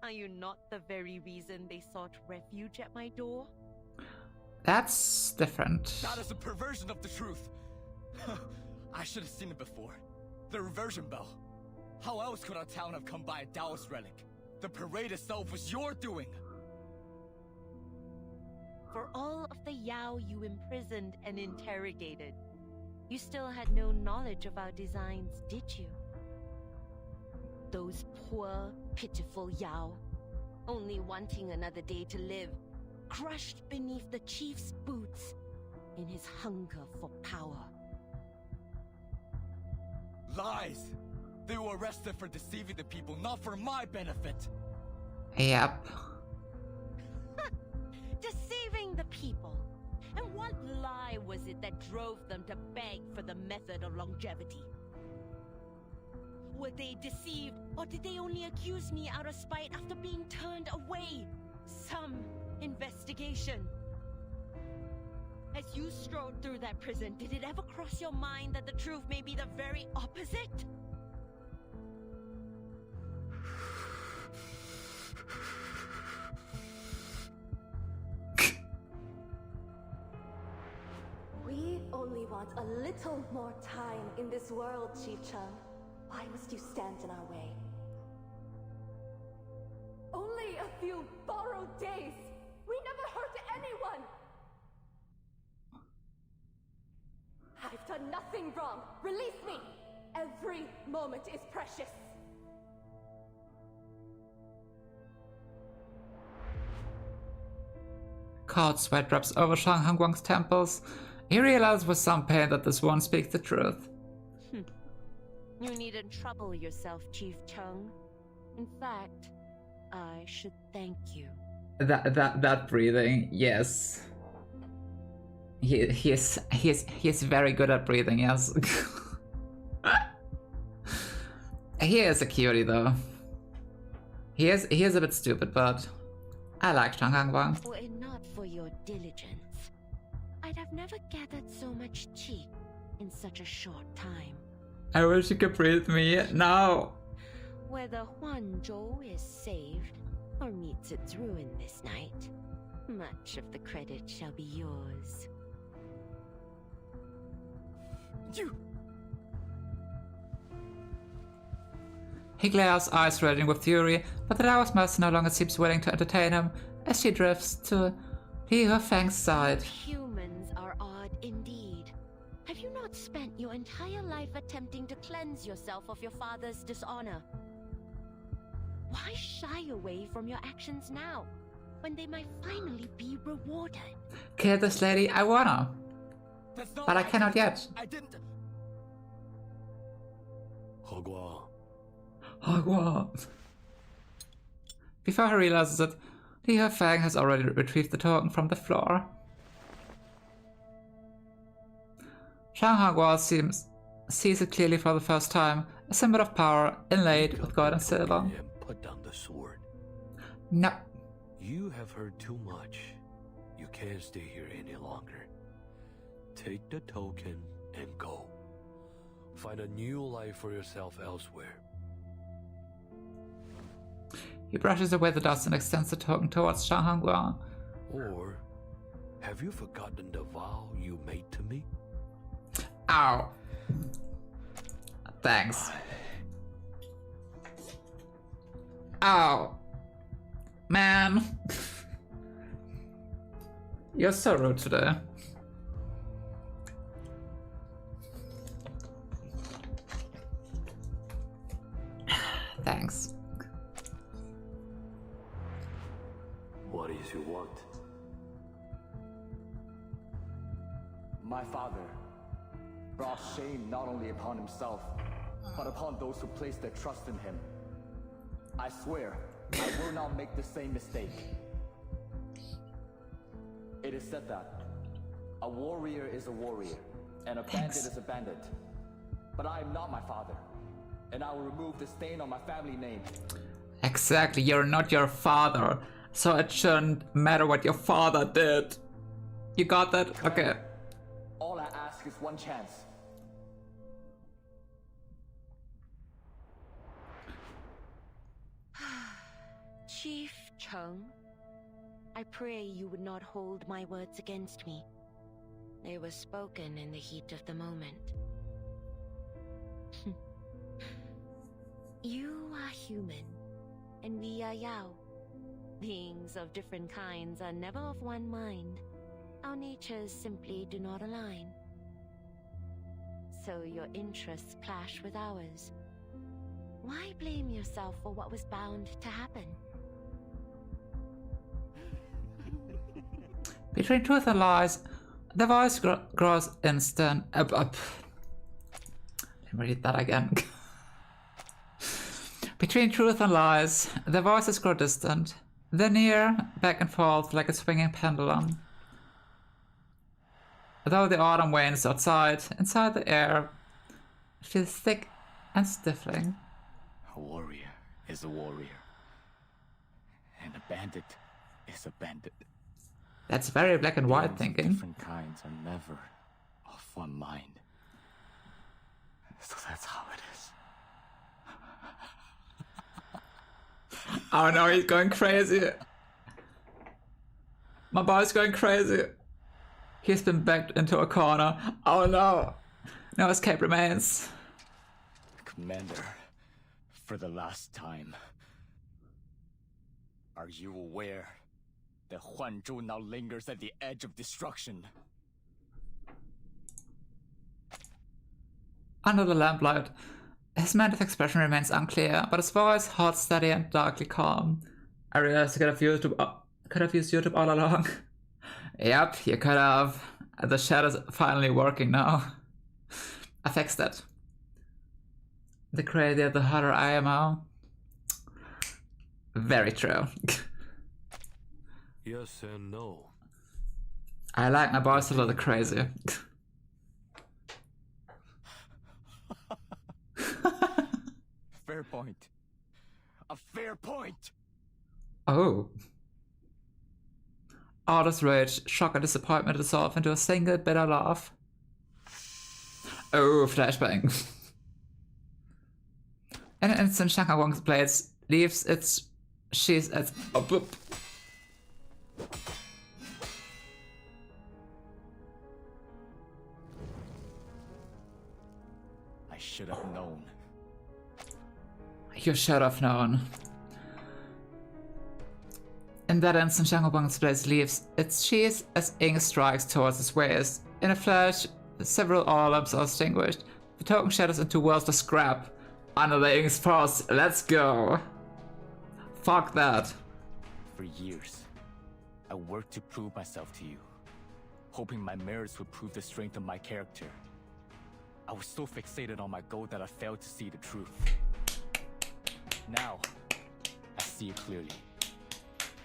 Are you not the very reason they sought refuge at my door? That's different. That is a perversion of the truth. I should have seen it before. The reversion bell. How else could our town have come by a Taoist relic? The parade itself was your doing. For all of the Yao you imprisoned and interrogated, you still had no knowledge of our designs, did you? Those poor, pitiful Yao, only wanting another day to live, crushed beneath the chief's boots in his hunger for power. Lies! They were arrested for deceiving the people, not for my benefit! Yep. Deceiving the people? And what lie was it that drove them to beg for the method of longevity? Were they deceived, or did they only accuse me out of spite after being turned away? Some investigation. As you strode through that prison, did it ever cross your mind that the truth may be the very opposite? We only want a little more time in this world, Chief Cheng. Why must you stand in our way? Only a few borrowed days! We never hurt anyone! I've done nothing wrong! Release me! Every moment is precious! Cold sweat drops over Shang Hangguang's temples. He realizes with some pain that this one speaks the truth. You needn't trouble yourself, Chief Cheng. In fact, I should thank you. That breathing, yes. He is very good at breathing, yes. He is a cutie though. He is a bit stupid, but I like Shang Hangguang. Were it not for your diligence, I'd have never gathered so much qi in such a short time. I wish you could breathe me now. Whether Huanzhou is saved or meets its ruin this night, much of the credit shall be yours. You! He glares, eyes raging with fury, but the Taoist master no longer seems willing to entertain him as she drifts to Li Huifeng's side. Humans are odd indeed. Have you not spent your entire life attempting to cleanse yourself of your father's dishonor? Why shy away from your actions now, when they might finally be rewarded? Kill this lady, I wanna. That's not But I what cannot yet. I didn't. Hogwarts. Before he realizes it, Liu Fang has already retrieved the token from the floor. Shang Hogwarts sees it clearly for the first time, a symbol of power inlaid with gold and silver. And put down the sword. No. You have heard too much. You can't stay here any longer. Take the token and go. Find a new life for yourself elsewhere. He brushes away the dust and extends the token towards Shang Hongguang. Or have you forgotten the vow you made to me? Ow. Thanks. Ow. Man. You're so rude today. Thanks. What is your want? My father brought shame not only upon himself, but upon those who place their trust in him. I swear, I will not make the same mistake. It is said that a warrior is a warrior, and a bandit is a bandit. But I am not my father, and I will remove the stain on my family name. Exactly, you're not your father, so it shouldn't matter what your father did. You got that? Okay. All I ask is one chance. Chief Chung, I pray you would not hold my words against me. They were spoken in the heat of the moment. You are human, and we are Yao. Beings of different kinds are never of one mind. Our natures simply do not align. So your interests clash with ours. Why blame yourself for what was bound to happen? Between truth and lies, the voice grows instant. Let me read that again. Between truth and lies, the voices grow distant. They near, back and forth like a swinging pendulum. Though the autumn wanes outside, inside the air feels thick and stifling. A warrior is a warrior, and a bandit is a bandit. That's very black and white thinking. Different kinds are never of one mind. So that's how it is. Oh no, he's going crazy. My boy's going crazy. He's been backed into a corner. Oh no. No escape remains. Commander, for the last time, are you aware that Huanzhou now lingers at the edge of destruction? Under the lamplight, his mental expression remains unclear, but his voice hot, steady, and darkly calm. I realized I could have used YouTube all along. Yep, you could have. The shadow's finally working now. I fixed it. The crazier, the hotter I am now. Very true. Yes and no. I like my boys a little crazy. Fair point. A fair point! Oh. All this rage, shock, and disappointment dissolve into a single bitter laugh. Oh, flashbang. In an instant, Shang Wong's blades leaves its sheath as oh, boop. I should have known. You should have known. In that instant, Shang Wong's blades leaves its sheath as ink strikes towards his waist. In a flash, several oil lamps are extinguished. The token shatters into worlds of scrap. Under the ink's force, let's go. Fuck that. For years, I worked to prove myself to you. hoping my merits would prove the strength of my character. I was so fixated on my goal that I failed to see the truth. Now, I see it clearly.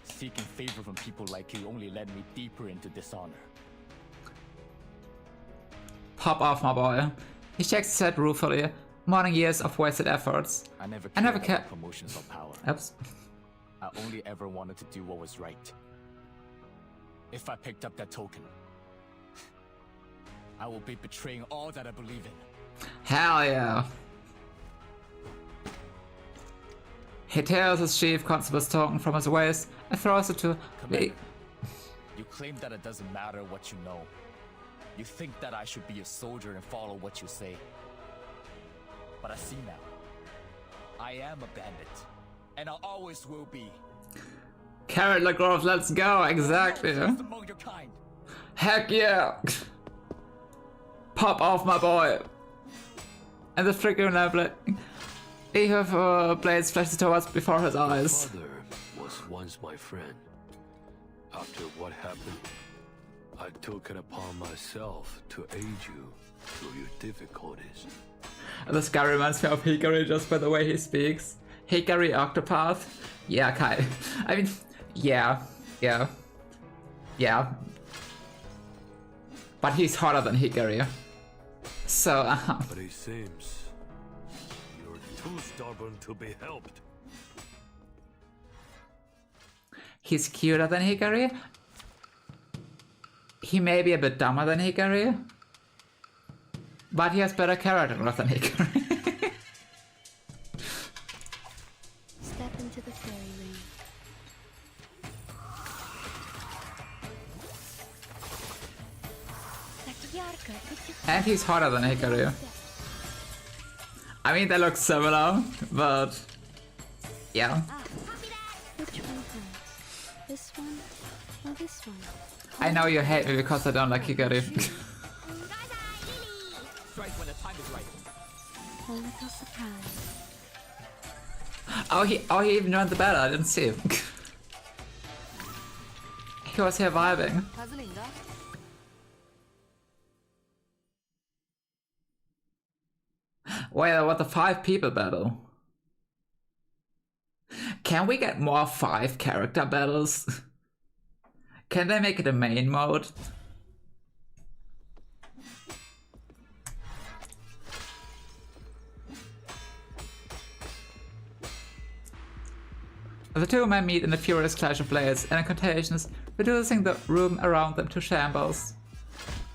Seeking favor from people like you only led me deeper into dishonor. Pop off, my boy. He shakes his head ruefully, mourning years of wasted efforts. I never cared about promotions or power. Oops. I only ever wanted to do what was right. If I picked up that token, I will be betraying all that I believe in. Hell yeah. He tears his chief constable's token from his waist and throws it to Commander, you claim that it doesn't matter what you know. You think that I should be a soldier and follow what you say. But I see now. I am a bandit. And I always will be. Carrot Lagrove, let's go, exactly. Among your kind. Heck yeah! Pop off, my boy! And the flickering blade. He have blades flashes towards before his eyes. My father was once my friend. After what happened, I took it upon myself to aid you through your difficulties. And this guy reminds me of Hikari just by the way he speaks. Hikari Octopath? Yeah, Kai. I mean, yeah. But he's hotter than Hikari. So, But it seems you're too stubborn to be helped. He's cuter than Hikari. He may be a bit dumber than Hikari. But he has better character growth than Hikari. Step into the fairy ring. And he's hotter than Hikari. I mean, they look similar, but yeah. Which one first? This one or this one? I know you hate me because I don't like Hikari. Strike when the time is right. A little surprise. Oh, he even joined the battle. I didn't see him. He was here vibing. Wait, what the 5 people battle? Can we get more 5 character battles? Can they make it a main mode? The two men meet in a furious clash of blades and incantations, reducing the room around them to shambles.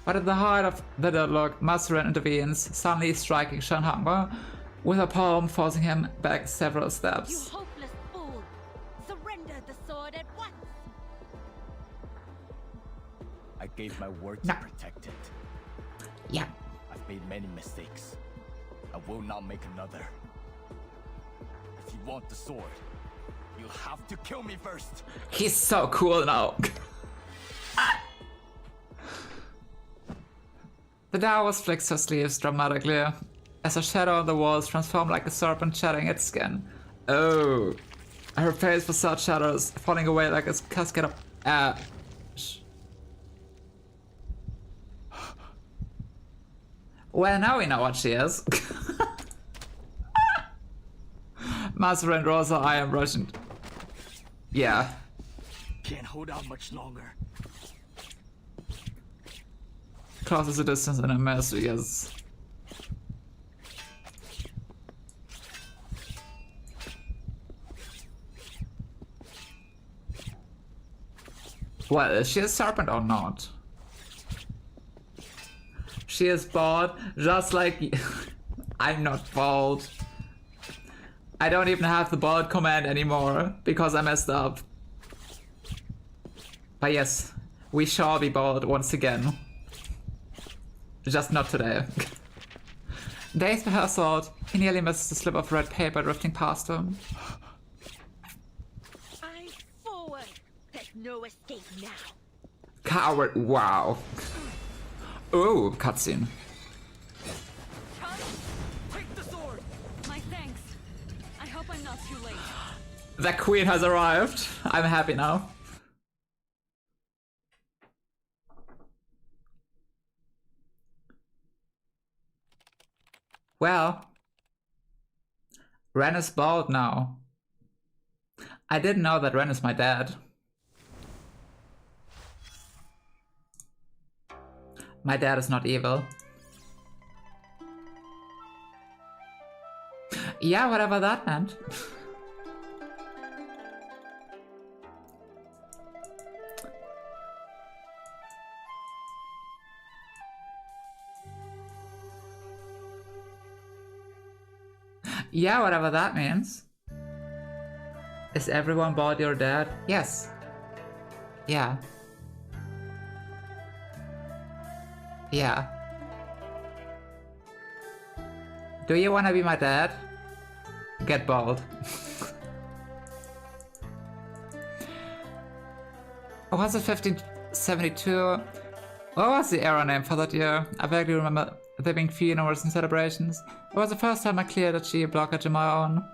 But at the heart of the deadlock, Masarin intervenes, suddenly striking Shanhanga with a palm, forcing him back several steps. You hopeless fool! Surrender the sword at once! I gave my word to protect it. Yeah. I've made many mistakes. I will not make another. If you want the sword, you'll have to kill me first. He's so cool now. The Taoist flicks her sleeves dramatically as a shadow on the walls transforms like a serpent shedding its skin. Oh, her face was such shadows falling away like a cascade of ash. Well, now we know what she is. Masarin draws her eye and Russian. Yeah. Can't hold out much longer. Crosses the distance in a mess, yes. Well, is she a serpent or not? She is bald, just like I'm not bald. I don't even have the bald command anymore because I messed up. But yes, we shall be bald once again. Just not today. Dazed by her assault, he nearly misses the slip of red paper drifting past him. I'm forward! There's no escape now! Coward, wow. Ooh, cutscene. Take the sword! My thanks. I hope I'm not too late. The queen has arrived. I'm happy now. Well, Ren is bald now. I didn't know that Ren is my dad. My dad is not evil. Yeah, whatever that meant. Yeah, whatever that means. Is everyone bald your dad? Yes. Yeah. Yeah. Do you wanna be my dad? Get bald. Oh, was it 1572? What was the era name for that year? I vaguely remember there being funerals and celebrations. It was the first time I cleared a G blockage of my own.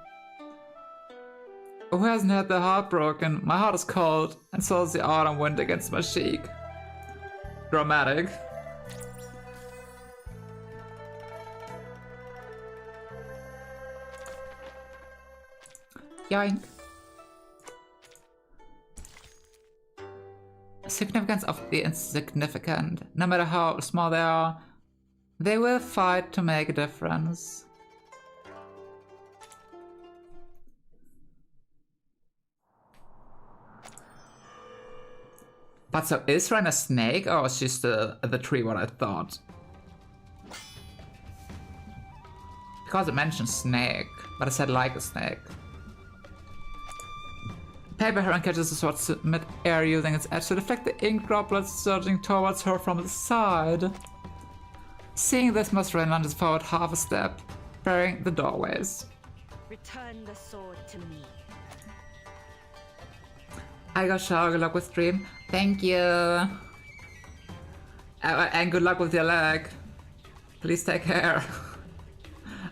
Who hasn't had their heart broken? My heart is cold, and so is the autumn wind against my cheek. Dramatic. Yoink. Significance of the insignificant. No matter how small they are, they will fight to make a difference. But so is Ren a snake, or is she still the tree what I thought? Because it mentioned snake, but I said like a snake. Paper Heron catches the sword mid-air using its edge to deflect the ink droplets surging towards her from the side. Seeing this, Ren lunges forward half a step, barring the doorways. Return the sword to me. I got shower, good luck with stream. Thank you. And good luck with your leg. Please take care.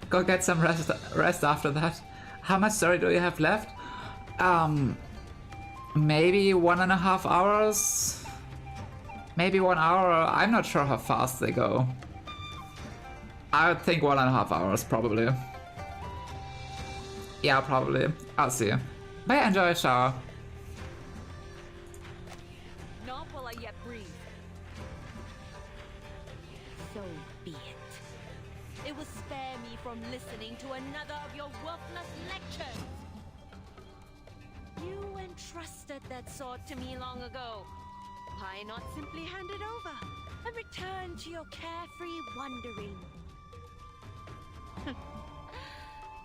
Go get some rest after that. How much story do you have left? Maybe 1.5 hours? Maybe 1 hour? I'm not sure how fast they go. I would think 1.5 hours, probably. Yeah, probably. I'll see. But enjoy a shower. Not while I yet breathe. So be it. It will spare me from listening to another of your worthless lectures. You entrusted that sword to me long ago. Why not simply hand it over and return to your carefree wandering?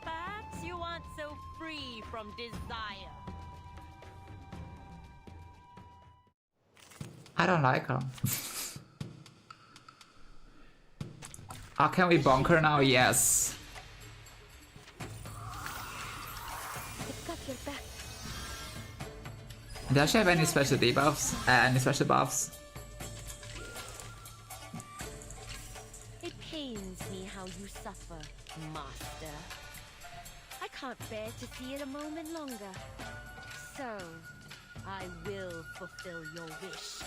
Perhaps you aren't so free from desire. I don't like her. Oh, can we bonk her now? Yes. Does she have any special debuffs? Any special buffs? It pains me how you suffer, Master. I can't bear to see it a moment longer. So, I will fulfill your wish.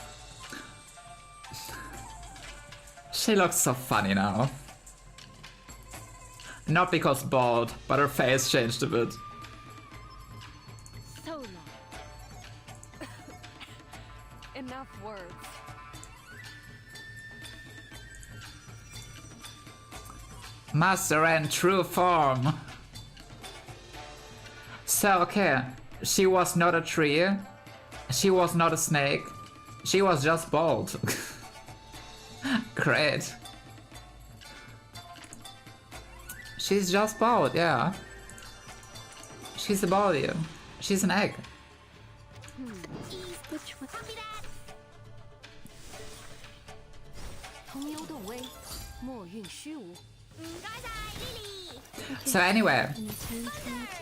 She looks so funny now. Not because bald, but her face changed a bit. So long. Enough words. Master in true form. So, okay, she was not a tree. She was not a snake. She was just bald. Great. She's just bald, yeah. She's a body. She's an egg. So anyway,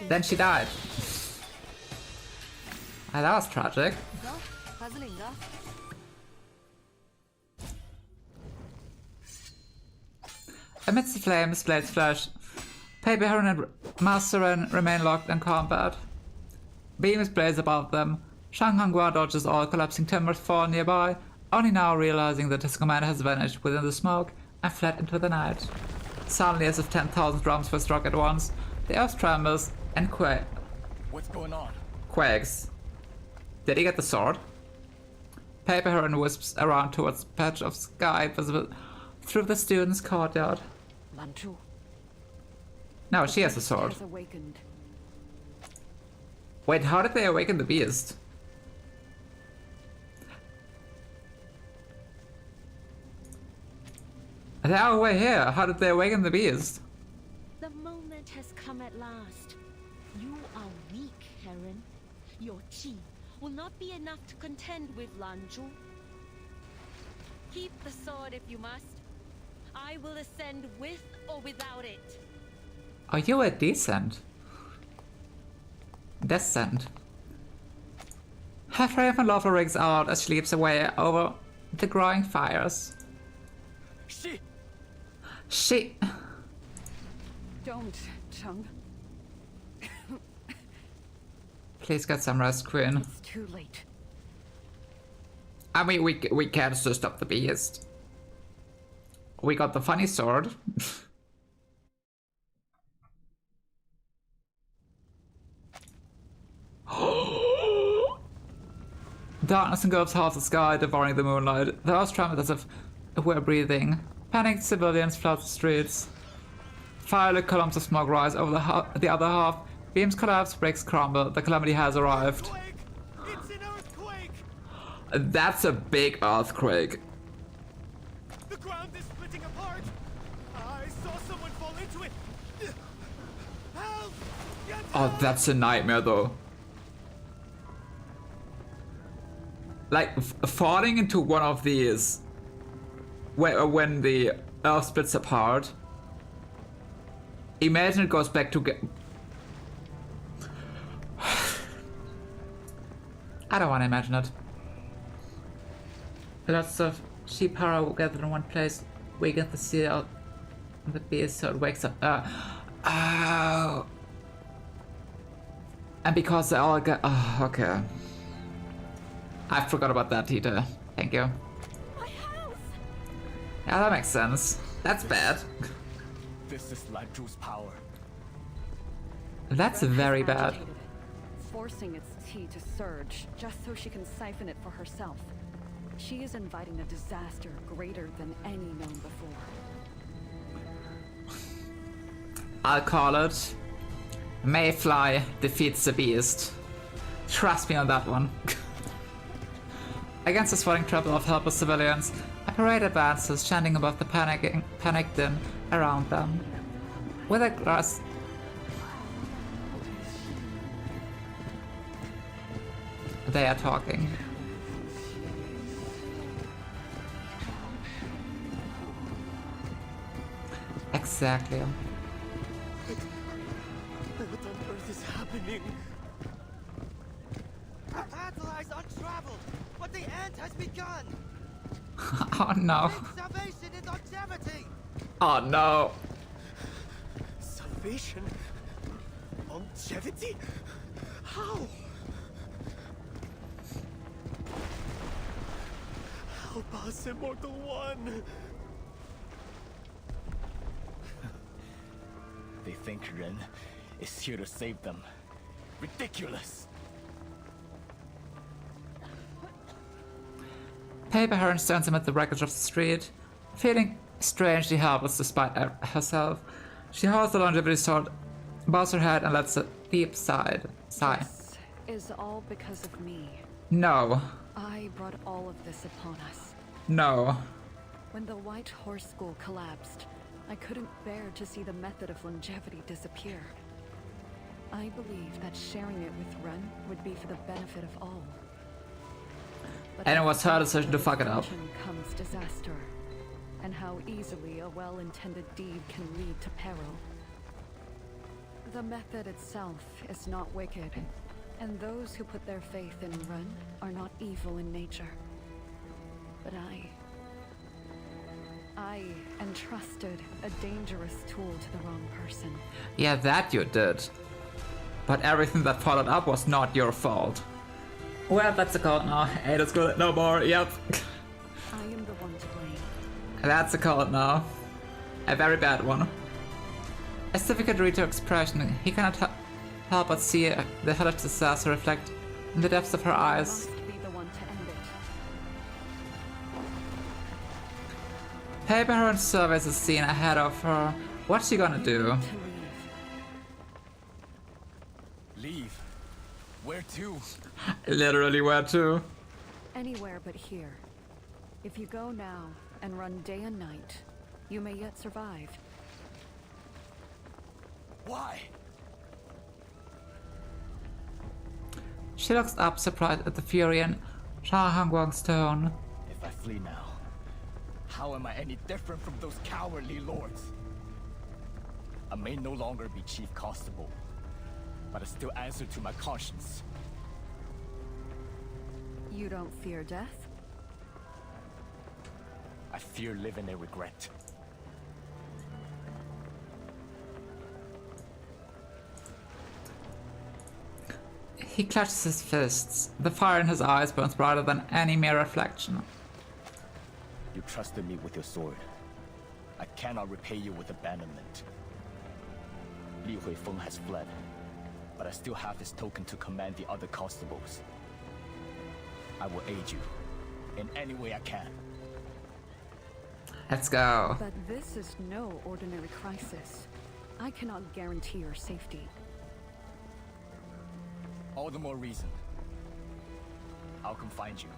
then she died. Oh, that was tragic. Amidst the flames, blades flash. Paper Heron and Master Ren remain locked in combat. Beams blaze above them. Shang Hanggua dodges all collapsing timbers fall nearby, only now realizing that his commander has vanished within the smoke and fled into the night. Suddenly, as if 10,000 drums were struck at once, the earth trembles and What's going on? quakes. Did he get the sword? Paper Heron wisps around towards a patch of sky visible through the students' courtyard. Lanzhu. No, she has a sword. Has awakened. Wait, how did they awaken the beast? They are way here. How did they awaken the beast? The moment has come at last. You are weak, Heron. Your chi will not be enough to contend with Lanzhu. Keep the sword if you must. I will ascend with or without it. Are you a descent? Descent. Half Raven Lover rings out as she leaps away over the growing fires. She. Don't, Chung. Please get some rest, Queen. It's too late. I mean, we can't just stop the beast. We got the funny sword. Darkness engulfs half the sky, devouring the moonlight. The earth trembles as if it were breathing. Panicked civilians flood the streets. Fire-lit columns of smoke rise over the other half. Beams collapse, bricks crumble. The calamity has arrived. It's an earthquake! That's a big earthquake. The ground is splitting apart! I saw someone fall into it! Help! Oh, that's a nightmare though. Like, falling into one of these when the earth splits apart. Imagine it goes back to I don't want to imagine it. Lots of sheep power gathered in one place. We get the seal on the beast so it wakes up. Oh. And because they all got. Oh, okay. I forgot about that, Tita. Thank you. My house! Yeah, that makes sense. That's bad. This is Lanzhu's power. That's very bad. Forcing its tea to surge just so she can siphon it for herself. She is inviting a disaster greater than any known before. I'll call it. Mayfly defeats the beast. Trust me on that one. Against the swelling trouble of helpless civilians, a parade advances, chanting above the panicked din around them. With a glass. They are talking. Exactly. What on earth is happening? The battle lies untraveled, but the end has begun. Oh no. Salvation and longevity. Oh no. Salvation? Longevity? How? Help us, Immortal One! They think Ren is here to save them. Ridiculous! Paper Heron stands amid the wreckage of the street, feeling strangely helpless despite herself. She holds the longevity sword, bows her head, and lets a deep sigh. This is all because of me. No. I brought all of this upon us. No. When the White Horse School collapsed, I couldn't bear to see the method of longevity disappear. I believed that sharing it with Ren would be for the benefit of all. But And it was her decision to fuck it up. Comes disaster, and how easily a well-intended deed can lead to peril. The method itself is not wicked, and those who put their faith in Ren are not evil in nature. But I entrusted a dangerous tool to the wrong person. Yeah, that you did. But everything that followed up was not your fault. Well, that's a call now. Hey, let's go. No more. Yep. I am the one to blame. That's a call now. A very bad one. As difficult to read her expression, he cannot help but see the hellish disaster reflect in the depths of her eyes. Must be the one to end it. Paper her and surveys the scene ahead of her. What's she gonna do? Leave? Where to? Literally where to? Anywhere but here. If you go now and run day and night, you may yet survive. Why? She looks up, surprised at the fury in Shah Hangwang's tone. If I flee now, how am I any different from those cowardly lords? I may no longer be Chief Constable, but I still answer to my conscience. You don't fear death? I fear living in regret. He clutches his fists. The fire in his eyes burns brighter than any mere reflection. You trusted me with your sword. I cannot repay you with abandonment. Li Huifeng has fled, but I still have his token to command the other constables. I will aid you in any way I can. Let's go. But this is no ordinary crisis. I cannot guarantee your safety. All the more reason. I'll come find you,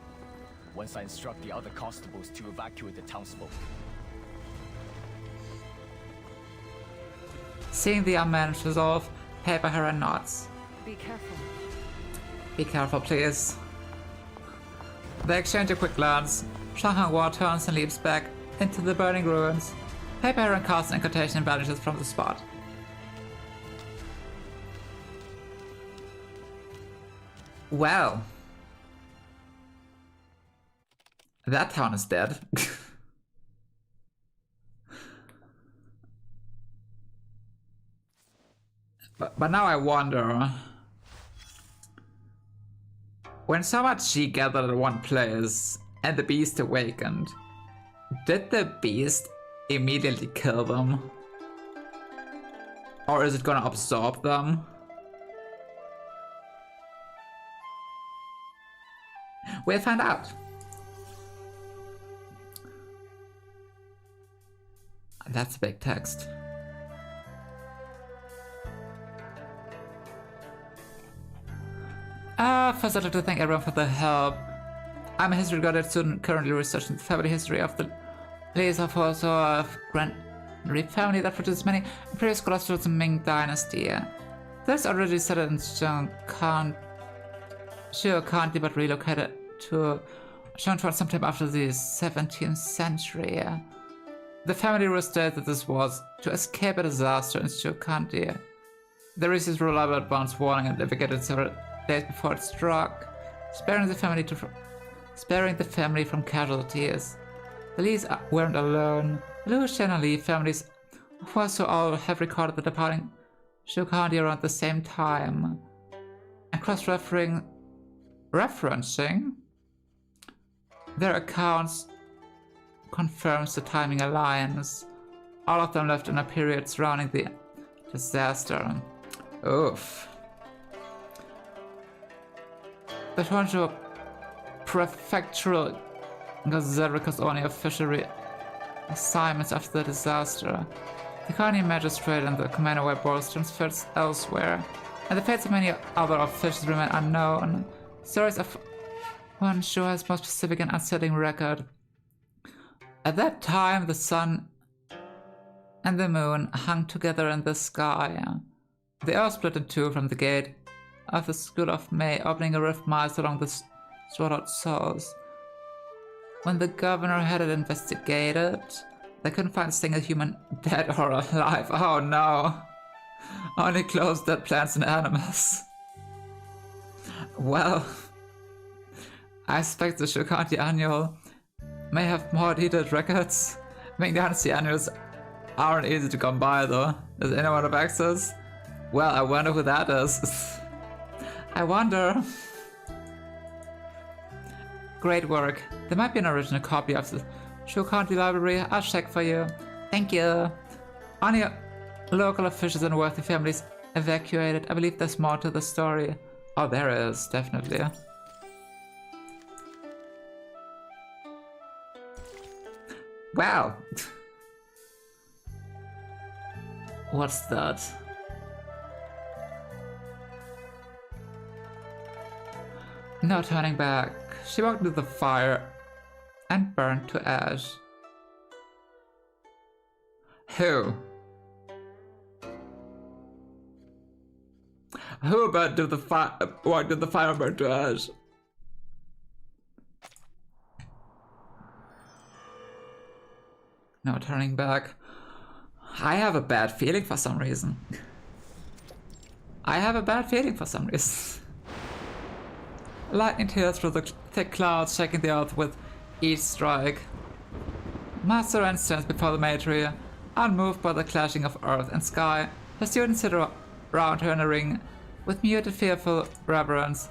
once I instruct the other constables to evacuate the townsfolk. Seeing the unmanaged resolve, Paper her and nods. Be careful. Be careful, please. They exchange a quick glance. Shang Hanghua turns and leaps back into the burning ruins. Paper Heron casts an incantation and vanishes from the spot. Well. That town is dead. But now I wonder, when so much Qi gathered at one place and the beast awakened, did the beast immediately kill them? Or is it gonna absorb them? We'll find out. That's big text. First I'd like to thank everyone for the help. I'm a history graduate student currently researching the family history of the ladies of also of Grand family that produced many imperial scholars through the Ming Dynasty. This already settled in Shuo County but relocated to Shanchuan sometime after the 17th century. The family rule stated that this was to escape a disaster in Shuo County. The received reliable advance warning and navigated several days before it struck, sparing the family from casualties. The Lees weren't alone. The Liu, Shen, and Li families also all have recorded the departing Shuo County around the same time. And cross-referencing their accounts confirms the timing alliance. All of them lived in a period surrounding the disaster. Oof. The Honshu Prefectural Gazette records only official assignments after the disaster. The county magistrate and the commander were both transferred elsewhere, and the fates of many other officials remain unknown. Stories of Honshu has more specific and unsettling record. At that time, the sun and the moon hung together in the sky. The earth split in two from the gate of the School of May, opening a rift miles along the Sword Souls. When the governor had it investigated, they couldn't find a single human dead or alive. Oh no! Only closed dead plants and animals. Well, I expect the Shuo County Annual may have more detailed records. Ming Dynasty Annuals aren't easy to come by though. Does anyone have access? Well, I wonder who that is. I wonder. Great work. There might be an original copy of the Shuo County Library. I'll check for you. Thank you. Only local officials and wealthy families evacuated. I believe there's more to the story. Oh, there is, definitely. Wow. What's that? No turning back. She walked into the fire and burned to ash. Who? Who walked into the fire and burned to ash? No turning back. I have a bad feeling for some reason. Lightning tears through the thick clouds, shaking the earth with each strike. Master Ren stands before the Maitri, unmoved by the clashing of earth and sky. The students sit around her in a ring with muted, fearful reverence.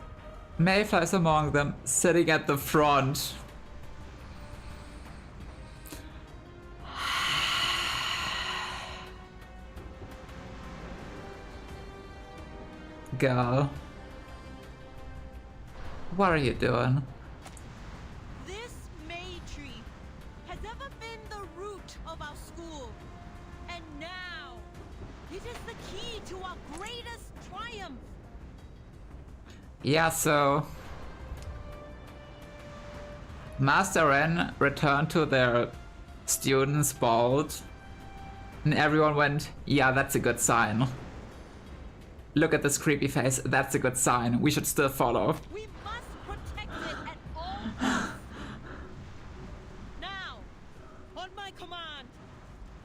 May flies among them, sitting at the front. Girl. What are you doing? This May tree has ever been the root of our school. And now, it is the key to our greatest triumph. Yeah, so... Master Ren returned to their students' bald. And everyone went, yeah, that's a good sign. Look at this creepy face, that's a good sign. We should still follow. We must protect it at all costs. Now, on my command,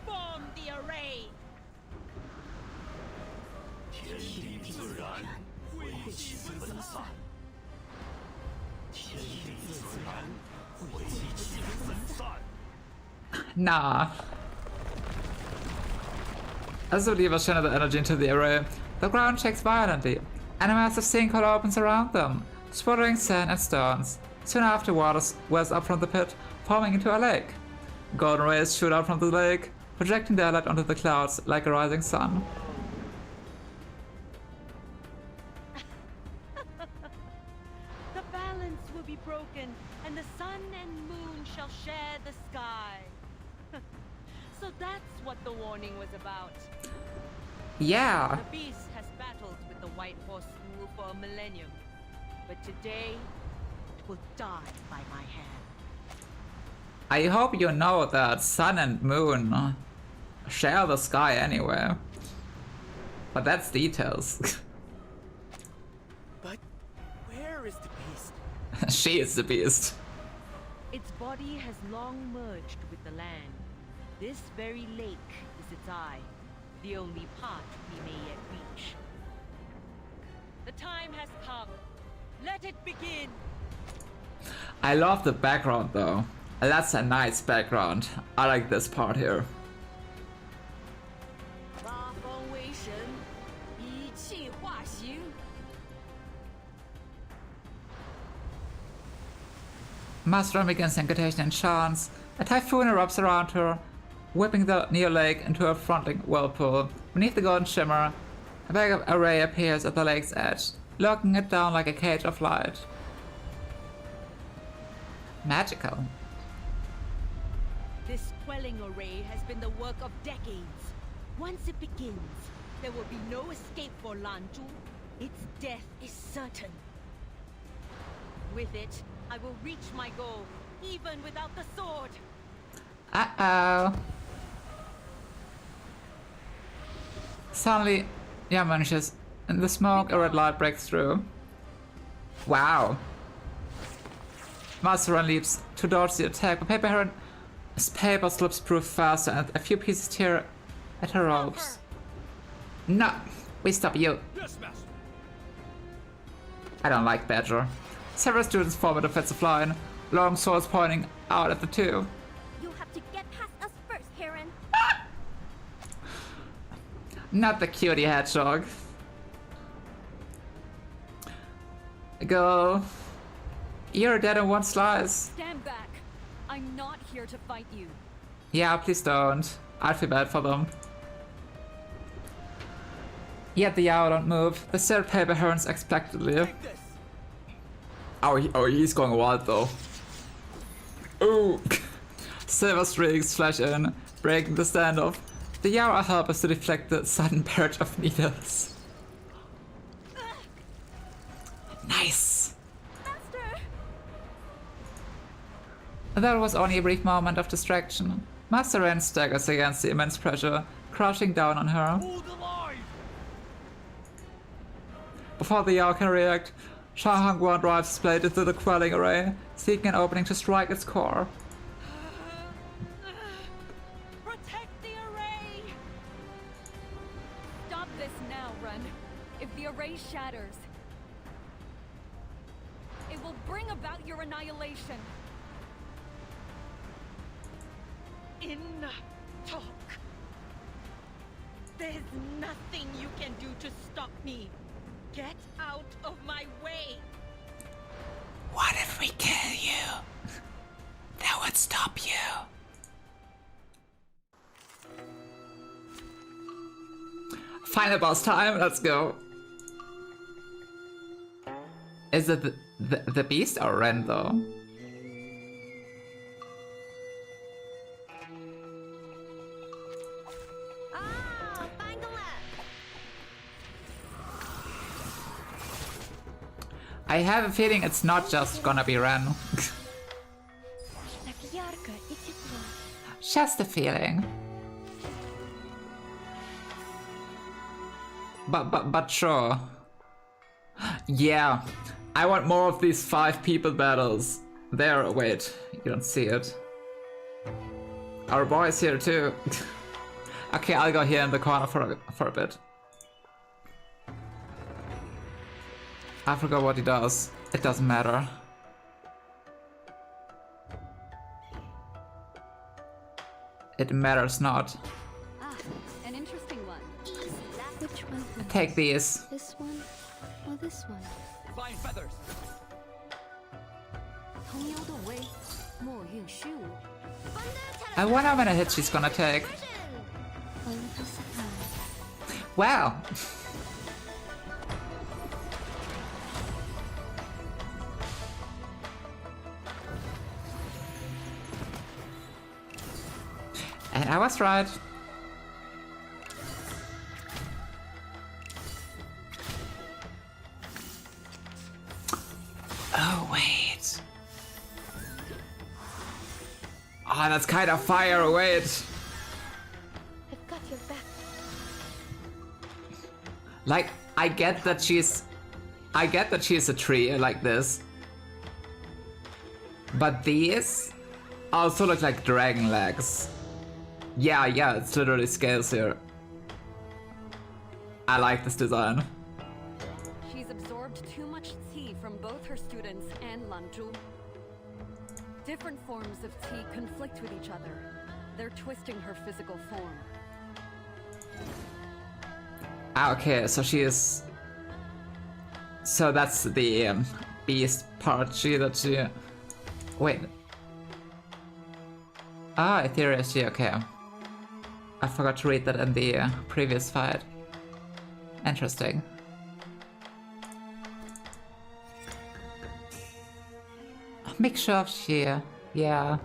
form the array. Nah. As the believers channel the energy into the array, the ground shakes violently, and a massive sinkhole opens around them, sputtering sand and stones. Soon after, water wells up from the pit, forming into a lake. Golden rays shoot out from the lake, projecting their light onto the clouds like a rising sun. The balance will be broken, and the sun and moon shall share the sky. So that's what the warning was about. Yeah. The beast has battled with the White Horse School for a millennium, but today it will die by my hand. I hope you know that sun and moon share the sky anyway. But that's details. But where is the beast? She is the beast. Its body has long merged with the land. This very lake is its eye, the only path we may yet reach. The time has come. Let it begin. I love the background though. That's a nice background. I like this part here. Master Ren begins incantation and chants. A typhoon erupts around her, whipping the near lake into a fronting whirlpool. Beneath the golden shimmer, a bag of array appears at the lake's edge, locking it down like a cage of light. Magical. This quelling array has been the work of decades. Once it begins, there will be no escape for Lantu. Its death is certain. With it, I will reach my goal, even without the sword. Uh-oh. Suddenly, Yam vanishes. In the smoke, a red light breaks through. Wow. Master Ren leaps to dodge the attack, but paper slips through faster and a few pieces tear at her ropes. No! We stop you. Yes, master. I don't like Badger. Several students form a defensive line, long swords pointing out at the two. You have to get past us first, Heron. Not the cutie hedgehog. Go. You're dead in one slice. Stand back. I'm not here to fight you. Yeah, please don't. I feel bad for them. Yet the Yao don't move. The third paper hurns expectantly. Oh, he's going wild though. Ooh! Silver streaks flash in, breaking the standoff. The Yao are helpless to deflect the sudden barrage of needles. Nice! Master! There was only a brief moment of distraction. Master Ren staggers against the immense pressure, crouching down on her. Before the Yao can react, Shah Hangguan drives his blade into the quelling array, seeking an opening to strike its core. Protect the array! Stop this now, Ren. If the array shatters, it will bring about your annihilation. Enough talk. There's nothing you can do to stop me. Get out of my way. What if we kill you? That would stop you. Final boss time, let's go. Is it the beast or Ren though? I have a feeling it's not just gonna be Ren. Just a feeling. But sure. Yeah, I want more of these 5 people battles. There, wait, you don't see it. Our boy's here too. Okay, I'll go here in the corner for a bit. I forgot what he does. It doesn't matter. It matters not. Ah, an interesting one. Which one? Take these. This one or this one? Flying feathers. I wonder how many hits she's gonna take. Wow. And I was right. Oh, wait. Oh, that's kind of fire, wait. I've got your back. Like, I get that she's a tree like this. But these also look like dragon legs. Yeah, it's literally scales here. I like this design. She's absorbed too much tea from both her students and Lanzhu. Different forms of tea conflict with each other. They're twisting her physical form. Ah, okay, so she is... So that's the beast part, that she... Wait. Ah, Ethereal She, okay. I forgot to read that in the previous fight. Interesting. Mixture of sheer, yeah.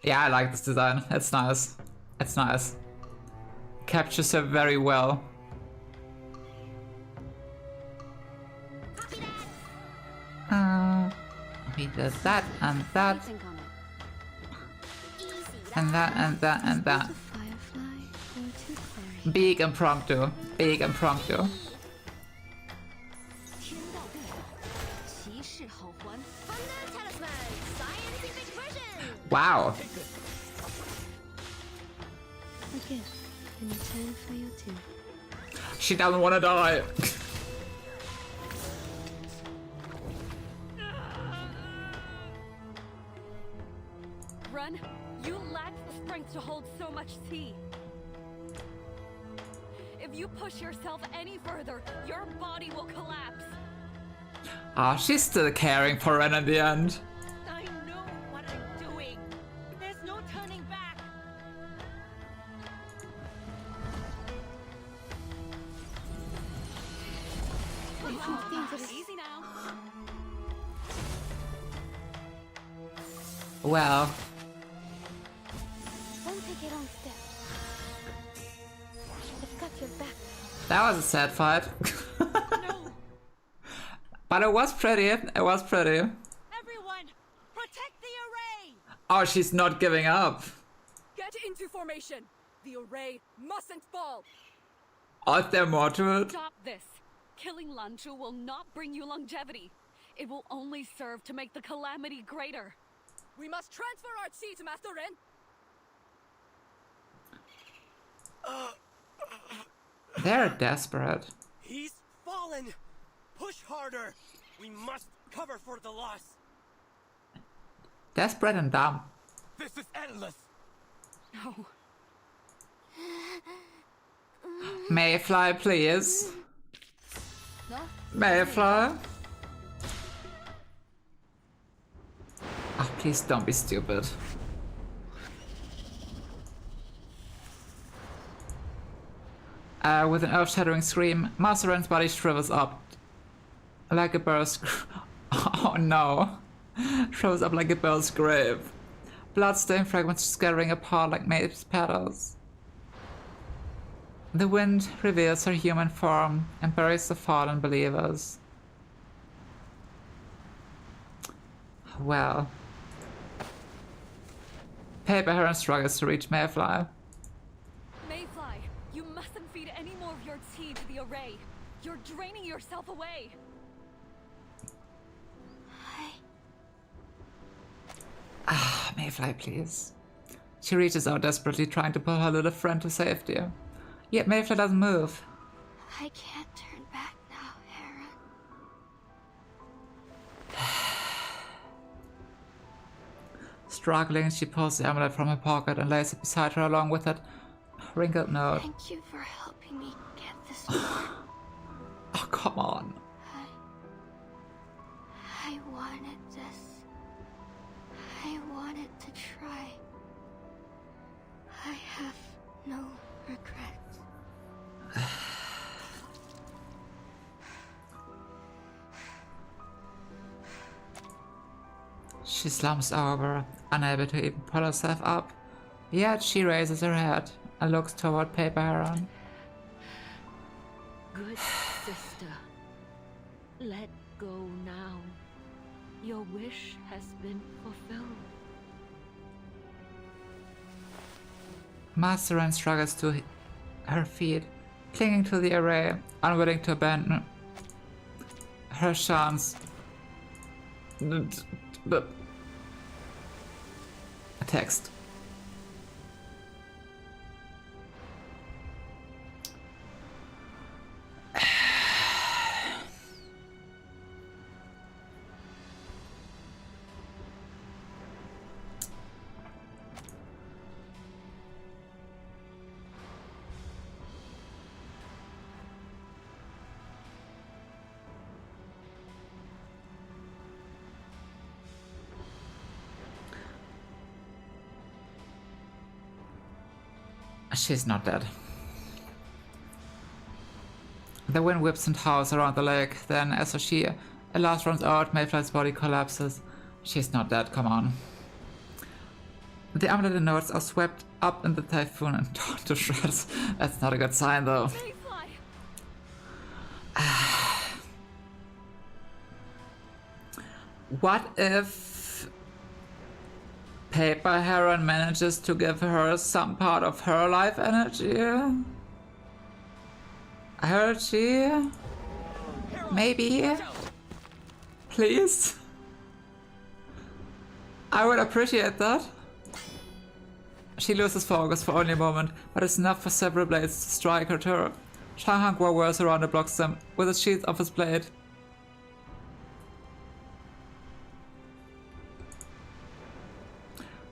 Yeah, I like this design. It's nice. It's nice. Captures her very well. We did that and that. And that and that and that. Big impromptu. Big impromptu. Wow. She doesn't want to die. Run! You lack the strength to hold so much tea. If you push yourself any further, your body will collapse. Ah, she's still caring for Ren in the end. I know what I'm doing. seems dangerous. Easy now. Well, Don't take your own steps. I've got your back. that was a sad fight. But it was pretty. It was pretty. Everyone, protect the array! Oh, she's not giving up. Get into formation. The array mustn't fall. Oh, is there more to it? Stop this. Killing Lanchu will not bring you longevity. It will only serve to make the calamity greater. We must transfer our chi to Master Ren. They're desperate. He's fallen! Push harder! We must cover for the loss! Desperate and dumb. This is endless! No. Mayfly, please. Mayfly. Oh, please don't be stupid. With an earth-shattering scream, Master Ren's body shrivels up like a bird's. Oh no! Shrivels up like a bird's grave. Bloodstained fragments scattering apart like maple petals. The wind reveals her human form and buries the fallen believers. Well. Paper Heron struggles to reach Mayfly. Mayfly, you mustn't feed any more of your chi to the array. You're draining yourself away. Ah, Mayfly, please. She reaches out desperately, trying to pull her little friend to safety. Yet Mayfly doesn't move. I can't turn back now, Heron. Struggling, she pulls the amulet from her pocket and lays it beside her along with that wrinkled note. Thank you for helping me get this far. Oh, come on. I wanted this. I wanted to try. I have no regrets. She slumps over, unable to even pull herself up. Yet she raises her head and looks toward Paper Heron. Good sister, let go now. Your wish has been fulfilled. Master Ren struggles to her feet, clinging to the array, unwilling to abandon her chance. A text. She's not dead. The wind whips and howls around the lake, then as she at last runs out, Mayfly's body collapses. She's not dead, come on. The amulet and notes are swept up in the typhoon and torn to shreds. That's not a good sign though. What if Paper Heron manages to give her some part of her life energy? Her chi? Maybe? Please? I would appreciate that. She loses focus for only a moment, but it's enough for several blades to strike her turret. Shanghang whirls around and blocks them with a sheath of his blade.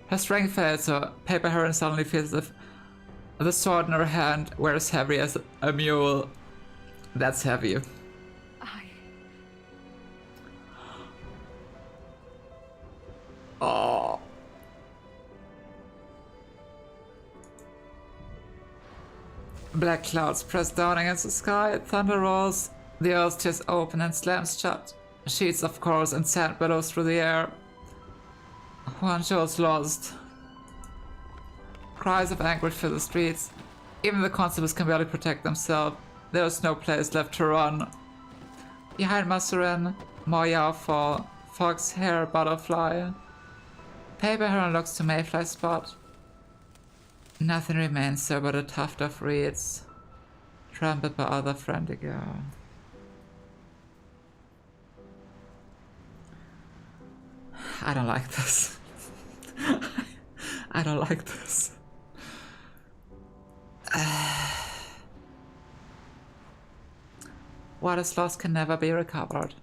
Her strength fails, so Paper Heron suddenly feels as if the sword in her hand were as heavy as a mule. That's heavy. Oh. Black clouds press down against the sky, thunder rolls The earth just open and slams shut. Sheets of course and sand billows through the air. One show's lost. Cries of anguish fill the streets. Even the constables can barely protect themselves. There's no place left to run. Behind Masuren, more Yao fall. Fox hair butterfly. Paper Heron looks to Mayfly's spot. Nothing remains there but a tuft of reeds, trampled by other frantic Yao. I don't like this. I don't like this. What is lost can never be recovered.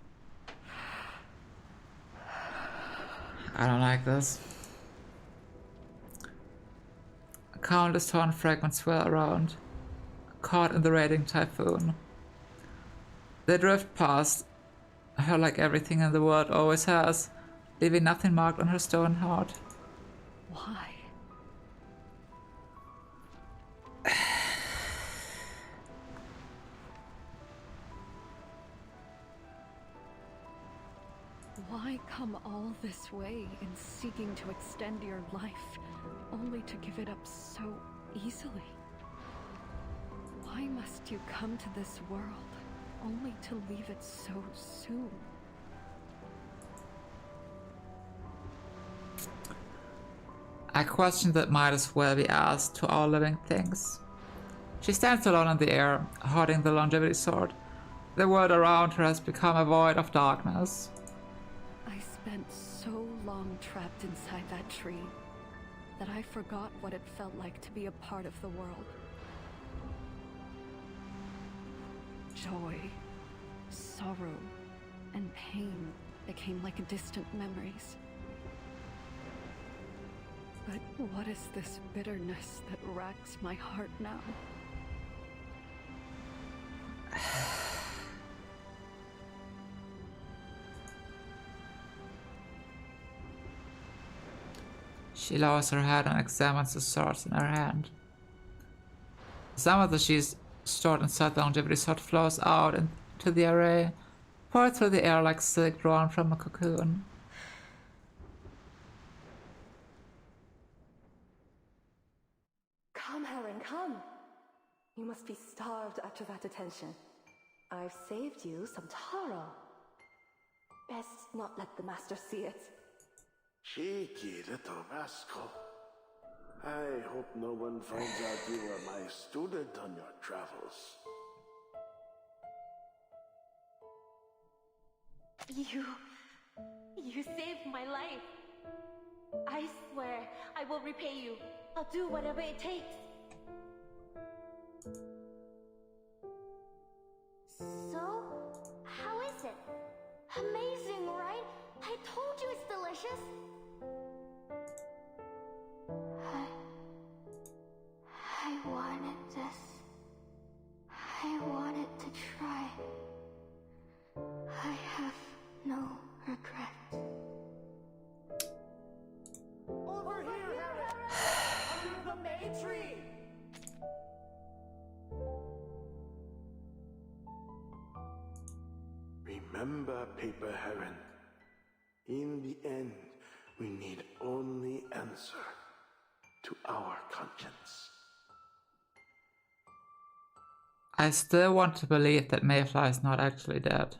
I don't like this. Countless torn fragments swirl around, caught in the raging typhoon. They drift past her like everything in the world always has, leaving nothing marked on her stone heart. Why? Why come all this way in seeking to extend your life, only to give it up so easily? Why must you come to this world, only to leave it so soon? A question that might as well be asked to all living things. She stands alone in the air, holding the longevity sword. The world around her has become a void of darkness. I spent so long trapped inside that tree that I forgot what it felt like to be a part of the world. Joy, sorrow, and pain became like distant memories. But what is this bitterness that racks my heart now? She lowers her head and examines the swords in her hand. Some of the sheath stored inside the longevity sword flows out into the array, poured through the air like silk drawn from a cocoon. Come, Heron, come. You must be starved after that attention. I've saved you some taro. Best not let the master see it. Cheeky little rascal. I hope no one finds out you are my student on your travels. You saved my life. I swear I will repay you. I'll do whatever it takes. So, how is it? Amazing, right? I told you it's delicious. I wanted this. I wanted to try. I have no regret. Over here, under the May tree! Remember, Paper Heron. In the end, we need only answer to our conscience. I still want to believe that Mayfly is not actually dead.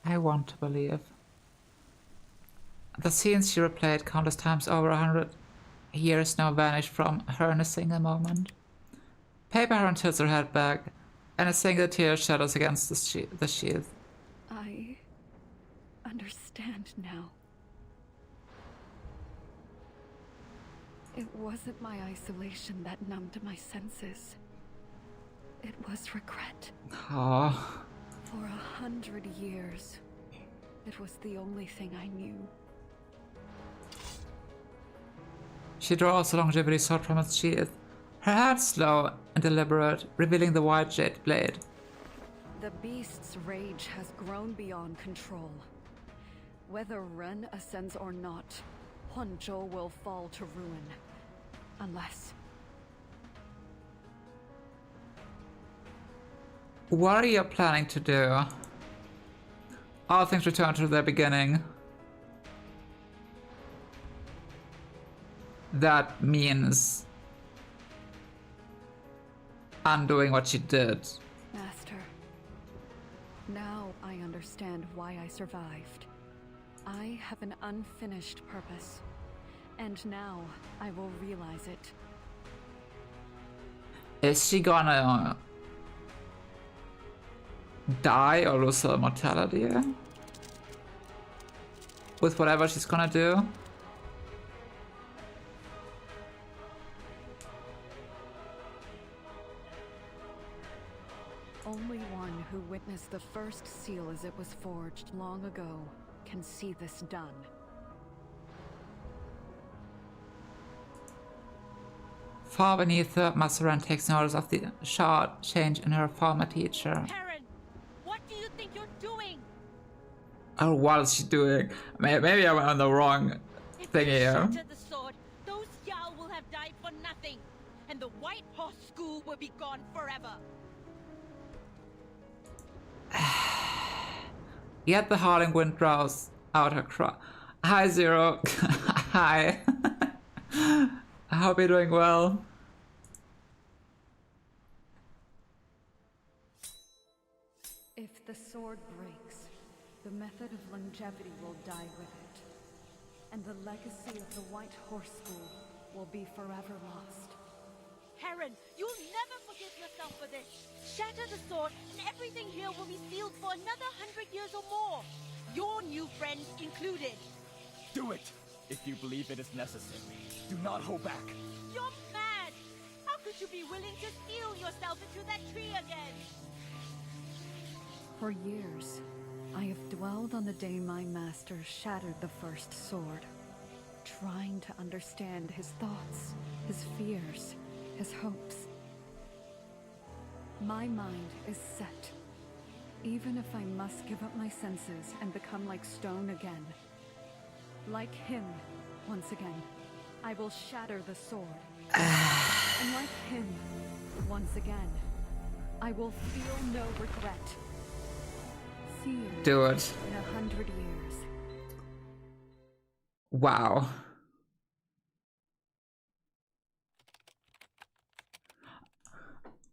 I want to believe. The scenes she replayed countless times over 100 years now vanish from her in a single moment. Paper Heron tilts her head back, and a single tear shadows against the sheath. I understand now. It wasn't my isolation that numbed my senses. It was regret. Oh. For 100 years, it was the only thing I knew. She draws the longevity sword from its sheath, her hand slow and deliberate, revealing the white jade blade. The beast's rage has grown beyond control. Whether Ren ascends or not, Huanzhou will fall to ruin. Unless... What are you planning to do? All things return to their beginning. That means undoing what she did. Master, now I understand why I survived. I have an unfinished purpose, and now I will realize it. Is she gonna die or lose her immortality with whatever she's gonna do? Only one who witnessed the first seal as it was forged long ago can see this done. Far beneath her, Masaran takes notice of the sharp change in her former teacher. Karen, what do you think you're doing? Oh, what is she doing? Maybe I went on the wrong thing here. Shatter the sword, those Yao will have died for nothing, and the White Horse School will be gone forever. Yet the howling wind draws out her cry. Hi, Zero. Hi. I hope you're doing well. If the sword breaks, the method of longevity will die with it, and the legacy of the White Horse School will be forever lost. Karen, you'll never forgive yourself for this. Shatter the sword, and everything here will be sealed for another 100 years or more. Your new friends included. Do it, if you believe it is necessary. Do not hold back. You're mad! How could you be willing to seal yourself into that tree again? For years, I have dwelled on the day my master shattered the first sword, trying to understand his thoughts, his fears, his hopes. My mind is set. Even if I must give up my senses and become like stone again. Like him, once again, I will shatter the sword. And like him, once again, I will feel no regret. See you Do it. in 100 years. Wow.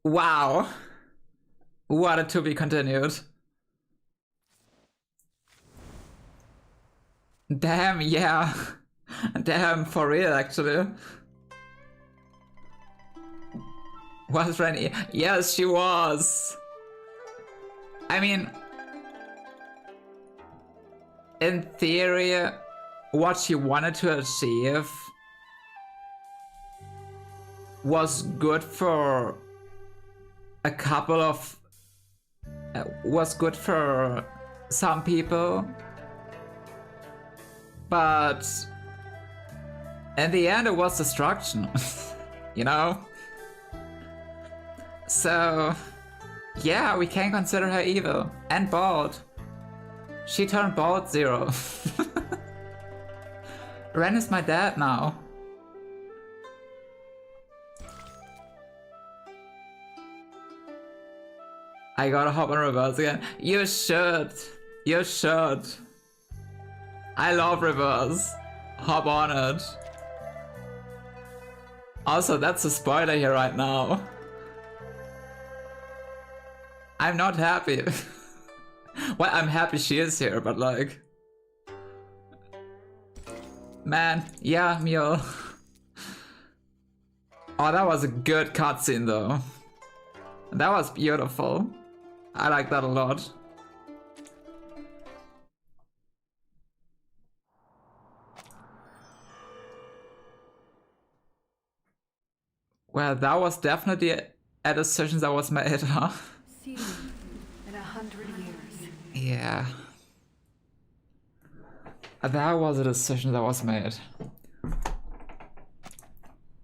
Wow. What a to be continued. Damn, yeah. Damn, for real, actually. Was Rennie? Yes, she was. I mean, in theory, what she wanted to achieve was good for a couple of... was good for some people. But in the end, it was destruction, you know? So, yeah, we can consider her evil and bald. She turned bald, Zero. Ren is my dad now. I gotta hop on reverse again. You should. You should. I love reverse. Hop on it. Also, that's a spoiler here right now. I'm not happy. Well, I'm happy she is here, but like... Man, yeah, Mule. Oh, that was a good cutscene though. That was beautiful. I like that a lot. Well, that was definitely a decision that was made, huh? See you in 100 years. Yeah. That was a decision that was made.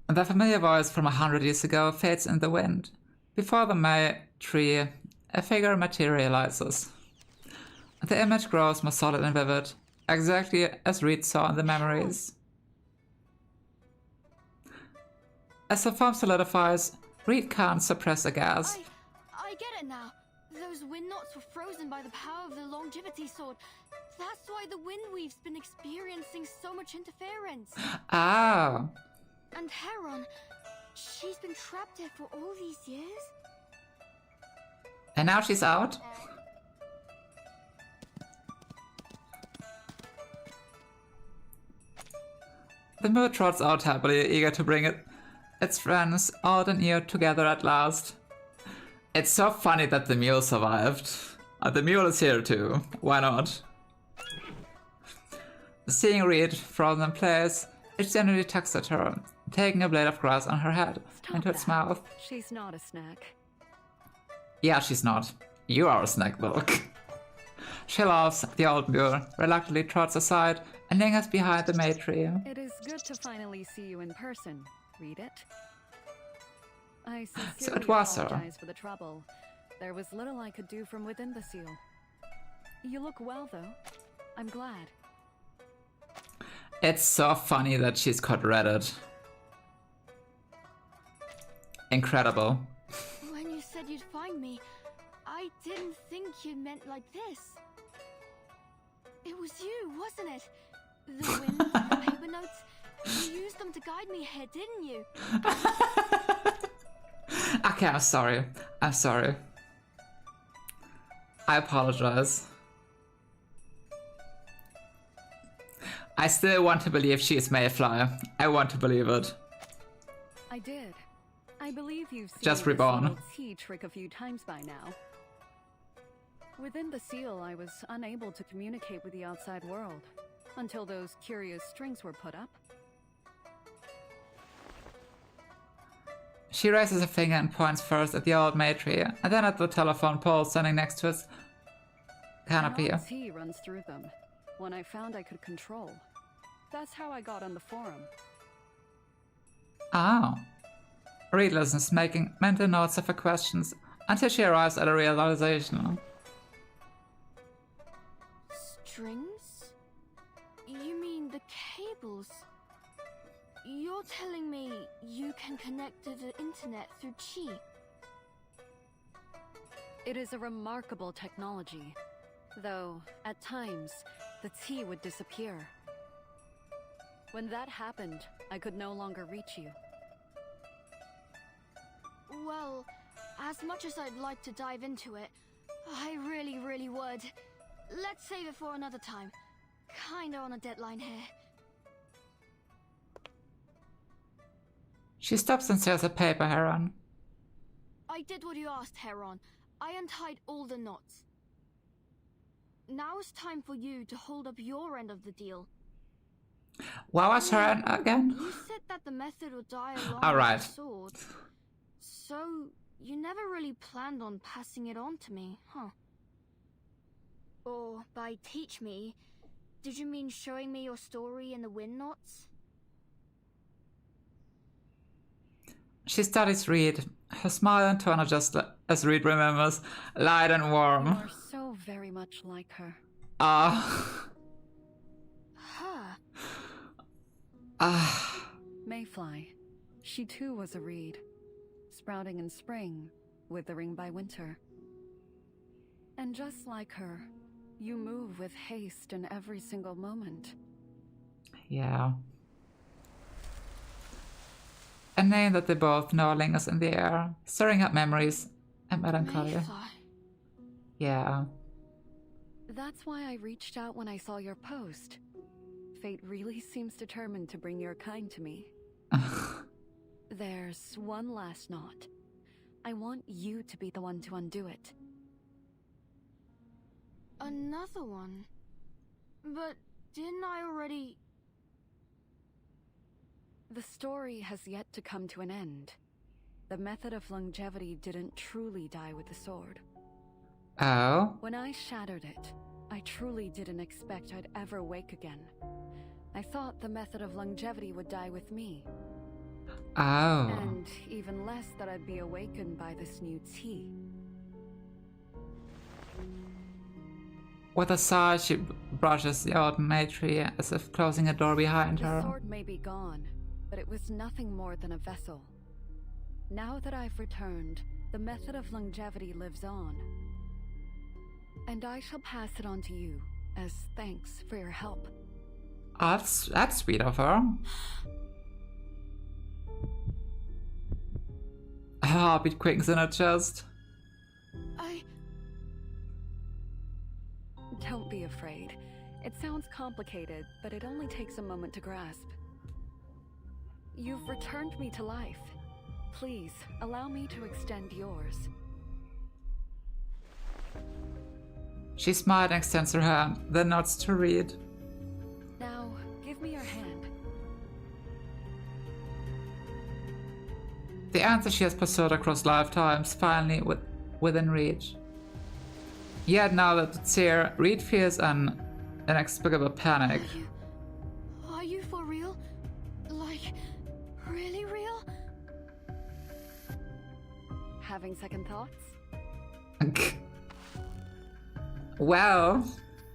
The familiar voice from 100 years ago fades in the wind. Before the May tree, a figure materializes. The image grows more solid and vivid, exactly as Reed saw in the memories. As the form solidifies, Reed can't suppress a gasp. I get it now. those wind knots were frozen by the power of the longevity sword. That's why the Windweave's been experiencing so much interference. Oh. And Heron, she's been trapped here for all these years? And now she's out? The mood trots out happily, eager to bring its friends out and ear together at last. It's so funny that the mule survived. The mule is here too. Why not? Seeing Reed frozen in place, it generally tugs at her, taking a blade of grass on her head into its mouth. She's not a snack. Yeah, she's not. You are a snack, Book. She laughs at the old mule, reluctantly trots aside, and lingers behind the May tree. It is good to finally see you in person. Read it. I sincerely apologize for the trouble. There was little I could do from within the seal. You look well, though. I'm glad. It's so funny that she's caught Reddit. Incredible. When you said you'd find me, I didn't think you meant like this. It was you, wasn't it? The wind, the paper notes, you used them to guide me here, didn't you? Okay, I'm sorry. I'm sorry. I apologize. I still want to believe she is Mayfly. I want to believe it. I did. I believe you've seen Just the reborn. T trick a few times by now. Within the seal, I was unable to communicate with the outside world until those curious strings were put up. She raises a finger and points first at the old May tree, and then at the telephone pole standing next to its canopy. An odd T runs through them, one I found I could control. That's how I got on the forum. Oh. Reed listens, making mental notes of her questions until she arrives at a realization. Strings? You mean the cables? You're telling me you can connect to the internet through Chi? It is a remarkable technology, though at times the T would disappear. When that happened, I could no longer reach you. Well, as much as I'd like to dive into it, I really would. Let's save it for another time. Kinda on a deadline here. She stops and stares at paper, Heron. I did what you asked, Heron. I untied all the knots. Now it's time for you to hold up your end of the deal. What was her end again? You said that the method would die along Alright. with the sword. So, you never really planned on passing it on to me, huh? Or, by teach me, did you mean showing me your story in the wind knots? She studies Reed. Her smile and tone are just as Reed remembers, light and warm. You are so very much like her. Mayfly. She too was a reed. Sprouting in spring, withering by winter. And just like her, you move with haste in every single moment. Yeah. A name that they both know lingers in the air, stirring up memories and melancholy. Mayfly. Yeah. That's why I reached out when I saw your post. Fate really seems determined to bring your kind to me. There's one last knot. I want you to be the one to undo it. Another one? But didn't I already... The story has yet to come to an end. The method of longevity didn't truly die with the sword. Oh? When I shattered it, I truly didn't expect I'd ever wake again. I thought the method of longevity would die with me. Oh. And even less that I'd be awakened by this new tea. With a sigh, she brushes the old May tree as if closing a door behind her. The sword may be gone, but it was nothing more than a vessel. Now that I've returned, the method of longevity lives on. And I shall pass it on to you, as thanks for your help. That's sweet of her. Her heartbeat quickens in her chest. Don't be afraid. It sounds complicated, but it only takes a moment to grasp. You've returned me to life. Please, allow me to extend yours. She smiles and extends her hand, then nods to Reed. Now, give me your hand. The answer she has pursued across lifetimes, finally within reach. Yet now that it's here, Reed feels an inexplicable panic. Are you for real? Like, really real? Having second thoughts? Well,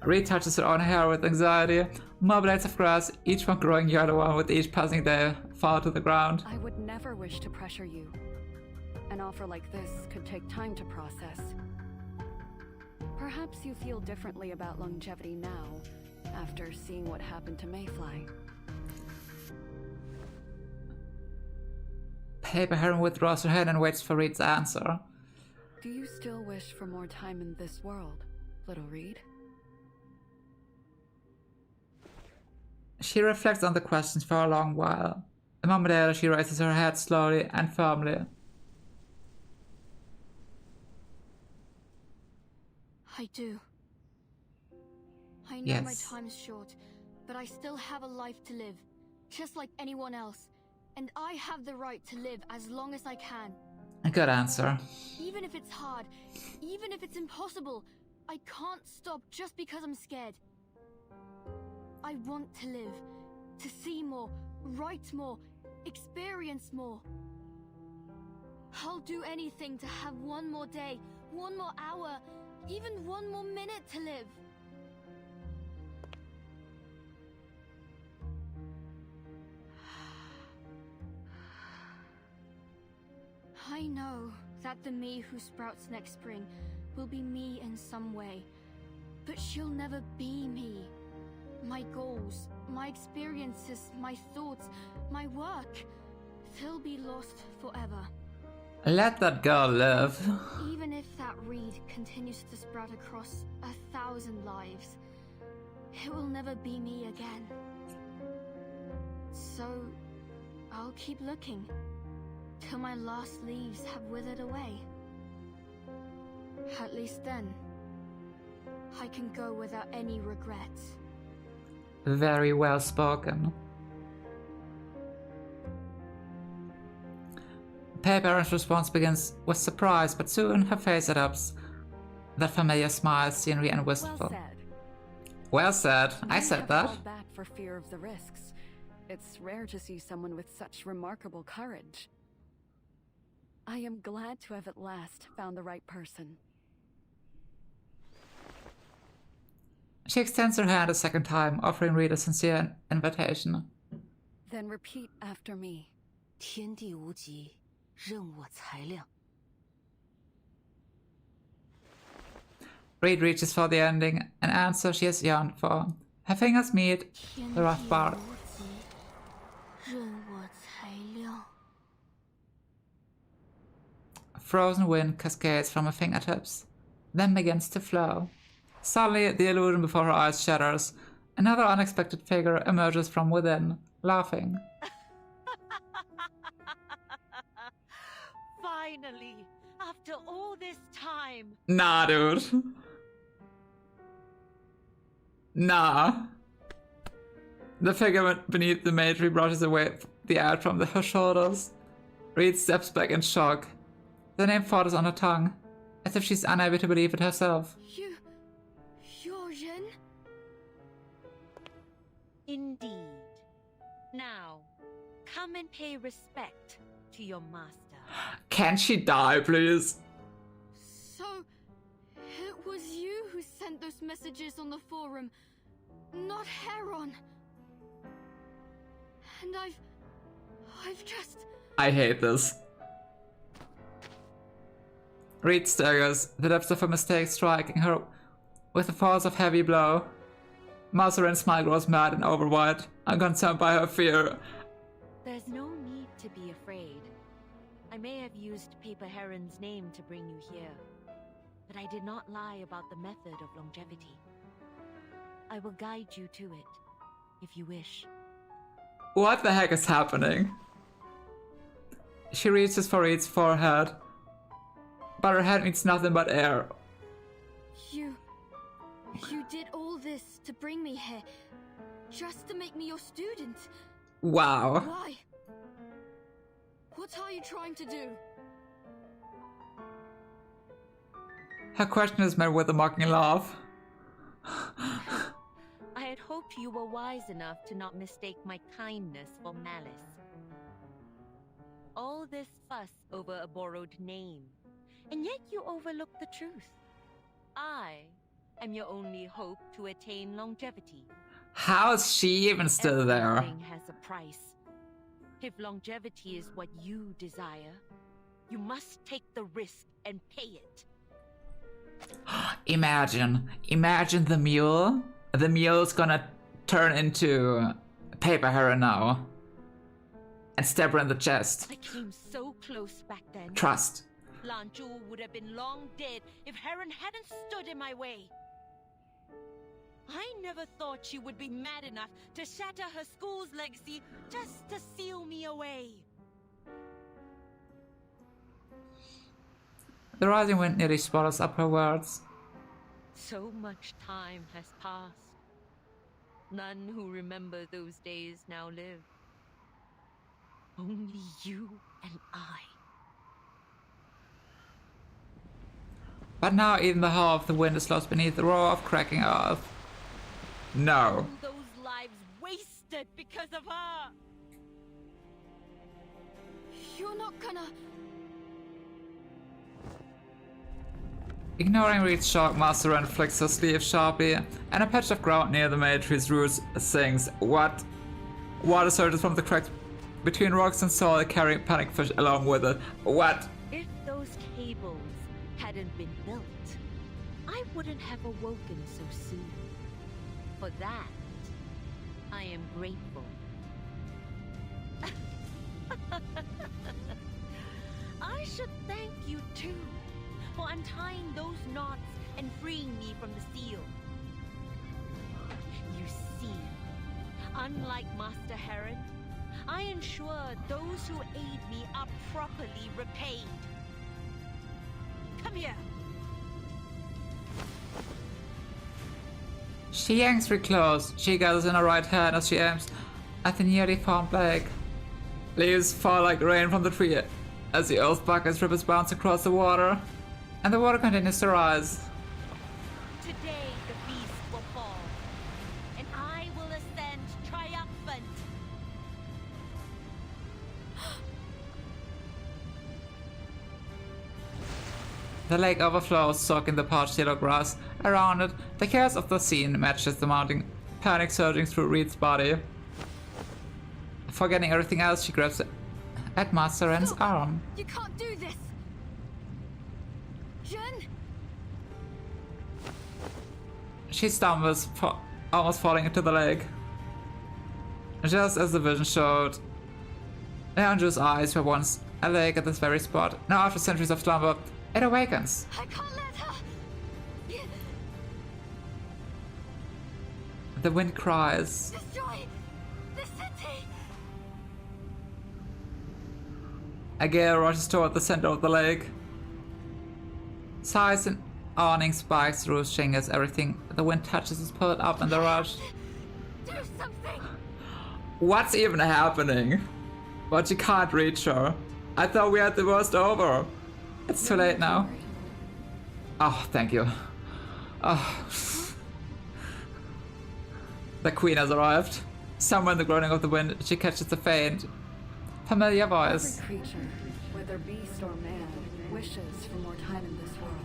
Reed touches her own hair with anxiety. More blades of grass, each one growing yellower with each passing day, fall to the ground. I would never wish to pressure you. An offer like this could take time to process. Perhaps you feel differently about longevity now, after seeing what happened to Mayfly. Paper Heron withdraws her hand and waits for Reed's answer. Do you still wish for more time in this world, little Reed? She reflects on the questions for a long while. A moment later, she raises her head slowly and firmly. I do. I know Yes. my time's short, but I still have a life to live, just like anyone else. And I have the right to live as long as I can. A good answer. Even if it's hard, even if it's impossible, I can't stop just because I'm scared. I want to live, to see more, write more, experience more. I'll do anything to have one more day, one more hour, even one more minute to live. I know that the me who sprouts next spring will be me in some way, but she'll never be me. My goals, my experiences, my thoughts, my work, they'll be lost forever. Let that girl live. Even if that reed continues to sprout across 1,000 lives, it will never be me again. So, I'll keep looking, till my last leaves have withered away. At least then, I can go without any regrets. Very well spoken. Paper's response begins with surprise, but soon her face adopts that familiar smile, scenery and wistful. Well said. Well said. I Many said have that. held back for fear of the risks. It's rare to see someone with such remarkable courage. I am glad to have at last found the right person. She extends her hand a second time, offering Reed a sincere invitation. Then repeat after me. 天地无极，任我裁量。 Reed reaches for the ending, an answer she has yearned for. Her fingers meet the rough bark. 任我裁量。 Frozen wind cascades from her fingertips, then begins to flow. Suddenly, the illusion before her eyes shatters. Another unexpected figure emerges from within, laughing. Finally, after all this time. Nah, dude. Nah. The figure beneath the maid tree brushes away the air from her shoulders. Reed steps back in shock. The name flutters on her tongue, as if she's unable to believe it herself. You're Ren? Indeed. Now, come and pay respect to your master. Can she die, please? So, it was you who sent those messages on the forum, not Heron. And I've just... I hate this. Reed staggers, the depths of her mistake striking her with the force of heavy blow. Mazarin's smile grows mad and overwhelmed, unconcerned by her fear. There's no need to be afraid. I may have used Paper Heron's name to bring you here, but I did not lie about the method of longevity. I will guide you to it, if you wish. What the heck is happening? She reaches for Reed's forehead, but her head means nothing but air. You did all this to bring me here, just to make me your student. Wow. Why? What are you trying to do? Her question is met with a mocking laugh. I had hoped you were wise enough to not mistake my kindness for malice. All this fuss over a borrowed name, and yet you overlook the truth. I am your only hope to attain longevity. How is she even still there? Everything has a price. If longevity is what you desire, you must take the risk and pay it. Imagine the mule. The mule's gonna turn into Paper Heron now and stab her in the chest. I came so close back then. Trust. Lanju would have been long dead if Heron hadn't stood in my way. I never thought she would be mad enough to shatter her school's legacy just to seal me away. The rising wind nearly swallows up her words. So much time has passed. None who remember those days now live. Only you and I. But now even the howl of the wind is lost beneath the roar of cracking earth. No. All those lives wasted because of her. You're not gonna... Ignoring Reed's shock, Mazarin flicks her sleeve sharply, and a patch of ground near the May tree's roots sings, "What?" Water surges from the cracks between rocks and soil, carrying panic fish along with it. What? If those cables hadn't been built, I wouldn't have awoken so soon. For that, I am grateful. I should thank you too, for untying those knots and freeing me from the seal. You see, unlike Master Heron, I ensure those who aid me are properly repaid. Come here. She yanks Reed close. She gathers in her right hand as she aims at the nearly formed leg. Leaves fall like rain from the tree as the earth buckets ripples bounce across the water, and the water continues to rise. Today the beast will fall, and I will ascend triumphant. The lake overflows, soaking the parched yellow grass around it. The chaos of the scene matches the mounting panic surging through Reed's body. Forgetting everything else, she grabs at Mazarin's arm. You can't do this! Jen? She stumbles, almost falling into the lake. Just as the vision showed, Leandro's eyes were once awake at this very spot. Now, after centuries of slumber, it awakens. I can't let her! The wind cries. Destroy the city! A gale rushes toward the center of the lake. Sighs and awning spikes through shingles. Everything the wind touches is pulled up in the rush. Do something! What's even happening? But you can't reach her. I thought we had the worst over. It's too late now. Oh, thank you. Oh. The queen has arrived. Somewhere in the groaning of the wind, she catches a faint, familiar voice. Every creature, whether beast or man, wishes for more time in this world.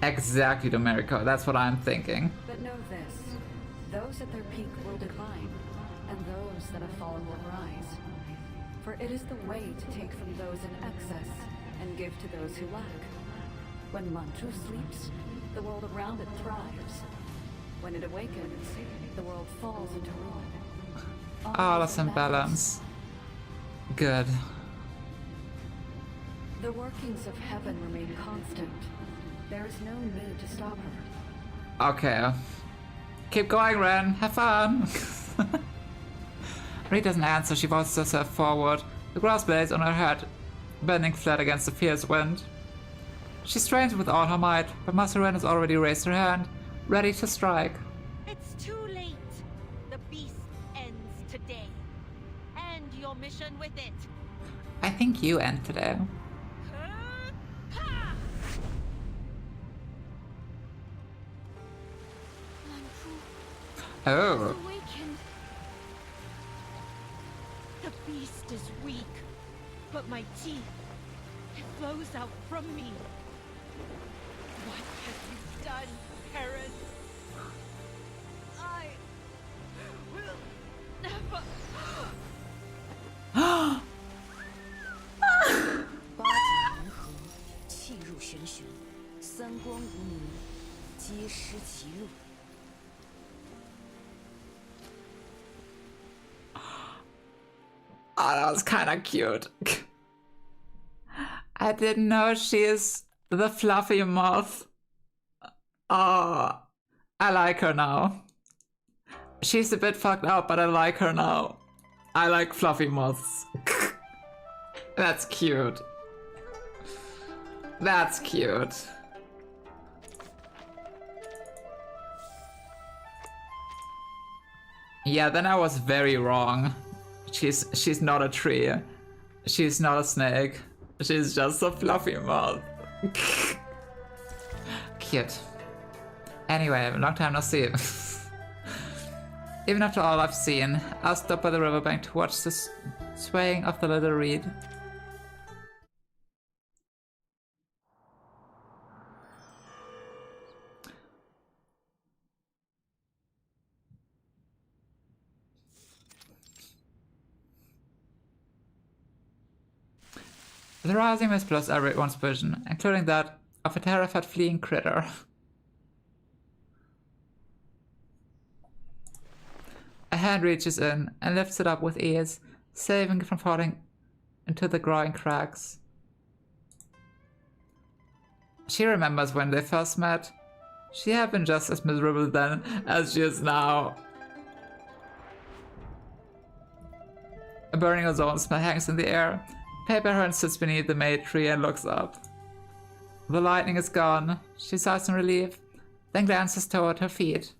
Exactly, Domerico. That's what I'm thinking. But know this. Those at their peak will decline, and those that have fallen will rise. For it is the way to take from those in excess and give to those who lack. When Manchu sleeps, the world around it thrives. When it awakens, the world falls into ruin. All is in balance. Good. The workings of heaven remain constant. There is no need to stop her. Okay. Keep going, Ren. Have fun. Reed doesn't answer. She voices herself forward. The grass blades on her head, bending flat against the fierce wind. She strains with all her might, but Master Ren has already raised her hand, ready to strike. It's too late. The beast ends today. And your mission with it. I think you end today. Oh. The beast is weak, but my teeth, it flows out from me. What have you done, Heron? I will never. 八极银河，气入玄玄，三光无名，皆失其路。 Oh, that was kind of cute. I didn't know she's the fluffy moth. Oh, I like her now. She's a bit fucked up, but I like her now. I like fluffy moths. That's cute. That's cute. Yeah, then I was very wrong. She's not a tree. She's not a snake. She's just a fluffy moth. Cute. Anyway, long time no see. Even after all I've seen, I'll stop by the riverbank to watch the swaying of the little reed. The rising mist blurs everyone's vision, including that of a terrified fleeing critter. A hand reaches in and lifts it up with ease, saving it from falling into the growing cracks. She remembers when they first met. She had been just as miserable then as she is now. A burning ozone smell hangs in the air. Paper Heron sits beneath the May tree and looks up. The lightning is gone. She sighs in relief, then glances toward her feet.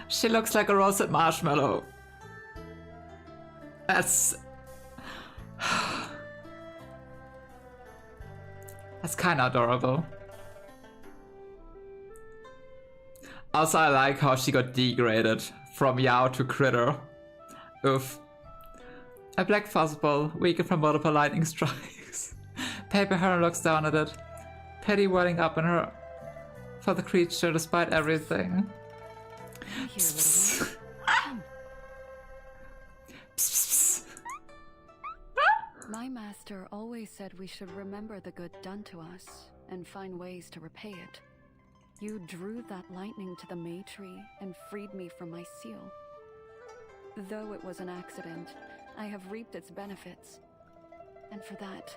She looks like a roasted marshmallow. That's kind of adorable. Also, I like how she got degraded from Yao to Critter. Oof. A black fuzzball, weakened from multiple lightning strikes. Paper Heron looks down at it, pity welling up in her for the creature despite everything. Psst, psst. My master always said we should remember the good done to us and find ways to repay it. You drew that lightning to the May tree and freed me from my seal. Though it was an accident, I have reaped its benefits. And for that,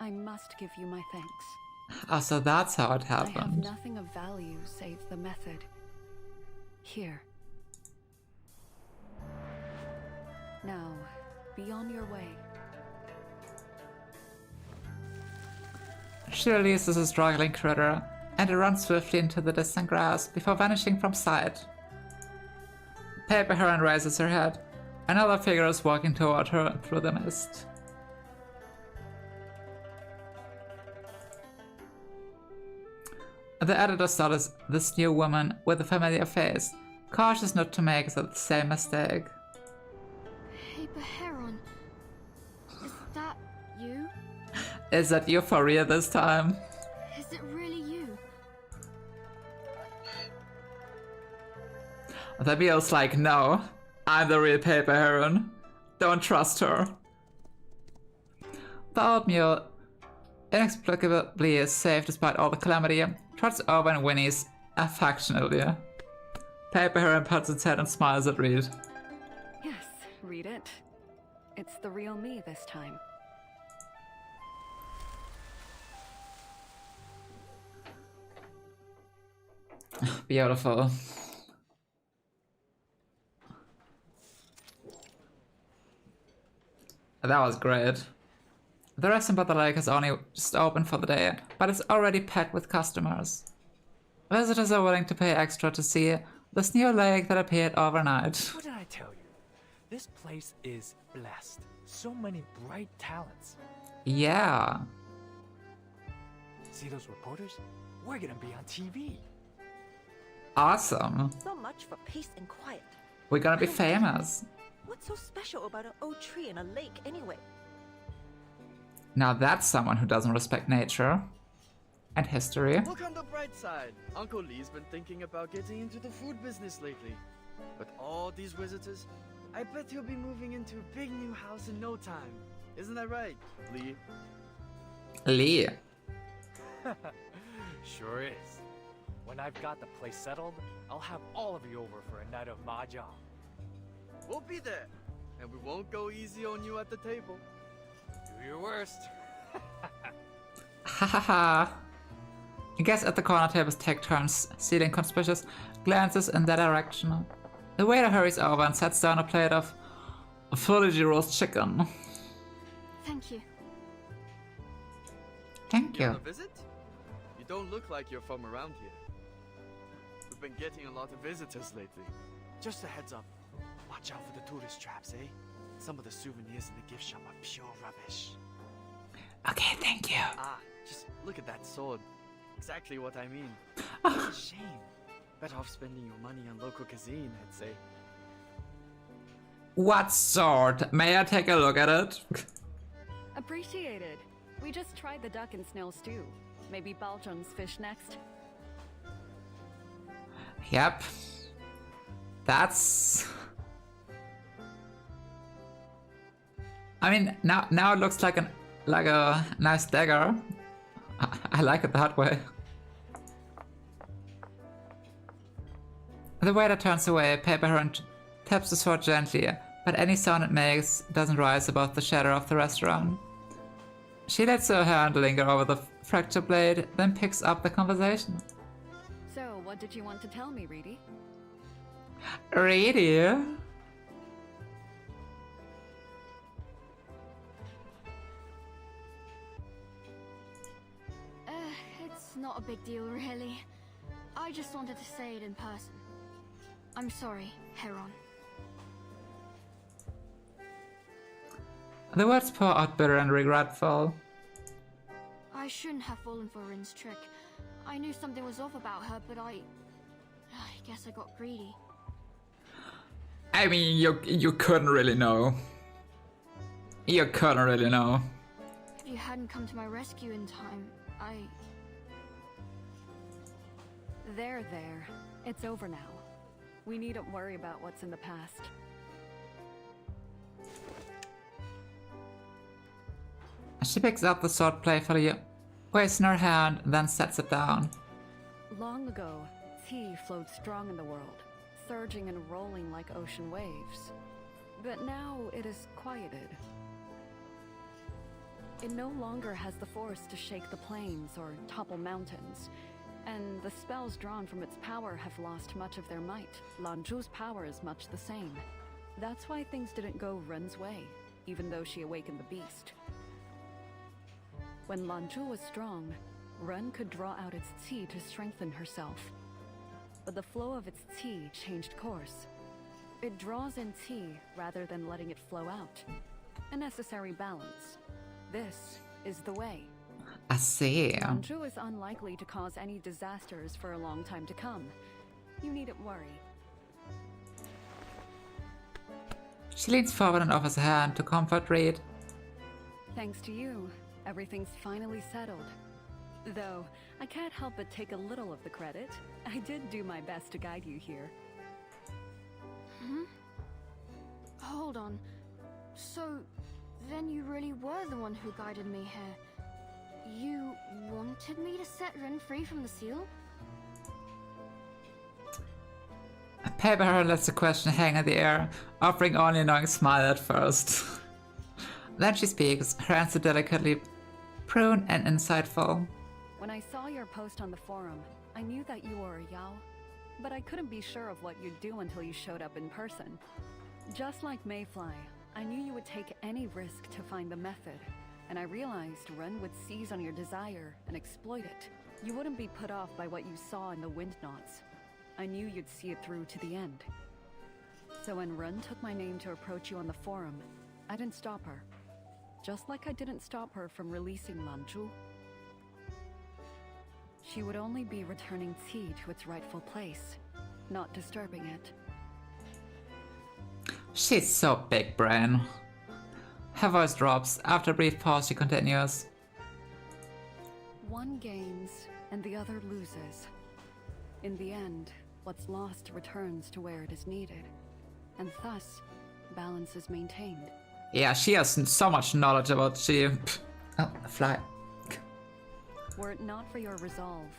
I must give you my thanks. Oh, so that's how it happened. I have nothing of value save the method. Here. Now, be on your way. She releases a struggling critter, and it runs swiftly into the distant grass before vanishing from sight. Paper Heron raises her head. Another figure is walking toward her through the mist. The editor studies this new woman with a familiar face, cautious not to make the same mistake. Paper Heron, is that you? Is that you for real this time? Is it really you? The Beale's like, no, I'm the real paper heron. Don't trust her. The old mule inexplicably is safe despite all the calamity, trots over and whinnies affectionately. Paper heron puts its head and smiles at Reed. Yes, read it. It's the real me this time. Beautiful. That was great. The restaurant by the lake is only just open for the day, but it's already packed with customers. Visitors are willing to pay extra to see this new lake that appeared overnight. What did I tell you? This place is blessed. So many bright talents. Yeah. See those reporters? We're gonna be on TV. Awesome. So much for peace and quiet. We're gonna be famous. What's so special about an old tree and a lake anyway? Now that's someone who doesn't respect nature and history. Look on the bright side. Uncle Lee's been thinking about getting into the food business lately. With all these visitors, I bet he'll be moving into a big new house in no time. Isn't that right, Lee? Lee. Sure is. When I've got the place settled, I'll have all of you over for a night of mahjong. We'll be there, and we won't go easy on you at the table. Do your worst. Ha ha ha. Guests at the corner tables take turns, stealing conspicuous glances in that direction. The waiter hurries over and sets down a plate of fully roast chicken. Thank you. Thank You you. on a visit? You don't look like you're from around here. We've been getting a lot of visitors lately. Just a heads up. Watch out for the tourist traps, eh? Some of the souvenirs in the gift shop are pure rubbish. Okay, thank you. Ah, just look at that sword. Exactly what I mean. It's a shame. Better off spending your money on local cuisine, I'd say. What sword? May I take a look at it? Appreciated. We just tried the duck and snail stew. Maybe Baljung's fish next. Yep. That's... I mean, now it looks like a nice dagger. I like it that way. The waiter turns away. Paper Heron taps the sword gently, but any sound it makes doesn't rise above the shadow of the restaurant. She lets her hand linger over the fractured blade, then picks up the conversation. So, what did you want to tell me, Reedy? Reedy? It's not a big deal, really. I just wanted to say it in person. I'm sorry, Heron. The words pour out bitter and regretful. I shouldn't have fallen for Rin's trick. I knew something was off about her, but I guess I got greedy. I mean, you couldn't really know. You couldn't really know. If you hadn't come to my rescue in time, There. It's over now. We needn't worry about what's in the past. She picks up the sword playfully, waves in her hand, then sets it down. Long ago, tea flowed strong in the world, surging and rolling like ocean waves. But now it is quieted. It no longer has the force to shake the plains or topple mountains, and the spells drawn from its power have lost much of their might. Lanzhu's power is much the same. That's why things didn't go Ren's way, even though she awakened the beast. When Lanzhu was strong, Ren could draw out its qi to strengthen herself. But the flow of its qi changed course. It draws in qi rather than letting it flow out. A necessary balance. This is the way. I see. Lanzhu is unlikely to cause any disasters for a long time to come. You needn't worry. She leans forward and offers a hand to comfort Reed. Thanks to you, everything's finally settled. Though, I can't help but take a little of the credit. I did do my best to guide you here. Hold on. So, then you really were the one who guided me here. You wanted me to set Rin free from the seal? Paper lets the question hang in the air, offering only a knowing smile at first. Then she speaks, her answer delicately prune and insightful. When I saw your post on the forum, I knew that you were a Yao, but I couldn't be sure of what you'd do until you showed up in person. Just like Mayfly, I knew you would take any risk to find the method, and I realized Ren would seize on your desire and exploit it. You wouldn't be put off by what you saw in the wind knots. I knew you'd see it through to the end. So when Ren took my name to approach you on the forum, I didn't stop her. Just like I didn't stop her from releasing Lanzhu. She would only be returning Qi to its rightful place, not disturbing it. She's so big brain. Her voice drops. After a brief pause, she continues. One gains, and the other loses. In the end, what's lost returns to where it is needed, and thus, balance is maintained. Yeah, she has so much knowledge about Qi. Oh, a fly. Were it not for your resolve,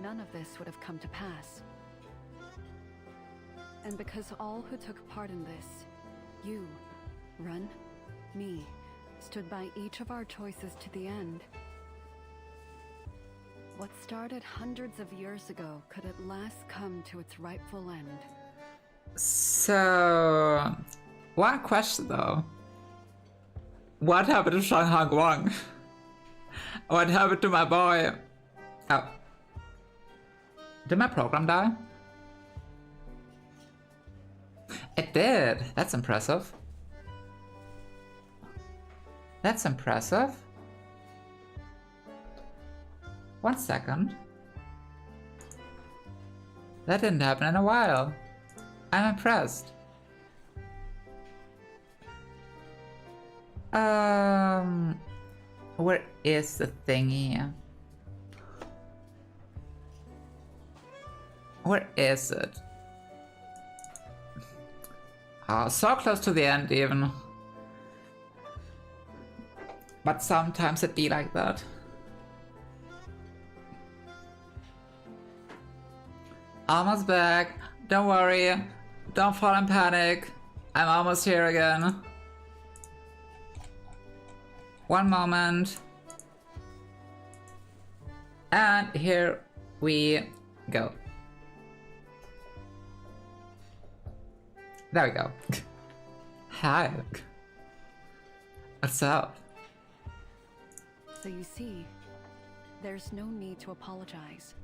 none of this would have come to pass. And because all who took part in this, you, Ren, me, stood by each of our choices to the end, what started hundreds of years ago could at last come to its rightful end. So, one question though. What happened to Shanghai Wang? What happened to my boy? Oh. Did my program die? It did. That's impressive. That's impressive. 1 second. That didn't happen in a while. I'm impressed. Where is the thingy? Where is it? Oh, so close to the end even. But sometimes it be like that. Almost back. Don't worry. Don't fall in panic. I'm almost here again. One moment. And here we go. There we go. Hi. What's up? So you see, there's no need to apologize.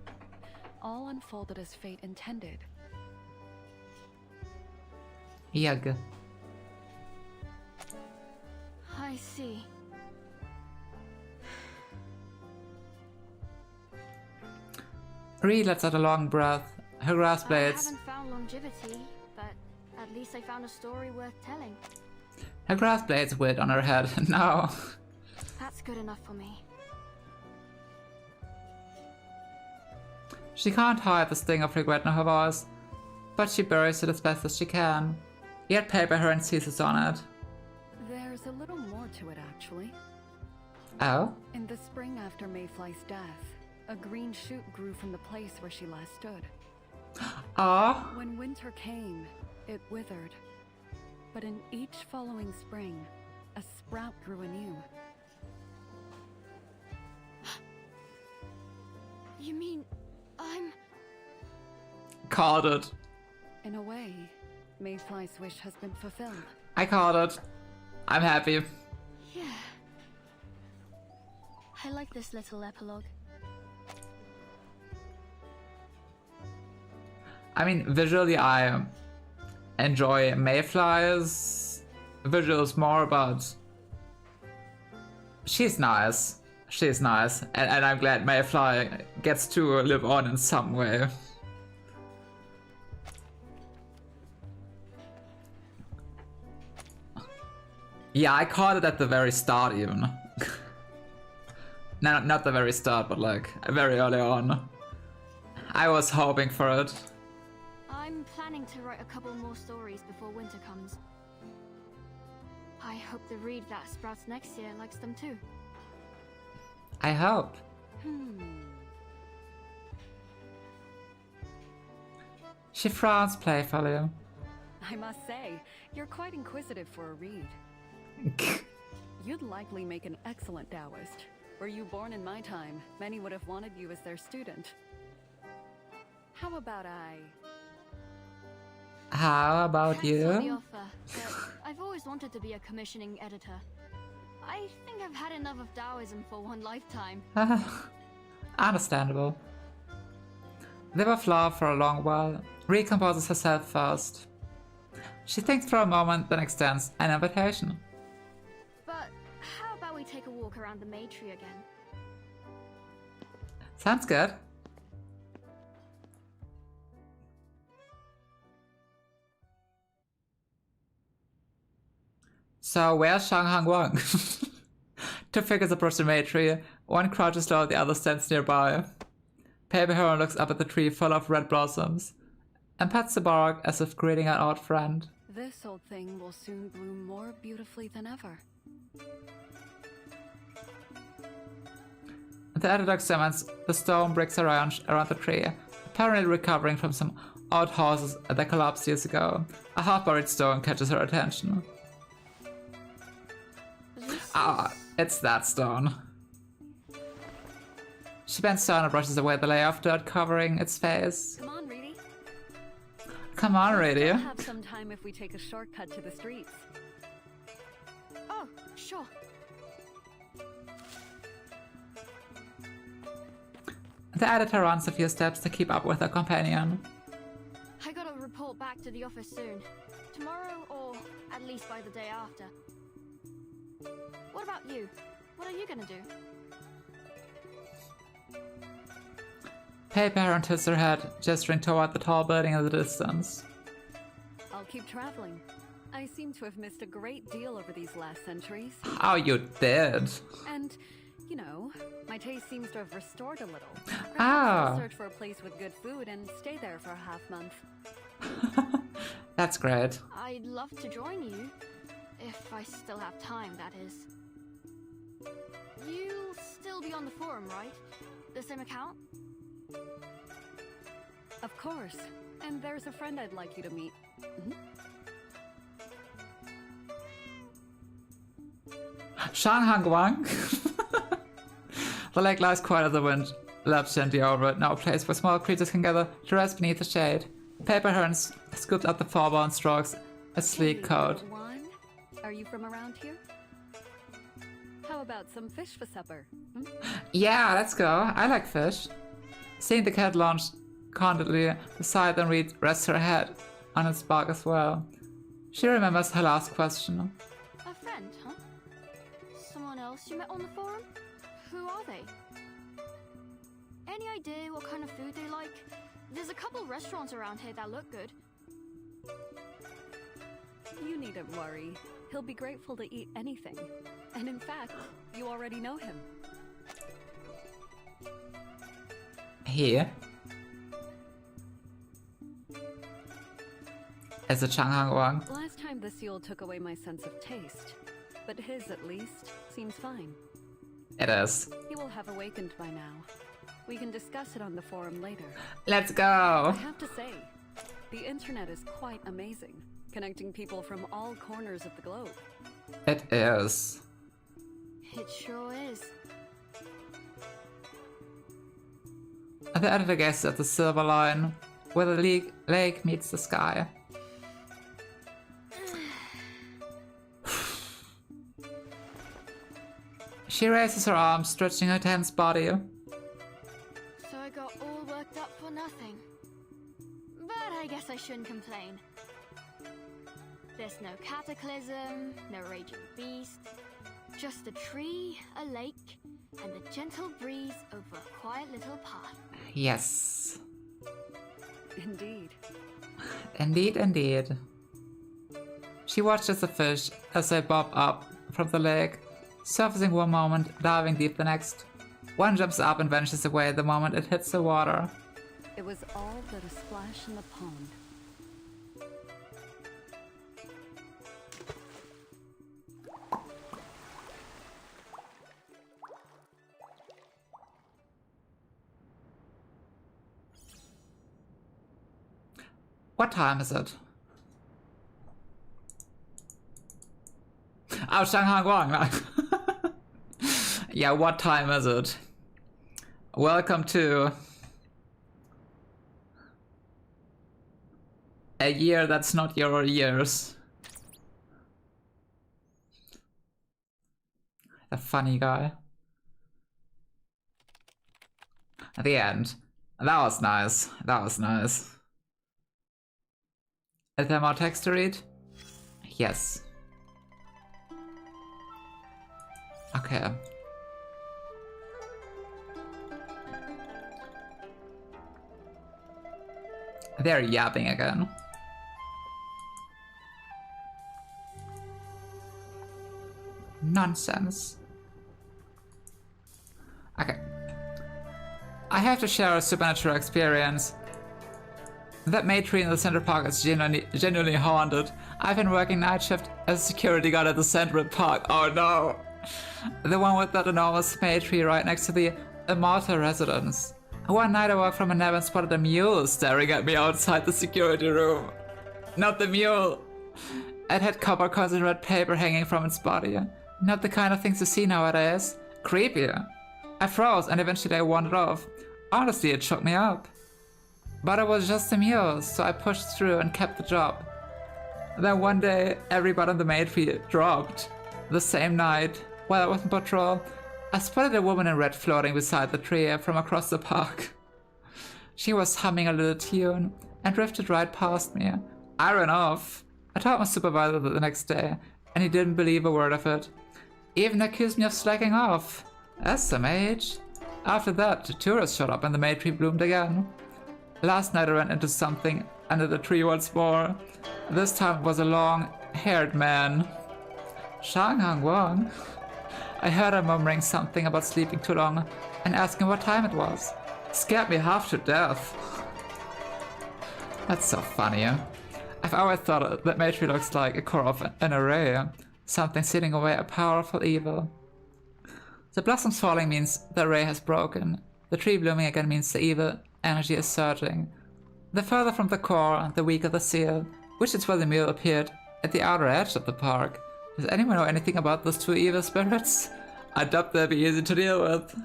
All unfolded as fate intended. Yug. I see. Reed lets out a long breath. Her grass blades. I haven't found longevity, but at least I found a story worth telling. Her grass blades wilt on her head. No. That's good enough for me. She can't hide the sting of regret in her voice, but she buries it as best as she can. Yet paper her and seizes on it. There's a little more to it, actually. Oh? In the spring after Mayfly's death, a green shoot grew from the place where she last stood. Ah. When winter came, it withered. But in each following spring, a sprout grew anew. You mean I'm... Called it. In a way, Mayfly's wish has been fulfilled. I called it. I'm happy. Yeah. I like this little epilogue. I mean, visually I enjoy Mayfly's visuals more, but she's nice. She's nice. And I'm glad Mayfly gets to live on in some way. Yeah, I caught it at the very start even. No, not the very start, but like very early on. I was hoping for it. I'm planning to write a couple more stories before winter comes. I hope the read that sprouts next year likes them too. I hope. She frowns playfully. I must say, you're quite inquisitive for a read. You'd likely make an excellent Taoist. Were you born in my time, many would have wanted you as their student. How about How about Thanks for the you? offer, but I've always wanted to be a commissioning editor. I think I've had enough of Taoism for one lifetime. Understandable. They both laugh for a long while. Recomposes herself first. She thinks for a moment, then extends an invitation. But how about we take a walk around the May Tree again? Sounds good. So where's Shanghang Wang? Two figures approach the May Tree. One crouches low, the other stands nearby. Paper Heron looks up at the tree full of red blossoms and pats the bark as if greeting an old friend. this old thing will soon bloom more beautifully than ever. The editor examines the stone bricks around the tree, apparently recovering from some odd houses that collapsed years ago. A half-buried stone catches her attention. Ah, it's that stone. She bends down and brushes away the layer of dirt covering its face. Come on, Reedy. Come on, Reedy. We'll have some time if we take a shortcut to the streets. Oh, sure. The editor runs a few steps to keep up with her companion. I gotta report back to the office soon. Tomorrow, or at least by the day after. What about you? What are you gonna do? Paper Heron tilts her head, gesturing toward the tall building in the distance. I'll keep traveling. I seem to have missed a great deal over these last centuries. Oh, you did. And, you know, my taste seems to have restored a little. Perhaps Ah. I'll search for a place with good food and stay there for a half month. That's great. I'd love to join you. If I still have time, that is. You'll still be on the forum, right? The same account? Of course. And there's a friend I'd like you to meet. Shanghang Wang. The lake lies quiet as the wind laps gently over it, now a place where small creatures can gather to rest beneath the shade. Paper Heron scoops up the forepaw and strokes a sleek coat. Little one, are you from around here? How about some fish for supper? Yeah, let's go. I like fish. Seeing the cat launch contentedly beside them, Reed rests her head on its bark as well. She remembers her last question. A friend, huh? Someone else you met on the forum? Who are they? Any idea what kind of food they like? There's a couple restaurants around here that look good. You needn't worry. He'll be grateful to eat anything. And in fact, you already know him. Here is a Shanghang Wang. Last time the seal took away my sense of taste. But his, at least, seems fine. It is. He will have awakened by now. We can discuss it on the forum later. Let's go. I have to say, the internet is quite amazing, connecting people from all corners of the globe. It is. It sure is. The editor gazes at the silver line, where the lake meets the sky. She raises her arms, stretching her tense body. So I got all worked up for nothing. But I guess I shouldn't complain. There's no cataclysm, no raging beast. Just a tree, a lake, and a gentle breeze over a quiet little path. Yes. Indeed. Indeed, indeed. She watches the fish as they bob up from the lake, surfacing one moment, diving deep the next. One jumps up and vanishes away the moment it hits the water. It was all but a splash in the pond. What time is it? Oh, Shanghai Guang. Yeah, what time is it? Welcome to a year that's not your years. A funny guy. At the end. That was nice. That was nice. Is there more text to read? Yes. Okay. They're yapping again. Nonsense. Okay. I have to share a supernatural experience. That May tree in the Central Park is genuinely haunted. I've been working night shift as a security guard at the Central Park. Oh no! The one with that enormous May tree right next to the Immortal residence. One night I woke from a nap and spotted a mule staring at me outside the security room. Not the mule! It had copper coins and red paper hanging from its body. Not the kind of things you see nowadays. Creepy. I froze and eventually I wandered off. Honestly, it shook me up. But it was just a mule, so I pushed through and kept the job. Then one day, everybody on the May tree dropped. The same night, while I was on patrol, I spotted a woman in red floating beside the tree from across the park. She was humming a little tune and drifted right past me. I ran off. I told my supervisor the next day, and he didn't believe a word of it. He even accused me of slacking off. That's some age. After that, the tourists showed up and the May tree bloomed again. Last night I ran into something under the tree once more. This time it was a long-haired man. Shanghai Guang. I heard him murmuring something about sleeping too long and asking what time it was. Scared me half to death. That's so funny. I've always thought that May tree looks like a core of an array. Something sealing away a powerful evil. The blossoms falling means the array has broken. The tree blooming again means the evil energy is surging. The further from the core, the weaker the seal, which is where the mule appeared, at the outer edge of the park. Does anyone know anything about those two evil spirits? I doubt they'll be easy to deal with.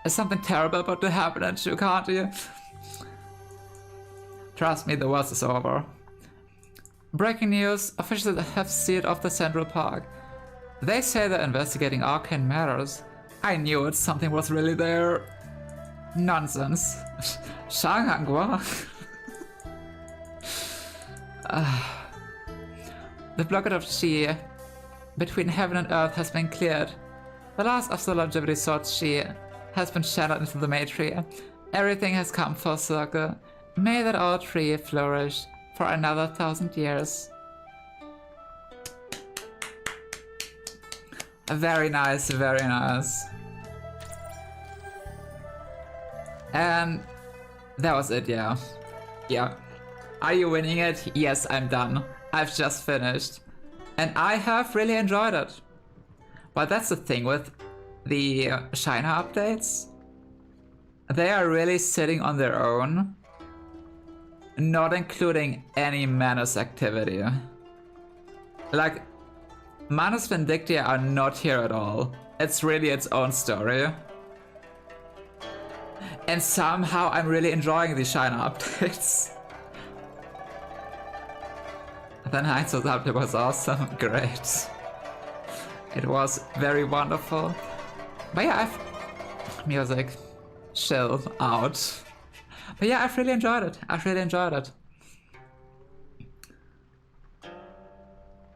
Is something terrible about to happen at you, can't you? Trust me, the worst is over. Breaking news, officials have sealed off the Central Park. They say they're investigating arcane matters. I knew it, something was really there. Nonsense. Shanghai Guang. The blockade of Qi between heaven and earth has been cleared. The last of the longevity sword Qi has been channeled into the May tree. Everything has come full circle. May that old tree flourish for another 1,000 years. Very nice, very nice. And that was it, yeah. Yeah. Are you winning it? Yes, I'm done. I've just finished. And I have really enjoyed it. But that's the thing with the China updates. They are really sitting on their own, not including any Manus activity. Like, Manus Vindictia are not here at all. It's really its own story. And somehow I'm really enjoying the China updates. The Knights of Zaptia was awesome, great. It was very wonderful. But yeah, music, chill out. But yeah, I've really enjoyed it. I've really enjoyed it.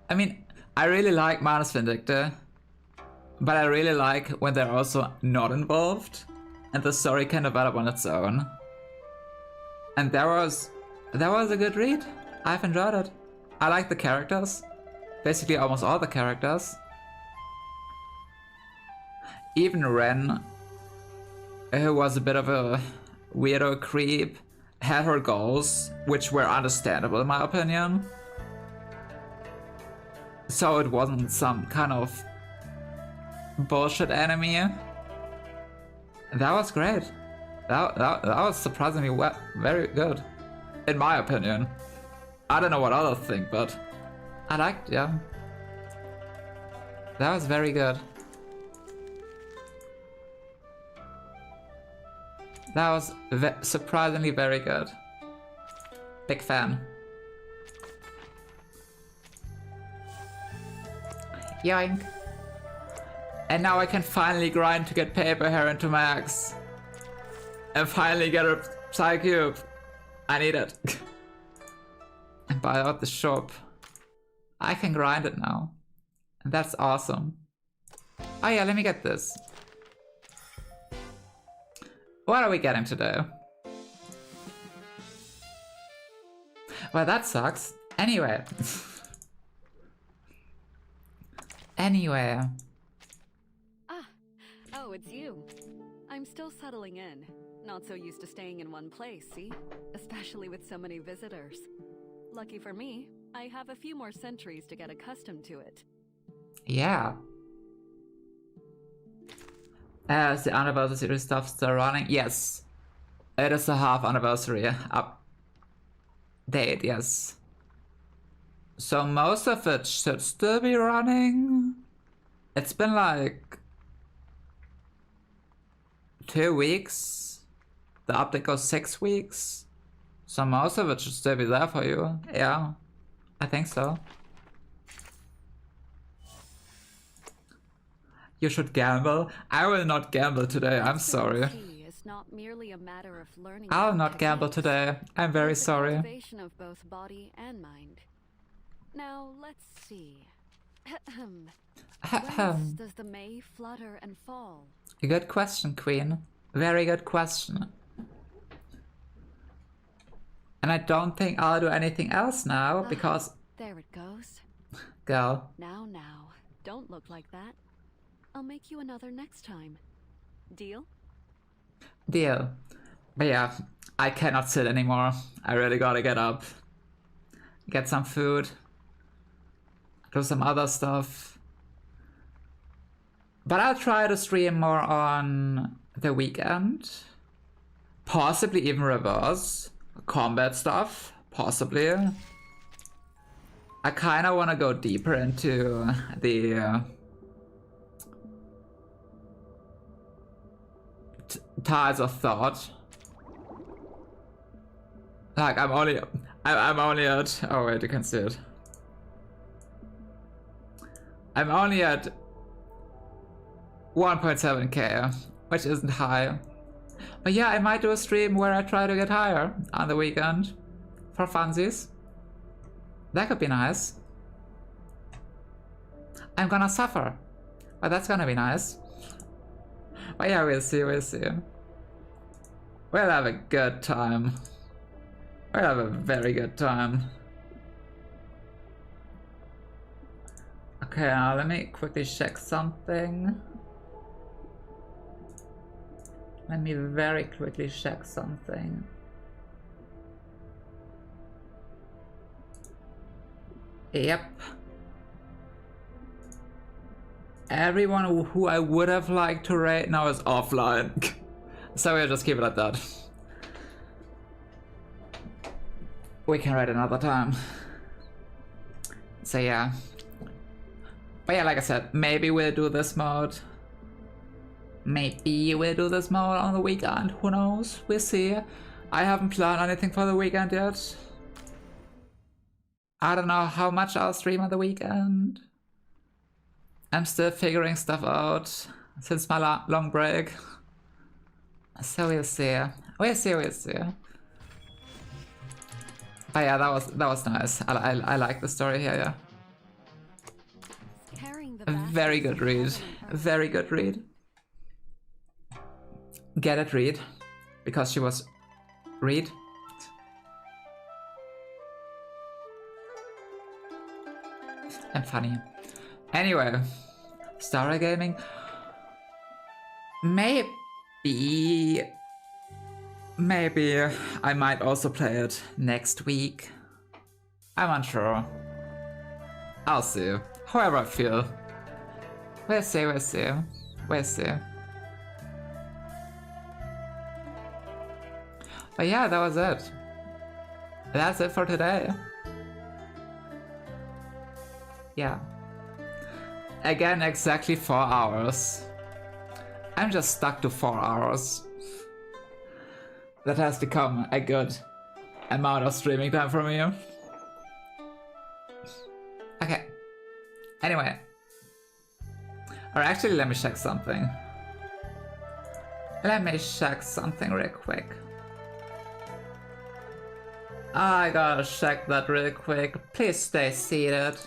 I mean, I really like Manus Vindicta, but I really like when they're also not involved and the story can develop on its own. And that was a good read. I've enjoyed it. I like the characters. Basically almost all the characters. Even Ren who was a bit of a weirdo creep, had her goals, which were understandable in my opinion. So it wasn't some kind of bullshit enemy. That was great. That was surprisingly very good, in my opinion. I don't know what others think, but I liked, yeah. That was very good. That was surprisingly very good. Big fan. Yoink. And now I can finally grind to get paper hair into max. And finally get a Psycube. I need it. And buy out the shop. I can grind it now. And that's awesome. Oh yeah, let me get this. What are we getting today? Well, that sucks. Anyway. Anyway. Oh, it's you. I'm still settling in. Not so used to staying in one place, see? Especially with so many visitors. Lucky for me, I have a few more centuries to get accustomed to it. Yeah. Is the anniversary stuff still running? Yes. It is a half anniversary update, yes. So most of it should still be running. It's been like 2 weeks. The update goes 6 weeks. So most of it should still be there for you. Yeah, I think so. You should gamble. I will not gamble today, I'm sorry. It's not merely a matter of learning. I'll not gamble today. I'm very sorry. Cultivation of both body and mind. Now let's see. Whence does the May flutter and fall? Good question, Queen. Very good question. And I don't think I'll do anything else now because... There it goes. Go. Now, don't look like that. I'll make you another next time. Deal? Deal. But yeah, I cannot sit anymore. I really gotta get up. Get some food. Do some other stuff. But I'll try to stream more on the weekend. Possibly even reverse. Combat stuff. Possibly. I kinda wanna go deeper into the... tides of thought. Like I'm only at, oh wait, you can see it. I'm only at 1.7k, which isn't high. But yeah, I might do a stream where I try to get higher on the weekend for funsies. That could be nice. I'm gonna suffer, but that's gonna be nice. But yeah, we'll see, we'll see. We'll have a good time. We'll have a very good time. Okay, now let me quickly check something. Let me very quickly check something. Yep. Everyone who I would have liked to raid now is offline. So we'll just keep it at that. We can raid another time. So yeah. But yeah, like I said, maybe we'll do this mode. Maybe we'll do this mode on the weekend. Who knows? We'll see. I haven't planned anything for the weekend yet. I don't know how much I'll stream on the weekend. I'm still figuring stuff out since my long break. So we'll see. We'll see, we'll see. But yeah, that was nice. I like the story here, yeah. Very good read. Very good read. Get it, read. Because she was... read. And funny. Anyway. Star Gaming. Maybe I might also play it next week. I'm unsure. I'll see. However I feel. We'll see, we'll see. We'll see. But yeah, that was it. That's it for today. Yeah. Again, exactly 4 hours. I'm just stuck to 4 hours. That has become a good amount of streaming time for me. Okay. Anyway. Or actually, let me check something. Let me check something real quick. I gotta check that real quick. Please stay seated.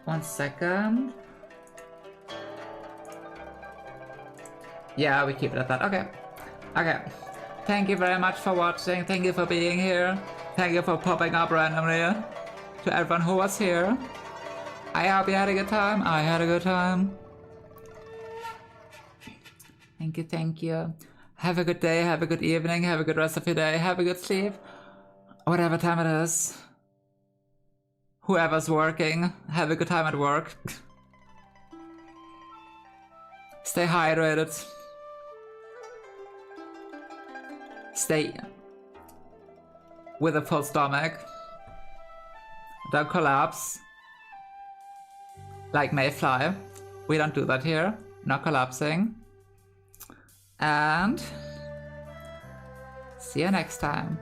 One second. Yeah, we keep it at that. Okay. Okay. Thank you very much for watching. Thank you for being here. Thank you for popping up randomly. To everyone who was here. I hope you had a good time. I had a good time. Thank you, thank you. Have a good day, have a good evening, have a good rest of your day, have a good sleep. Whatever time it is. Whoever's working, have a good time at work. Stay hydrated. Stay with a full stomach. Don't collapse. Like Mayfly. We don't do that here. Not collapsing. And see you next time.